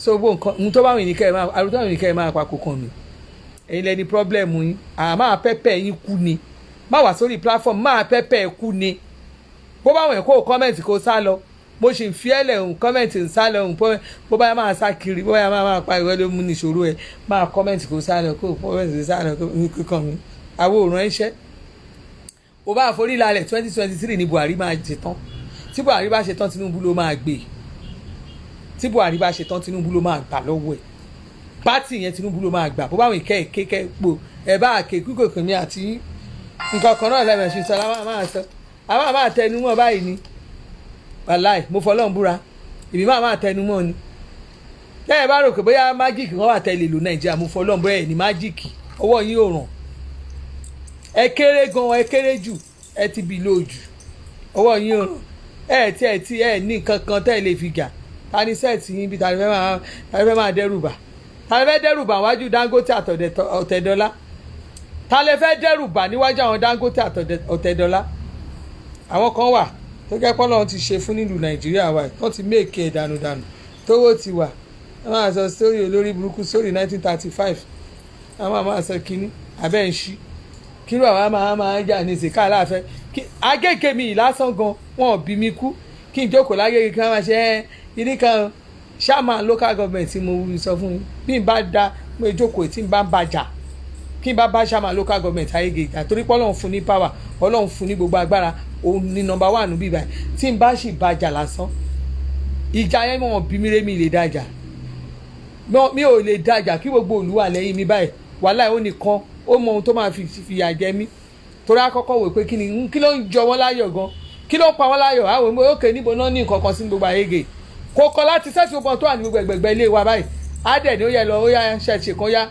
S1: so gbogbo nǹkan ohun tó bá wọn ìníkẹ́ ẹ̀ máa pa kò kàn mí ẹ̀yin lẹni pírọ́blẹ̀mù yín máa pẹ́pẹ́ yín kú ni má wà sórí platform máa pẹ́pẹ́ kú ni bó bá wọn kó kọ́mẹ̀ntì kó sá lọ mo sì ń fi ẹ̀lẹ̀ òun kọ́mẹ̀ntì ń sá lọ òun bó bá máa sá kiri bó bá máa pa ìwé ló mú ní ìṣòro ẹ̀ máa kọ́mẹ̀ntì kó sá lọ kó kọ́mẹ̀ntì sá lọ kó kàn mí àwọn òòrùn ẹ̀ṣẹ́ ó bá forí lálẹ̀ 2023 ni Buhari máa ṣe tán tí Buhari bá ṣe tán Tinubu ló máa gbé tí Buhari bá ṣe tán Tinubu ló máa gbà lọ́wọ́ ẹ̀ pátì yẹn Tinubu ló máa gbà bó bá wọn kéèké pò ẹ bá àké kíkò kìíní àti nǹkan kan náà lẹ́mẹ̀ẹ́sì sọ àwọn máa tẹnu mọ́ báyìí ni wàláì mo fọlọ́n búra èmi máa tẹnu mọ́ ni lẹ́yìn bá rò pé bóyá májíìkì kan wà tẹ́lẹ̀ lò Nàìjíríà mo fọlọ́n bóyá ẹ̀ ní májíìkì ọwọ́ yín ò ràn ẹ kéré gan ẹ kéré jù ẹ ti bì lójú ọwọ́ yín ò ràn ẹ ní nǹkan kan tẹ́ ẹ lè fi gà ta ni sẹ́ẹ̀tì yín bí ta ni fẹ́ máa dẹ́rùbà ta ni fẹ́ dẹ́rùbà wájú Dangote àtọ̀tẹ̀dọ́lá ta lè fẹ́ dẹ́rùbà níwájú àwọn Dangote àtọ̀tẹ̀dọ́lá. àwọn kan wà tó jẹ́ pọ́nlọ́run ti ṣe fún nílùú Nàìjíríà wa tó ti méèkì ẹ̀ dànùdànù tówó ti wà wọ́n máa sọ sórí olórí burúkú sórí 1935 wọ́n máa sọ kínní abẹ́ ń ṣí kí ló àwọn máa jà ní ìsìnká aláàfẹ́ agége mi ìlásán gan wọn ò bí mi kú kí n jókòó lágége kí wọ́n máa ṣe ìdí kan ṣáàmà local government tí mo sọ fún un bí n bá da mo jókòó tí n bá ń bàjà kí n bá ṣáàmà local government ayége ìgbà torí pé Ọlọ́run fún ní power Ọlọ́run fún ní gbogbo agbára òun ní number 1 níbí báyìí tí n bá sì bàjà lásán ìjà yẹn wọn bí mi ré mi lè dájà mi ò lè dájà kí gbogbo olúwa lẹ́yìn mi báyìí wàhálà ó nìkan ó mọ ohun tó máa fi fìyà jẹ mí torí àkọ́kọ́ wò pé kí ló ń jọ wọ́n láyọ̀ gan kí ló ń pa wọ́n láyọ̀ àwọn ọmọ òkè níbo náà ní nǹkan kan sí gbogbo ayége kò kọ́ láti sẹ́ẹ̀tì gbogbo tó wà ní gbogbo ẹgbẹ̀gbẹ̀ ilé wa báyìí ádẹ̀ ni ó yẹ lọ ó yá ṣẹ̀ṣẹ̀ kan yá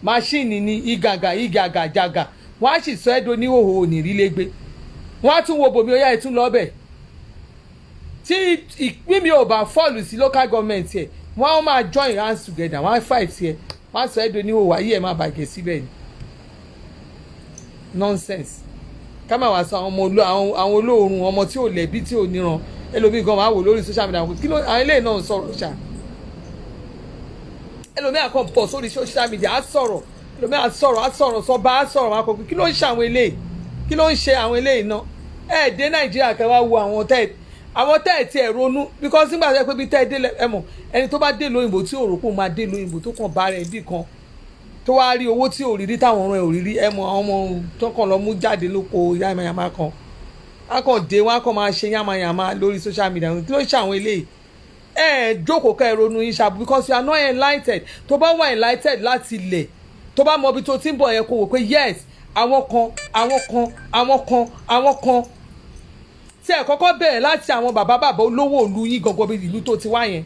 S1: máṣíìnì ni ìgàgà jàgà wọ́n á sì sọ ẹ́dọ̀ ní òhò òní rí lẹ́gbẹ́ wọ́n á tún wo bòmí ó yá ìtún lọ́bẹ̀ tí ìpín mi ò bá fọ́ọ̀lù sí local government yẹ wọ́n á máa join hands together wọ́n á fight yẹ wọ́n á sọ ẹ́dọ̀ ní òhò ayé ẹ̀ máa bàjẹ́ síbẹ̀ ni nonsense ká máa wá sọ àwọn olóòórùn ọmọ tí ò lẹ́bí tí ò níran ẹlòmíì gan máa wò lórí social media kí ló àwọn eléyìí náà ń sọ̀rọ̀ ṣá ẹlòmíì àkọ́ pọ̀ sórí social media á sọ̀rọ̀ ẹlòmíì á sọ̀rọ̀ sọ́ba á sọ̀rọ̀ máa kọ́ kí ló ń ṣe àwọn eléyìí kí ló ń ṣe àwọn eléyìí náà ẹ̀ dé Nàìjíríà kẹ́ wá wo àwọn tẹ́ ẹ̀ tí ẹ̀ ronú because nígbà tó yẹ pé bí tẹ́ ẹ dé ẹ mọ̀ ẹni tó bá dé lóyìnbó tí ò rò pé ó máa dé lóyìnbó tó kàn bá rẹ̀ bí kan tó wá rí owó tí òrìrí táwọn ọ̀rọ̀ ẹ̀ òrìrí ẹ mọ̀ àwọn ọmọ tó kàn lọ mú jáde lóko yàmàyàmà kan a kàn dé wọn a kàn máa ṣe yàmàyàmà lórí social media kí ló ń ṣe àwọn eléyìí ẹ jókòó ká ẹ ronú yín ṣàbù because you are not enlightened tó bá wà enlightened láti ilẹ̀ tó bá mọ ibi tó ti ń bọ̀ yẹn kó wò pé yes àwọn kan tí ẹ kọ́kọ́ bẹ̀rẹ̀ láti àwọn bàbá olówó ìlú yín gangan bí ìlú tó ti wá yẹn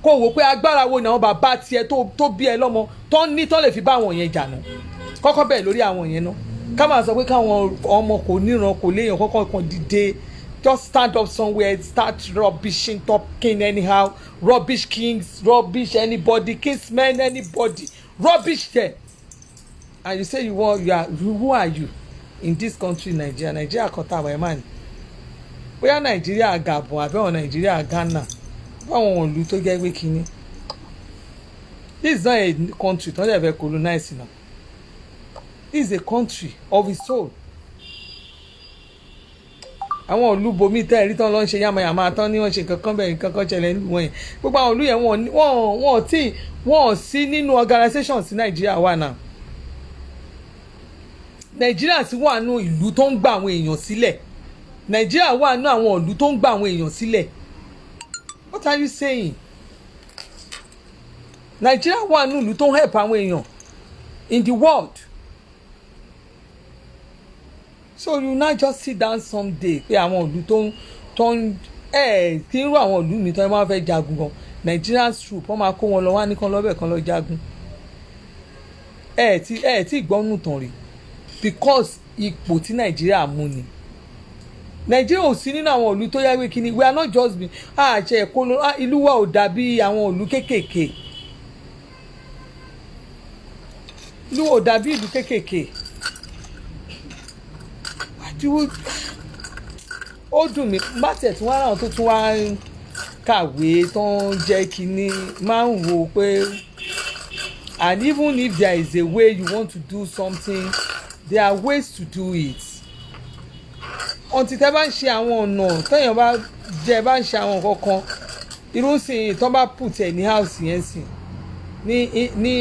S1: kó wò pé agbára wo ni àwọn bàbá tiẹ̀ tó bí ẹ lọ́mọ tó ní tó lè fi bá àwọn yẹn jà náà kọ́kọ́ bẹ̀rẹ̀ lórí àwọn yẹn náà ká máa sọ pé káwọn ọmọ kò níran kò léèyàn kọ́kọ́ kan dìde just stand up somewhere start rubbishing talking anyhow rubbish kings rubbish anybody kingsmen anybody rubbish them and you say who are you in this country Nigeria kan tá àwọn ẹ̀ máa ní bóyá Nigeria Gabon àbẹ̀wọ̀n Nigeria Ghana báwọn ìlú tó jẹ́ pé kínní this is not a country tó ń dẹ̀ fẹ́ colonize now this is a country of its own àwọn ìlú bomi tẹ́ ẹ̀rí tán ló ń ṣe yàmàyàmà tán ní wọ́n ṣe kankan bẹ́ẹ̀ kankan ṣẹlẹ̀ nínú wọn yẹn gbogbo àwọn ìlú yẹn wọ́n sí nínú organisation sí Nàìjíríà wà náà Nàìjíríà sì wà nínú ìlú tó ń gba àwọn èèyàn sílẹ̀ Nàìjíríà wà nínú àwọn ìlú tó ń gba àwọn èèyàn sílẹ̀. What are you saying? Nigeria wà nínú ìlú tó ń help àwọn èèyàn in the world. So you now just sit down someday pé àwọn ìlú tó ń kí irú àwọn ìlú mi tó ń máa fẹ́ jagun gan Nigerian troop wọ́n máa kó wọn lọ wá ní kan lọ́bẹ̀ kan lọ jagun. Tí gbọ́nù tán rí because ipò tí Nigeria mú ni. Nigeria ò sí nínú àwọn ìlú tó yá wé kíní we are not just been àṣẹ ẹ̀kọ́ ìlú wa ò dàbí àwọn ìlú kéékèèké ìlú ò dàbí ìlú kéékèèké ó dùn mí bá tẹ̀ tún wá ráwọn tó tún wá kàwé tó ń jẹ́ kíní máa ń wò pé and even if there is a way you want to do something there are ways to do it. Ọ̀ntì tẹ́ bá ń ṣe àwọn ọ̀nà tẹ́yàn bá ń ṣe àwọn nǹkan kan irú sìn tó bá put ẹ̀ ní house yẹn sìn ní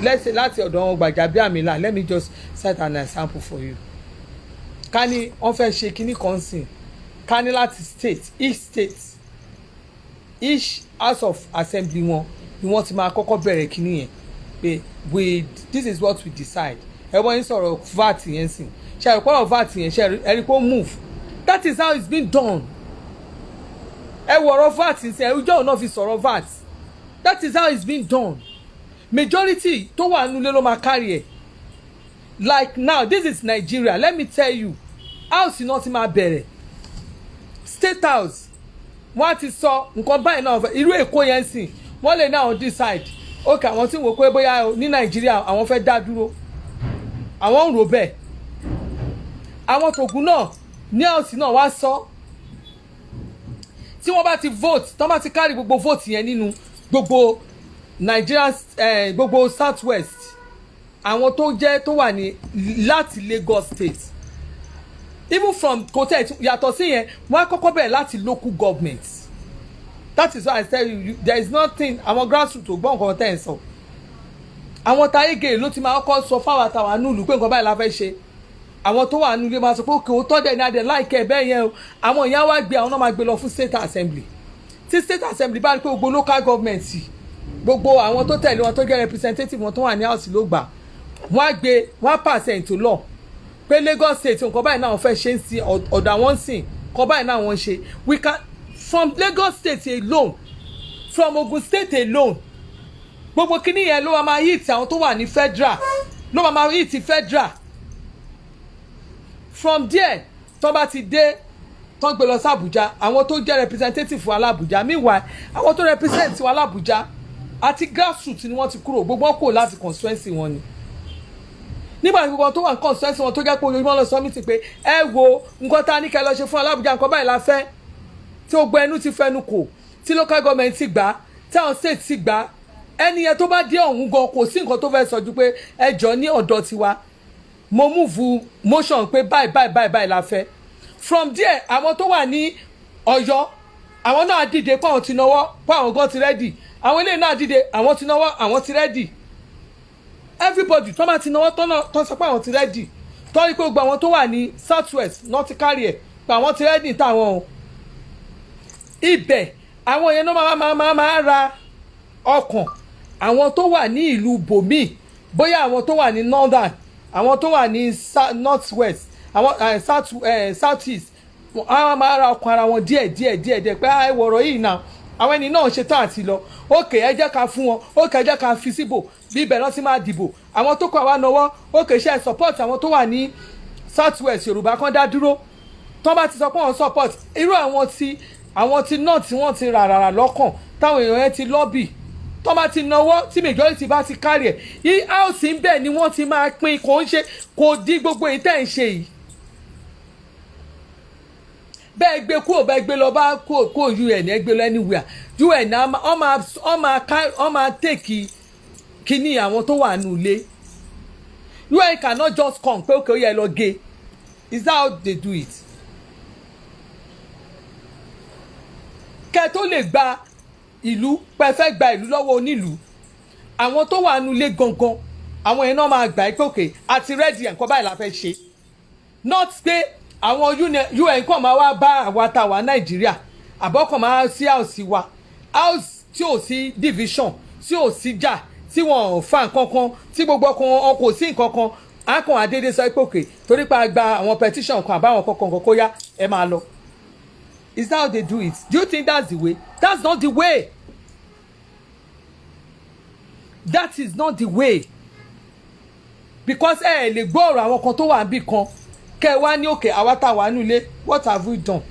S1: lẹ́sẹ̀ láti ọ̀dọ̀ wọn Gbajabiamila let me just set an example for you. Ká ní wọ́n fẹ́ ṣe kinní kan sìn ká ní láti state each house of assembly wọn ni wọ́n ti máa kọ́kọ́ bẹ̀rẹ̀ kinní yẹn pé this is what we decide ẹ̀wọ́n yín sọ̀rọ̀ VAT yẹn sìn ṣe àìpọ́nrọ̀ VAT yẹn ṣe ẹ̀rí kó move that is how it's been done ẹ wọ ọ̀rọ̀ VAT ṣe ẹ̀rújọ́ òun náà fi sọ̀rọ̀ VAT that is how it's been done majority tó wà nílé ló máa carry ẹ̀ like now this is Nigeria let me tell you house náà ti máa bẹ̀rẹ̀ state house wọ́n á ti sọ nǹkan báyìí náà fẹ́ irú Èkó yẹn sìn wọ́n lè náà decide okay àwọn tí wò pé bóyá ní Nàìjíríà àwọn fẹ́ dá dúró àwọn ń rò bẹ́ẹ̀ àwọn tògùn náà ní ọ̀sìn náà wá sọ tí wọ́n bá ti vote tí wọ́n bá ti carry gbogbo vote yẹn nínú gbogbo Nigeria gbogbo South West àwọn tó jẹ́ tó wà ní láti Lagos State even from hotel yàtọ̀ sí yẹn wọ́n á kọ́kọ́ bẹ̀rẹ̀ láti local government that is why I tell you there is nothing àwọn grassroots ò gbọ́ nǹkan tẹ́ ẹ̀ sọ àwọn táyé gèrè ló ti máa kọ́ sọ fáwọn àtàwọn ànúlù pé nǹkan báyìí la fẹ́ ṣe àwọn tó wà nílé máa sọ pé òkè òótọ́ dẹ̀ ní adẹ̀ láìkẹ́ bẹ́ẹ̀ yẹn o àwọn èèyàn wá gbé àwọn náà máa gbé lọ fún state assembly tí state assembly bá rí pé gbogbo local government gbogbo àwọn tó tẹ̀lé wọn tó jẹ́ representative wọn tó wà ní house ló gbà wọ́n á gbé 1% into law pé Lagos State nǹkan báyìí náà wọ́n fẹ́ ṣe ń sin ọ̀dọ̀ àwọn sìn nǹkan báyìí náà wọ́n ṣe we can from Lagos State alone from Ogun State alone gbogbo kíní yẹn ló máa hit àwọn tó wà ní federal ló máa hit federal from there tó bá ti dé tó ń gbé lọ sí Abuja àwọn tó jẹ́ representative wa l'Abuja meanwhile àwọn tó represent wa l'Abuja àti grassroots ni wọ́n ti kúrò gbogbo kò láti constituency wọn ni nígbà tí gbogbo tó wà ní constituency wọn tó jẹ́ pé ojoojúmọ́ lọ sọ mítì pé ẹ wo nǹkan tá a ní kẹ́ lọ ṣe fún l'Abuja nǹkan báyìí la fẹ́ tí ó gbọ́ ẹnu ti fẹnu kò tí local government ti gbà tí àwọn state ti gbà ẹni yẹn tó bá dé ọ̀hún gan kò sí nǹkan tó fẹ́ sọ ju pé ẹjọ́ ní ọ̀dọ̀ tiwa mo move motion pé báyìí la fẹ́ from there àwọn tó wà ní Ọ̀yọ́ àwọn náà dìde pé àwọn ti náwó pé àwọn gan ti ready àwọn eléyìí náà dìde àwọn ti náwó àwọn ti ready everybody tó máa ti náwó tó sọ pé àwọn ti ready tó rí pé gbogbo àwọn tó wà ní South West náà ti carry ẹ̀ pé àwọn ti ready táwọn o ibẹ̀ àwọn yẹn náà máa ra ọkàn àwọn tó wà ní ìlú bòmí bóyá àwọn tó wà ní northern àwọn tó wà ní north west àwọn south east àwọn máa ra ọkàn ara wọn díẹ̀ pé àìwọ̀rọ̀ yìí náà àwọn ẹni náà ṣe tán àti lọ òkè ẹ jẹ́ ká fún wọn òkè ẹ jẹ́ ká fi síbò bí ibẹ̀ náà ti máa dìbò àwọn tó kọ àwa náwó òkè ṣe support àwọn tó wà ní south west yorùbá kan dá dúró tó bá ti sọ pé wọ́n support irú àwọn tí náà tí wọ́n ti rà lọ́kàn táwọn èèyàn yẹn ti lọ́bì tó bá ti náwó tí majority bá ti kárí ẹ̀ yí house ń bẹ̀ ni wọ́n ti máa pín kò ń ṣe kò dí gbogbo èyí tẹ̀ ń ṣe yìí bẹ́ẹ̀ gbé kúrò bẹ́ẹ̀ gbé lọ bá kó UN ẹ gbé lọ anywhere UN ọ máa tèkì kíní àwọn tó wà nù ilé UN cannot just come pé òkè ó yẹ lọ gé is that how they do it kẹ́ tó lè gba ìlú pẹ́fẹ́ gba ìlú lọ́wọ́ onílùú àwọn tó wà nù ilé gangan àwọn yẹn náà máa gbà pé òkè àti rẹ́dì nǹkan báyìí la fẹ́ ṣe not pé àwọn UN kàn máa wá bá àwa tá wà Nàìjíríà àbọ̀kàn máa sí house wa house tí ò sí division tí ò sí jà tí wọ́n fa nǹkan kan tí gbogbo kan kò sí nǹkan kan á kàn àdédé sọ pé òkè torí pé a gba àwọn petition kan àbáwọn kankan kó yá ẹ máa lọ. Is that how they do it? Do you think that's the way? That's not the way. That is not the way. Because lè gbọ́ ọ̀rọ̀ àwọn kan tó wà níbì kan kẹ́ wá ní òkè àwa tá wà nílé what have we done?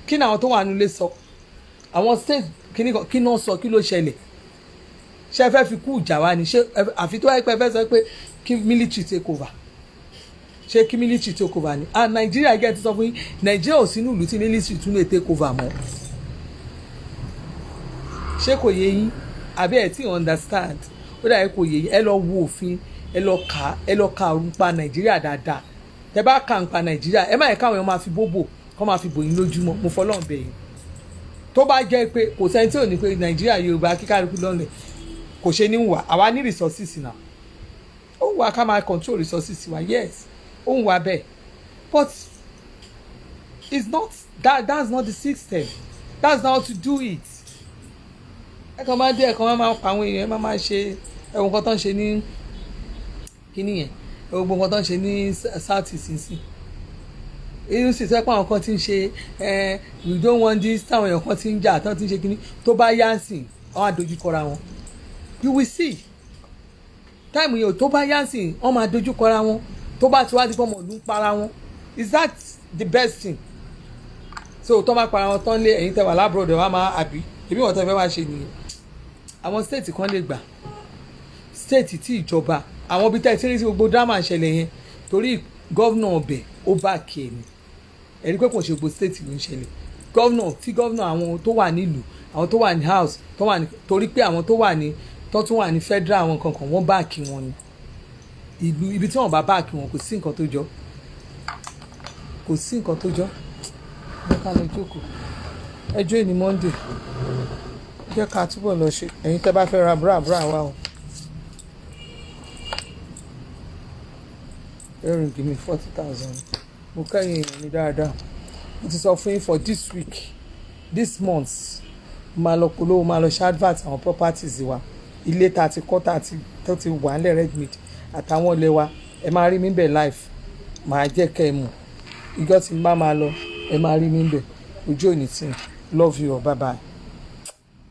S1: Kí ni àwọn tó wà nílé sọ? Àwọn state kí náà sọ kí ló ṣẹlẹ̀? Ṣé ẹ fẹ́ fi kú ìjà wá ni? Ṣé àfi tó wáyé pé ẹ fẹ́ sọ pé kí military take over? Ṣé kí military take over ni? Nàìjíríà gẹ́gẹ́ ti sọ fún yín Nàìjíríà ò sínú ìlú tí military tún lè take over mọ́. Ṣé kò yé yín? Àbí ẹ̀ tí understand? Ó dàbí kò yé yín ẹ lọ wo òfin ẹ lọ ka òrùpa Nàìjíríà dáadáa. Tẹ bá ka nípa Nàìjíríà ẹ má yẹ káwọn èèyàn máa fi bóbò kọ́ máa fi bòyìn lójúmọ́ mo fọlọ́run bẹ̀ yín. Tó bá jẹ́ pé kò sẹ́ni tí ò ní pé Nàìjíríà Yorùbá kíkálukú lọ́nà kò ṣe ní wà àwa ní resources náà. Ó wà ká máa control resources wa yes. Ó ń wá bẹ́ẹ̀ but it's not that's not the system that's not how to do it. Ẹ̀kan máa dé ẹ̀kan máa pa àwọn èèyàn máa ṣe ẹ̀wọ̀n kan tó ń ṣe ní kíní yẹn ẹ̀wọ̀n kan tó ń ṣe ní south east sí irú sì sẹ́pọ̀ àwọn kan ti ń ṣe we don't want this táwọn èèyàn kan ti ń jà tán ti ń ṣe kíní tó bá yá sí wọn á dojú kọra wọn you will see táìmù yẹn tó bá yá sí wọn máa dojú kọra wọn tó bá ti wá di fọmọ ọdún para wọn is that the best thing so tó bá para wọn tán lé ẹ̀yin tẹ́ wà lábúròdì wa máa àbí èmi wọn tẹ́ fẹ́ wá ṣe nìyẹn àwọn state kan lè gbà state tí ìjọba àwọn ibi tẹ́ ẹ ti rí sí gbogbo drama ìṣẹ̀lẹ̀ yẹn torí gọ́vnà ọbẹ̀ ó bá kí ẹ̀ ni ẹ̀rí pé kò ṣe gbogbo state ló ń ṣẹlẹ̀ gọ́vnà àwọn tó wà nílùú àwọn tó wà ní house tó wà ní torí pé àwọn tó wà ní tó tún wà ní federal àwọn kankan wọ́n bá kí wọn ni ìlú ibi tí wọ́n bá kí wọn kò sí nǹkan tó jọ jẹ́ ká lọ jókòó ẹjọ́ ìní Monday jẹ́ ká túbọ̀ lọ ṣe ẹ̀yin tẹ́ bá fẹ́ ra bra wa o earring give me 40,000 mo kẹ́yìn èèyàn mi dáadáa mo ti sọ fún yín for this week this month máa lọ polówó máa lọ ṣe advert àwọn properties wa ilé tá a ti kọ́ tó ti wà nílẹ̀ Redmade àtàwọn ilé wa ẹ máa rí mi bẹ̀ live máa jẹ́ kẹ́ ẹ mọ̀ ìjọ tí n bá máa lọ ẹ máa rí mi bẹ̀ ojú òní tí love you bye bye.